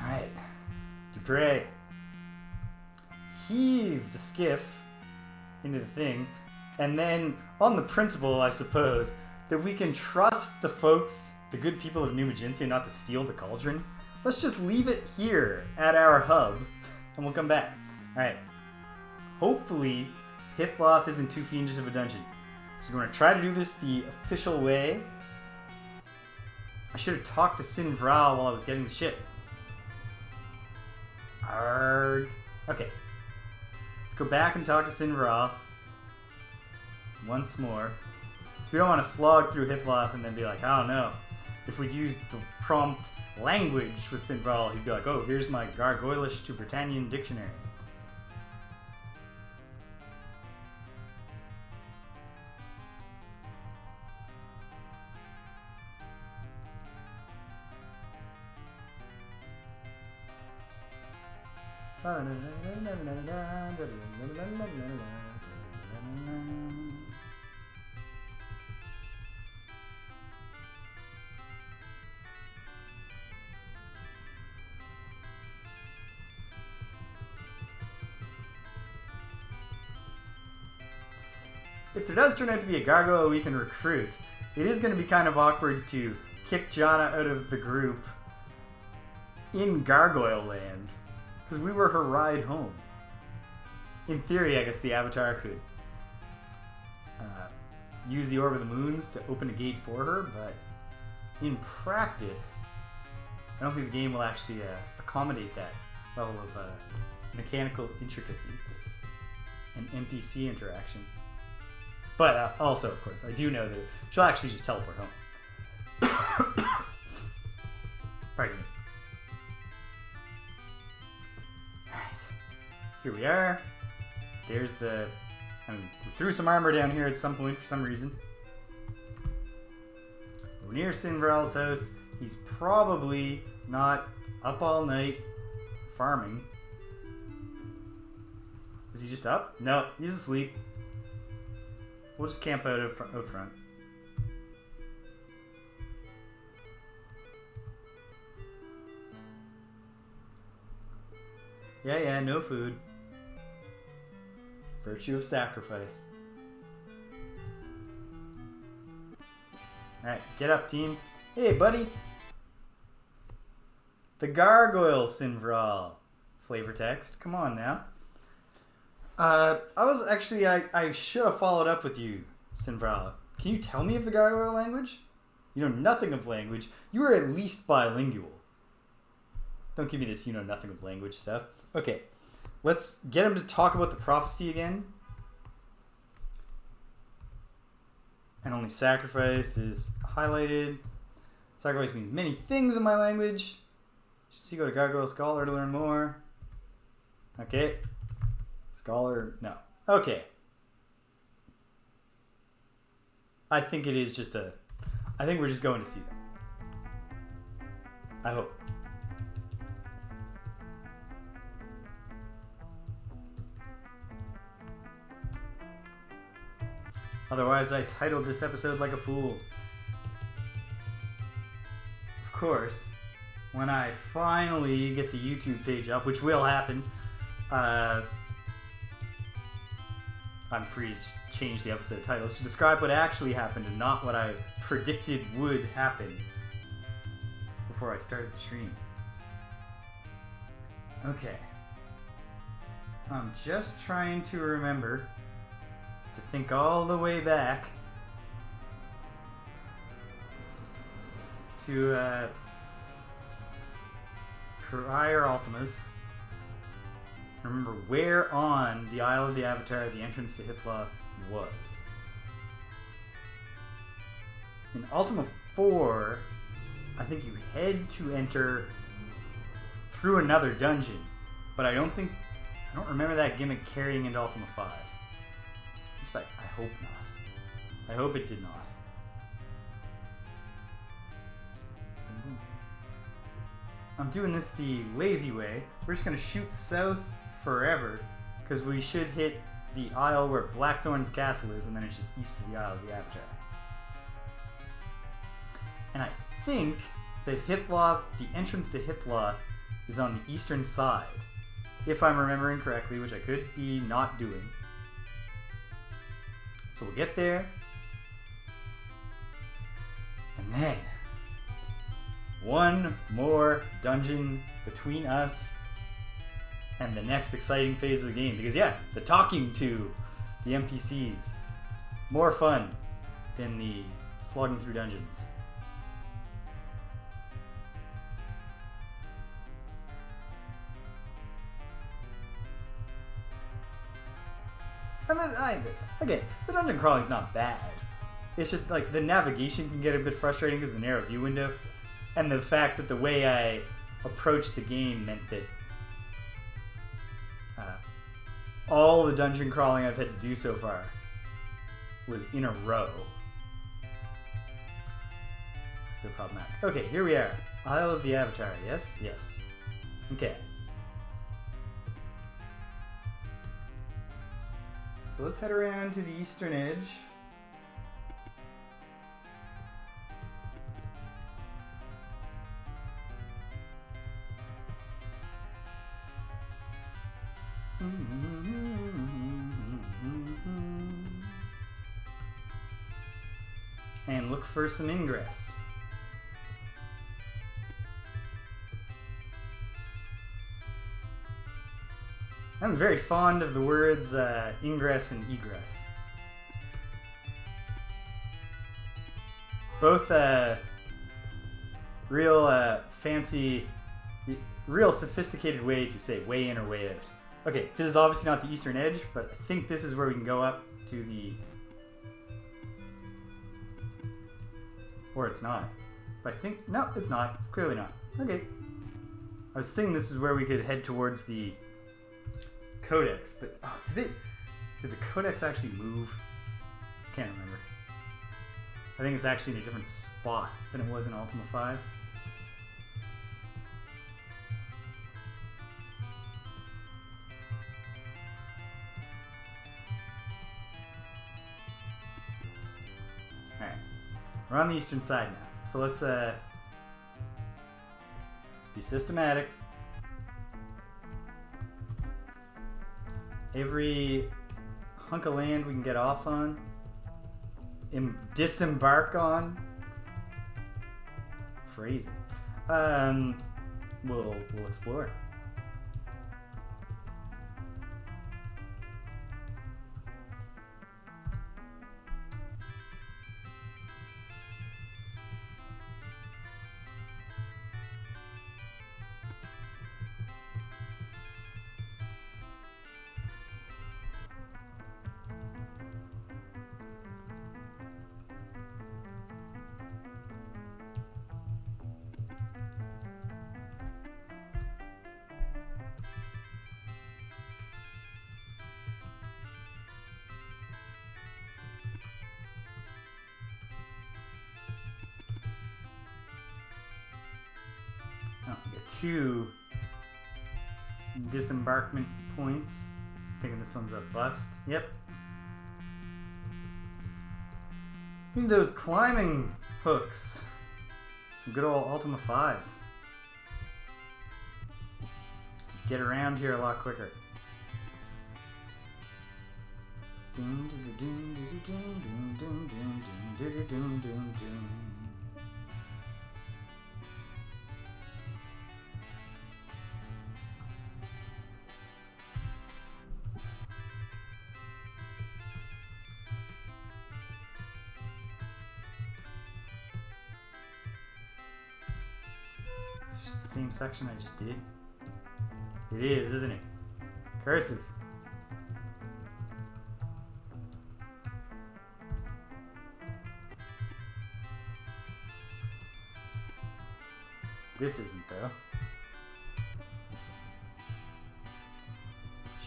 Alright. Dupre. Heave the skiff into the thing. And then, on the principle, I suppose, that we can trust the folks, the good people of New Magenta, not to steal the cauldron, let's just leave it here at our hub, and we'll come back. Alright. Hopefully, Hithloth isn't too fiendish of a dungeon. So we're going to try to do this the official way. I should have talked to Sinvral while I was getting the ship. Arrgh. Okay. Let's go back and talk to Sinvral once more. So we don't want to slog through Hithloth and then be like, oh no. If we used the prompt language with Sinvral, he'd be like, oh, here's my Gargoylish to Britannian dictionary. If there does turn out to be a Gargoyle we can recruit, it is going to be kind of awkward to kick Jana out of the group in Gargoyle land, because we were her ride home. In theory, I guess the Avatar could use the Orb of the Moons to open a gate for her, but in practice, I don't think the game will actually accommodate that level of mechanical intricacy and NPC interaction. But also, of course, I do know that she'll actually just teleport home. Pardon me. Alright. Here we are. There's the... we threw some armor down here at some point for some reason. We're near Sinvral's house. He's probably not up all night farming. Is he just up? No, he's asleep. We'll just camp out front. Yeah, no food. Virtue of sacrifice. Alright, get up, team. Hey, buddy. The Gargoyle, Sinvral. Flavor text. Come on now. I should have followed up with you, Sinvral. Can you tell me of the Gargoyle language? You know nothing of language. You are at least bilingual. Don't give me this you know nothing of language stuff. Okay, let's get him to talk about the prophecy again. And only sacrifice is highlighted. Sacrifice means many things in my language. See, go to Gargoyle Scholar to learn more. Okay. Scholar, no. Okay. I think it is just I think we're just going to see them. I hope. Otherwise, I titled this episode like a fool. Of course, when I finally get the YouTube page up, which will happen, I'm free to change the episode titles to describe what actually happened and not what I predicted would happen before I started the stream. Okay. I'm just trying to remember to think all the way back to prior Ultimas. Remember where on the Isle of the Avatar the entrance to Hithloth was. In Ultima 4, I think you had to enter through another dungeon, but I don't remember that gimmick carrying into Ultima 5. Just like, I hope not. I hope it did not. I'm doing this the lazy way. We're just gonna shoot south forever, because we should hit the isle where Blackthorn's castle is, and then it's just east of the Isle of the Avatar. And I think that Hithloth, the entrance to Hithloth, is on the eastern side. If I'm remembering correctly, which I could be not doing. So we'll get there. And then one more dungeon between us and the next exciting phase of the game. Because yeah, the talking to the NPCs. More fun than the slogging through dungeons. And then, again, the dungeon crawling is not bad. It's just, like, the navigation can get a bit frustrating because of the narrow view window. And the fact that the way I approached the game meant that all the dungeon crawling I've had to do so far was in a row. It's a bit problematic. Okay, here we are. Isle of the Avatar. Yes? Yes. Okay. So let's head around to the eastern edge. And look for some ingress. I'm very fond of the words ingress and egress. Both real fancy, real sophisticated way to say way in or way out. Okay, this is obviously not the eastern edge, but I think this is where we can go up to the... Or it's not. But I think... No, it's not. It's clearly not. Okay. I was thinking this is where we could head towards the Codex, but... Oh, did the Codex actually move? Can't remember. I think it's actually in a different spot than it was in Ultima 5. Alright. We're on the eastern side now. So let's be systematic. Every hunk of land we can get off on, disembark on, phrasing, we'll explore. 2 disembarkment points. Thinking this one's a bust. Yep. I think those climbing hooks from good old Ultima 5. Get around here a lot quicker. It's just the same section I just did. It is, isn't it? Curses. This isn't, though.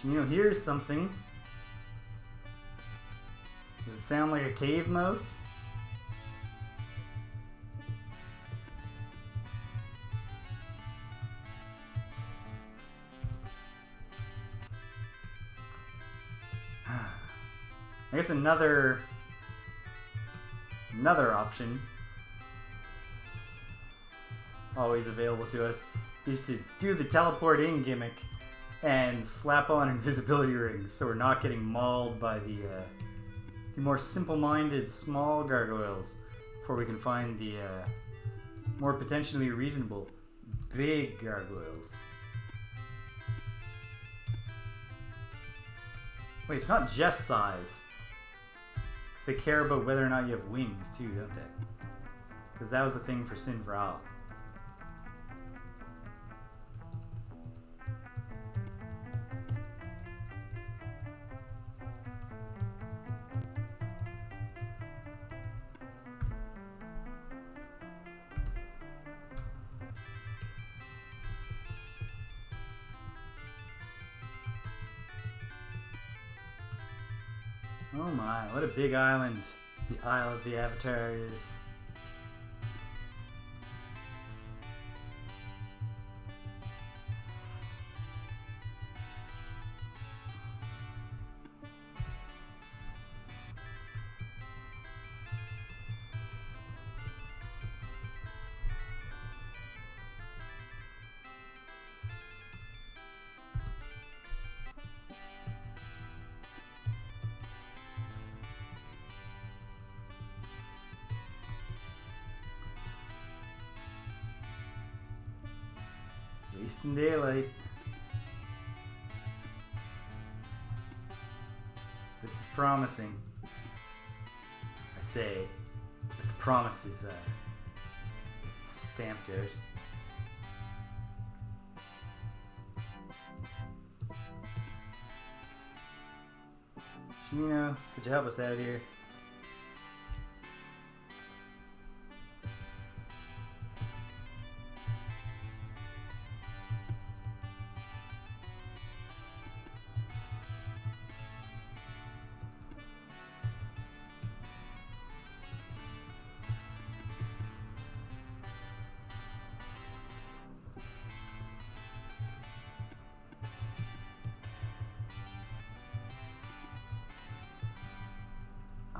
Shimino hears something. Does it sound like a cave mouth? I guess another option always available to us is to do the teleport in gimmick and slap on invisibility rings so we're not getting mauled by the more simple-minded small gargoyles before we can find the more potentially reasonable big gargoyles. Wait, it's not just size. They care about whether or not you have wings too, don't they? Because that was the thing for Sin Vral. Oh my, what a big island the Isle of the Avatar is. Wasting daylight. This is promising. I say, as the promise is stamped out. Shimino, could you help us out here?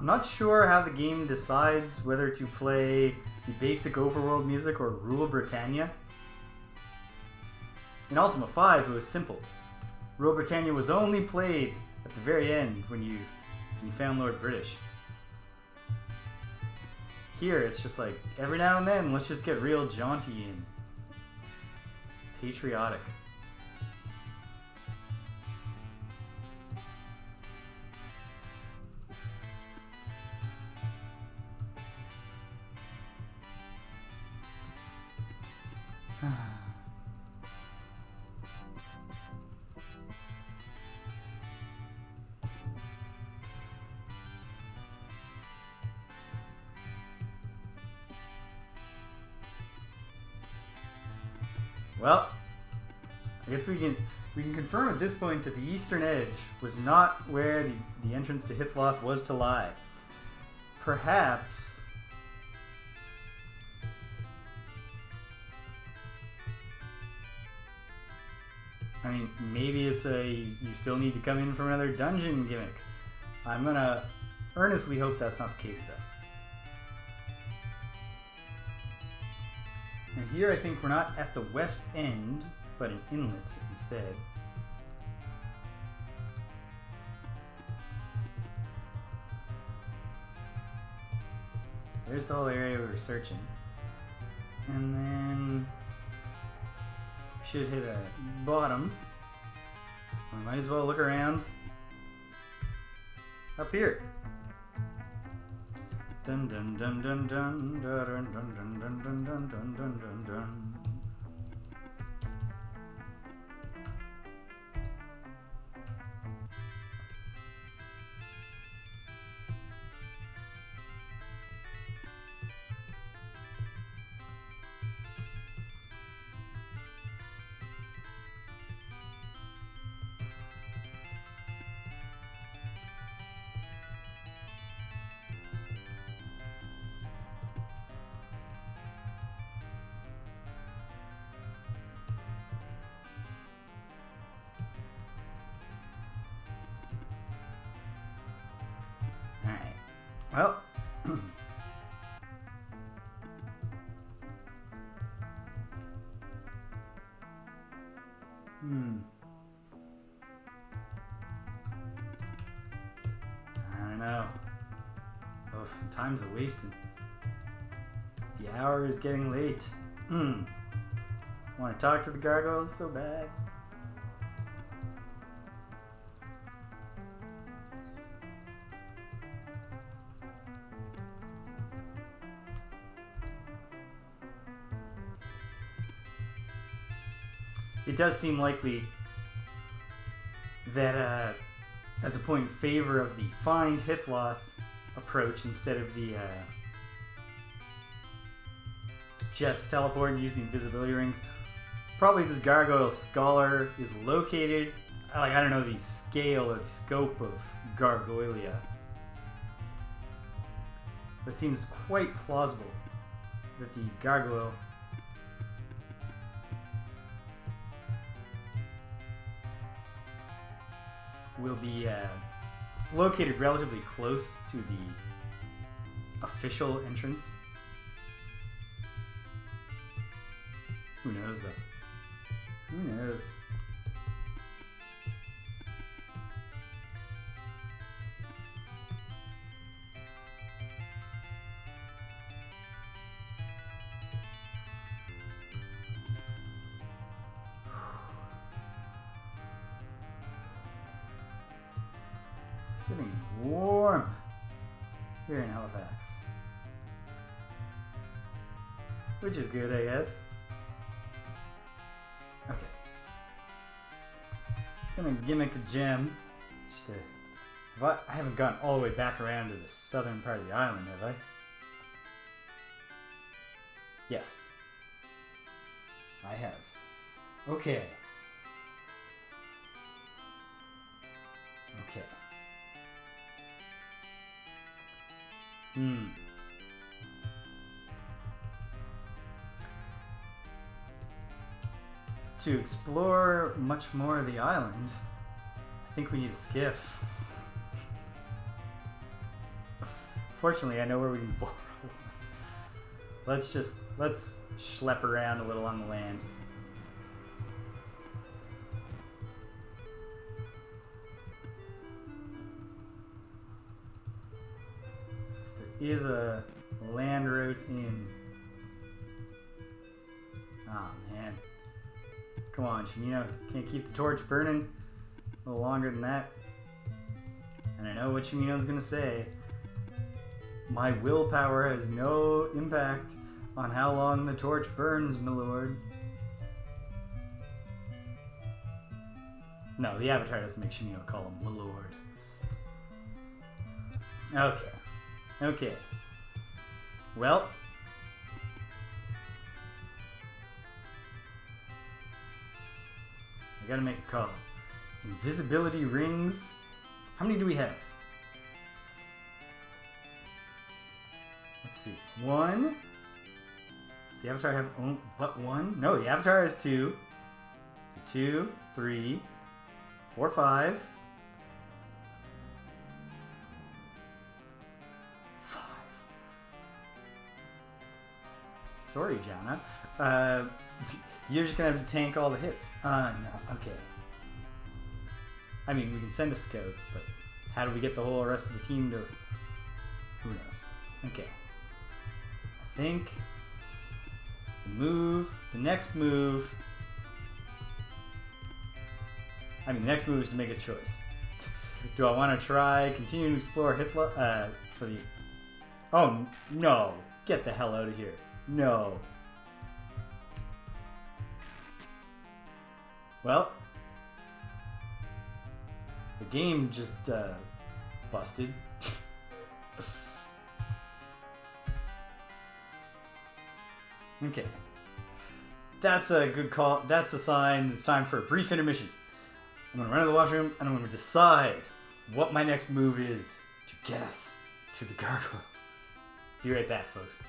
I'm not sure how the game decides whether to play the basic overworld music or Rule Britannia. In Ultima 5, it was simple. Rule Britannia was only played at the very end when you found Lord British. Here, it's just like, every now and then, let's just get real jaunty and patriotic. Well, I guess we can confirm at this point that the eastern edge was not where the entrance to Hithloth was to lie. Perhaps... I mean, maybe it's a you still need to come in from another dungeon gimmick. I'm gonna earnestly hope that's not the case, though. And here I think we're not at the west end, but an inlet instead. There's the whole area we were searching. And then we should hit a bottom. We might as well look around up here. Dun dun dun dun dun dun dun dun dun dun dun dun dun dun dun. Well, I don't know. Oof, time's a-wasted. The hour is getting late. Want to talk to the gargoyles so bad. It does seem likely that, as a point in favor of the find Hithloth approach instead of the just teleport and using invisibility rings, probably this Gargoyle Scholar is located, like, I don't know the scale or the scope of Gargoylia. But it seems quite plausible that the Gargoyle will be located relatively close to the official entrance. Who knows, though? Who knows? It's getting warm here in Halifax, which is good, I guess. Okay, gonna gimmick a gem. Just to, I haven't gotten all the way back around to the southern part of the island, have I? Yes, I have. Okay. Okay. To explore much more of the island, I think we need a skiff. Fortunately, I know where we can borrow. Let's schlep around a little on the land. Is a land route in. Oh man. Come on, Shinino. Can't keep the torch burning a little longer than that. And I know what Shinino's gonna say. My willpower has no impact on how long the torch burns, my lord. No, the avatar doesn't make Shinino call him my lord. Okay. Okay. Well. I gotta make a call. Invisibility rings. How many do we have? Let's see. One. Does the avatar have but one? No, the avatar has two. So 2, 3, 4, 5. 5. Sorry, Jana. You're just gonna have to tank all the hits. No, okay. I mean, we can send a scout, but how do we get the whole rest of the team to... Who knows? Okay. I think the next move... I mean, the next move is to make a choice. Do I want to try continue to explore Hitler for the... Oh, no. Get the hell out of here. No. Well, the game just busted. Okay. That's a good call. That's a sign it's time for a brief intermission. I'm going to run to the washroom and I'm going to decide what my next move is to get us to the Gargoyles. Be right back, folks.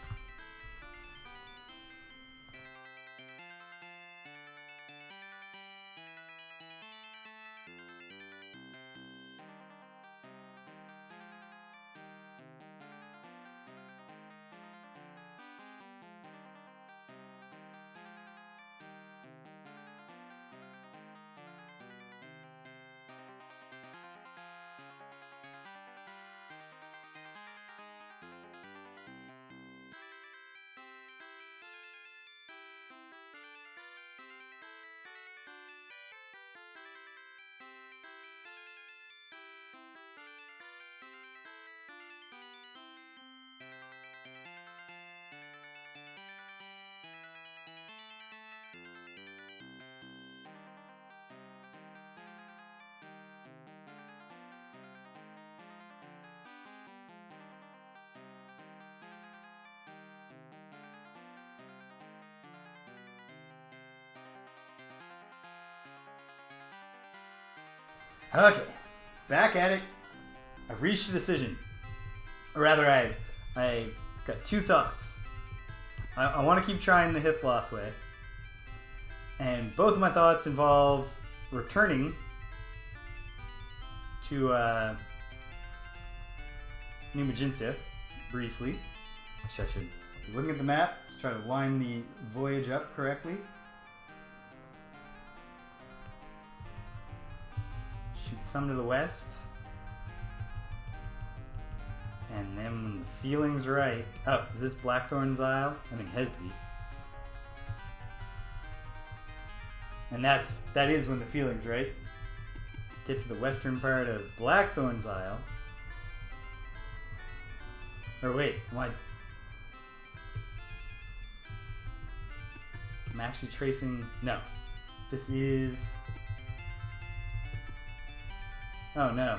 Okay, back at it. I've reached a decision. Or rather, I got two thoughts. I want to keep trying the Hithloth way. And both of my thoughts involve returning to New Magintia briefly. Which I should be looking at the map to try to line the voyage up correctly. Shoot some to the west. And then when the feeling's right... Oh, is this Blackthorn's Isle? I think it has to be. And that is when the feeling's right. Get to the western part of Blackthorn's Isle. Or wait, I'm actually tracing... No. This is... Oh no,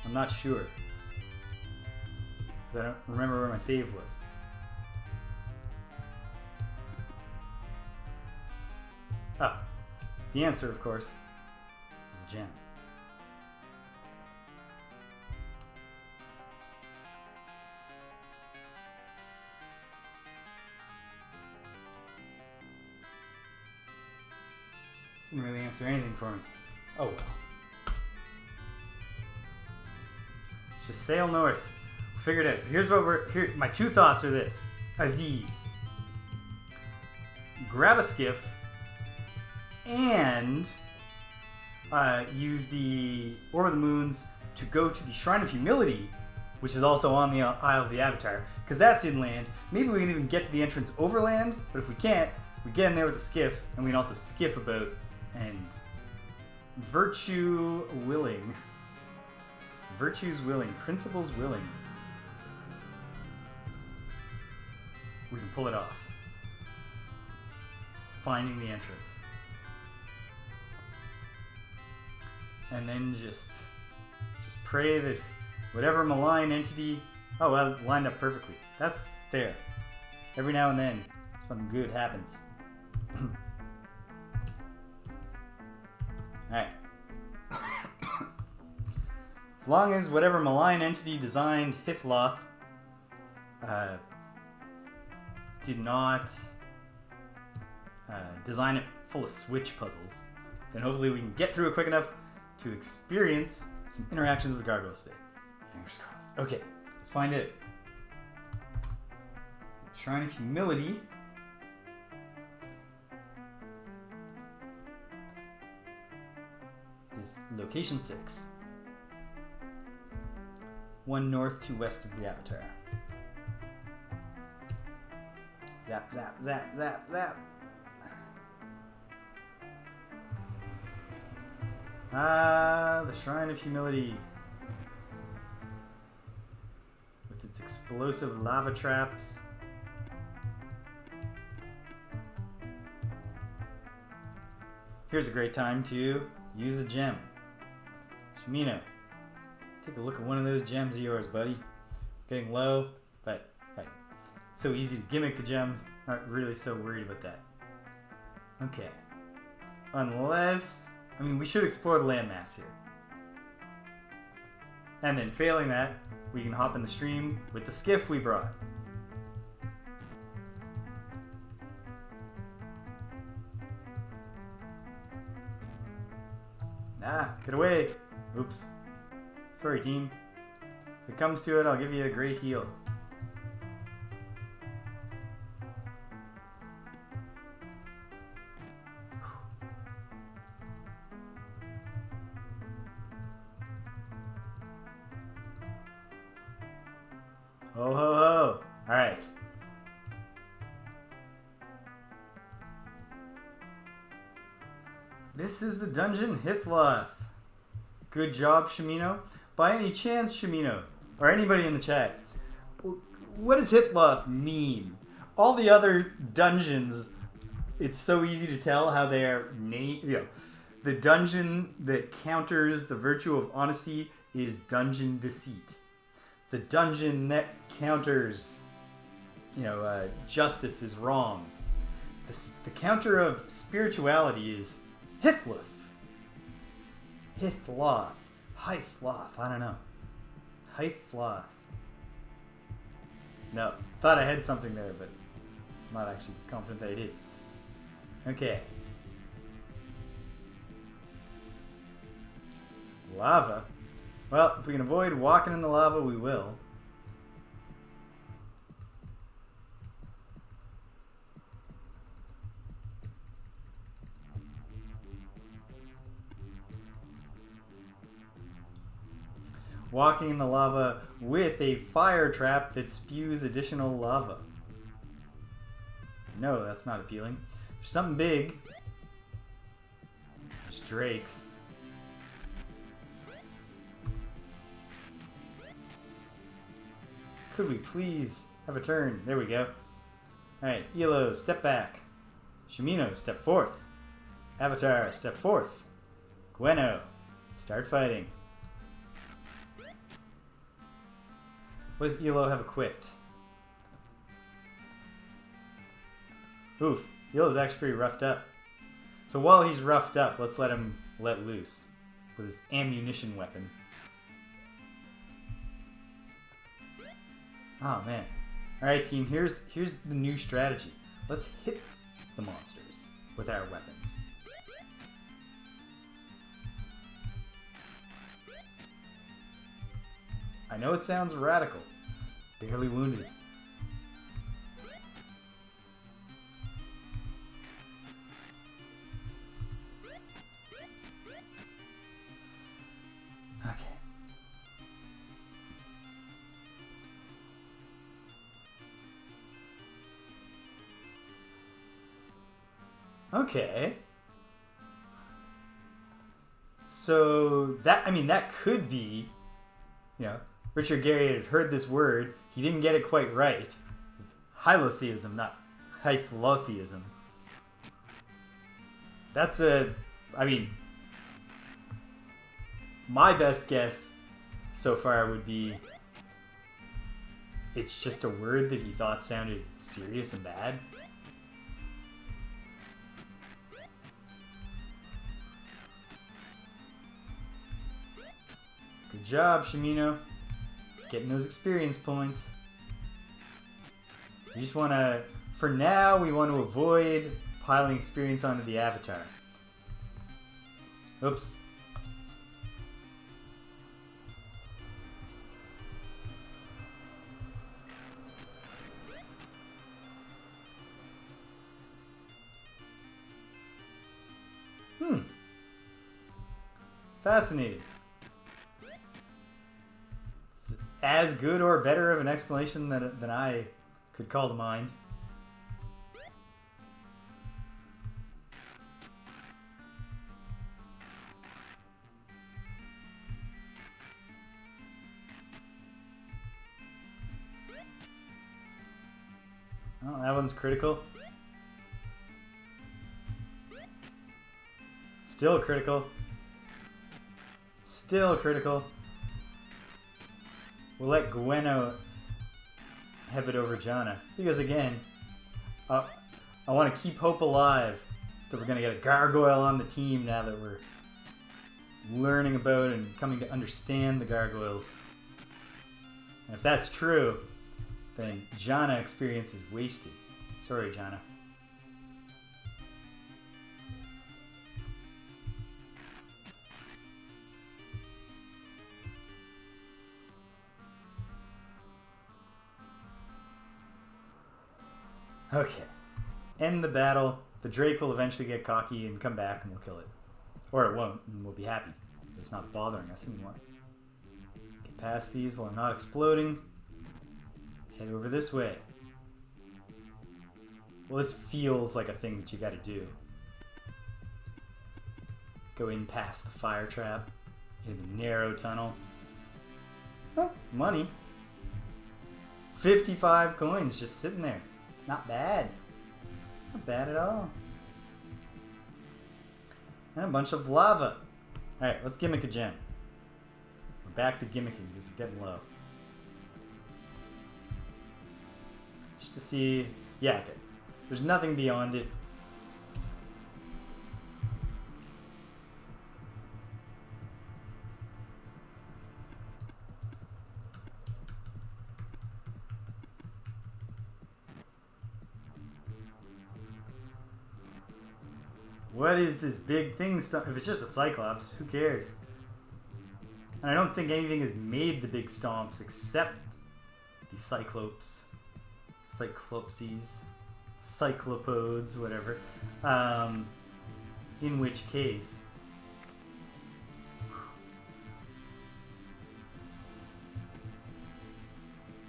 I'm not sure. Because I don't remember where my save was. Oh, the answer, of course, is a gem. Didn't really answer anything for me. Oh well. Just sail north. We'll figure it out. Here's what here. My two thoughts are these. Grab a skiff and use the Orb of the Moons to go to the Shrine of Humility, which is also on the Isle of the Avatar, because that's inland. Maybe we can even get to the entrance overland, but if we can't, we get in there with the skiff, and we can also skiff about and virtue willing. Virtue's willing, principles willing. We can pull it off. Finding the entrance. And then just pray that whatever malign entity... Oh, well, it lined up perfectly. That's there. Every now and then, something good happens. Alright. As long as whatever malign entity designed Hithloth did not design it full of switch puzzles, then hopefully we can get through it quick enough to experience some interactions with Gargoyles today. Fingers crossed. Okay, let's find it. Shrine of Humility. Is location 6. 1 north, 2 west of the Avatar. Zap, zap, zap, zap, zap. Ah, the Shrine of Humility. With its explosive lava traps. Here's a great time to use a gem. Shimino, take a look at one of those gems of yours, buddy. Getting low, but it's so easy to gimmick the gems. Not really so worried about that. Okay. Unless, I mean, we should explore the landmass here. And then failing that, we can hop in the stream with the skiff we brought. Ah, get away! Oops. Sorry, team. If it comes to it, I'll give you a great heal. Ho ho ho! Alright. This is the dungeon Hithloth. Good job, Shimino. By any chance, Shimino, or anybody in the chat, what does Hithloth mean? All the other dungeons, it's so easy to tell how they are named. You know, the dungeon that counters the virtue of honesty is Dungeon Deceit. The dungeon that counters, justice is wrong. The counter of spirituality is Hithloth. Hithloth. Hythloth. I don't know. Hythloth. No. Thought I had something there, but I'm not actually confident that I did. Okay. Lava. Well, if we can avoid walking in the lava, we will. Walking in the lava with a fire trap that spews additional lava. No, that's not appealing. There's something big. There's drakes. Could we please have a turn? There we go. Alright, Elo, step back. Shimino, step forth. Avatar, step forth. Gweno, start fighting. What does Elo have equipped? Oof, Elo's actually pretty roughed up. So while he's roughed up, let's let him let loose with his ammunition weapon. Oh man. Alright team, here's the new strategy. Let's hit the monsters with our weapons. I know it sounds radical. Barely wounded. Okay. Okay. So that could be, Richard Garriott had heard this word. He didn't get it quite right. It's hylotheism, not hythlotheism. My best guess so far would be it's just a word that he thought sounded serious and bad. Good job, Shimino. Getting those experience points. We just want to, for now, we want to avoid piling experience onto the Avatar. Oops. Fascinating. It's as good or better of an explanation than I could call to mind. Oh, that one's critical. Still critical. Still critical. We'll let Gweno have it over Jana. Because again, I want to keep hope alive that we're going to get a Gargoyle on the team now that we're learning about and coming to understand the Gargoyles. And if that's true, then Jana experience is wasted. Sorry, Jana. Okay. End the battle. The Drake will eventually get cocky and come back and we'll kill it. Or it won't, and we'll be happy. It's not bothering us anymore. Get past these while I'm not exploding. Head over this way. Well, this feels like a thing that you gotta do. Go in past the fire trap. In the narrow tunnel. Oh, money. 55 coins just sitting there. Not bad. Not bad at all. And a bunch of lava. Alright, let's gimmick a gem. We're back to gimmicking. This is getting low. Just to see... Yeah, okay. There's nothing beyond it. What is this big thing? If it's just a Cyclops, who cares? And I don't think anything has made the big stomps except the Cyclopes. Cyclopses. Cyclopodes, whatever. In which case...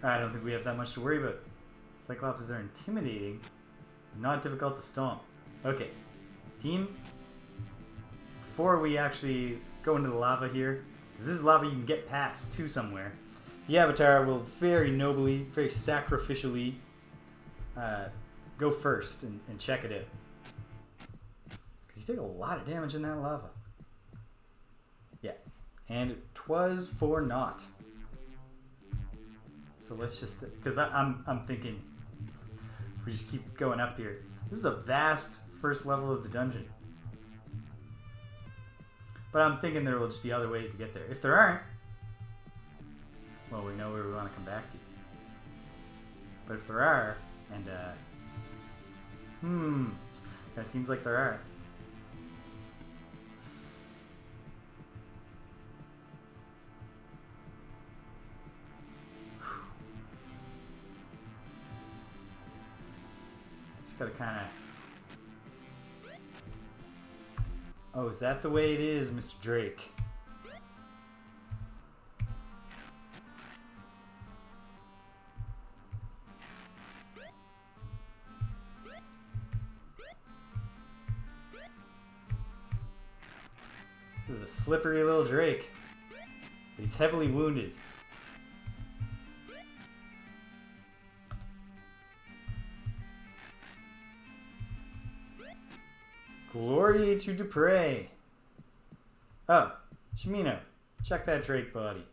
I don't think we have that much to worry about. Cyclopses are intimidating, not difficult to stomp. Okay. Team, before we actually go into the lava here, because this is lava you can get past to somewhere, the Avatar will very nobly, very sacrificially go first and check it out. Because you take a lot of damage in that lava. Yeah, and 'twas for naught. So let's just, because I'm thinking, if we just keep going up here, this is a vast first level of the dungeon. But I'm thinking there will just be other ways to get there. If there aren't, well, we know where we want to come back to. But if there are, and that seems like there are. Just gotta kind of... Oh, is that the way it is, Mr. Drake? This is a slippery little Drake. He's heavily wounded. Glory to Dupre. Oh, Shimino, check that Drake body.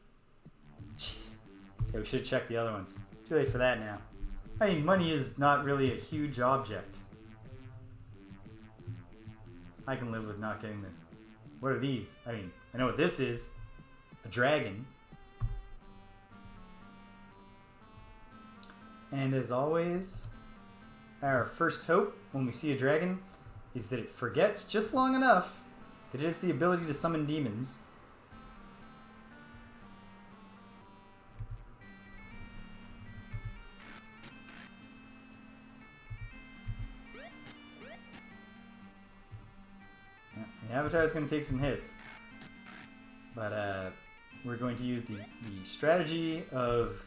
Jeez. Okay, we should check the other ones. Too late for that now. I mean, money is not really a huge object. I can live with not getting them. What are these? I mean, I know what this is. A dragon. And as always, our first hope when we see a dragon is that it forgets just long enough It is the ability to summon demons. The Avatar is going to take some hits, but we're going to use the strategy of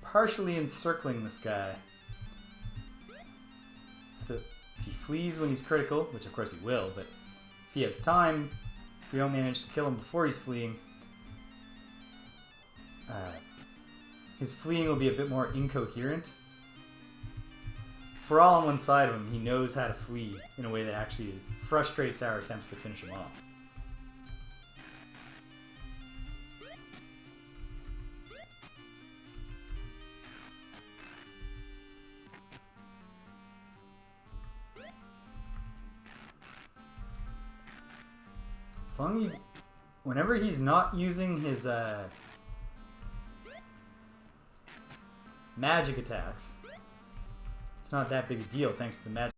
partially encircling this guy. So that if he flees when he's critical, which of course he will, but if he has time, if we don't manage to kill him before he's fleeing, his fleeing will be a bit more incoherent. If we're all on one side of him, he knows how to flee in a way that actually frustrates our attempts to finish him off. As long as whenever he's not using his magic attacks, it's not that big a deal thanks to the magic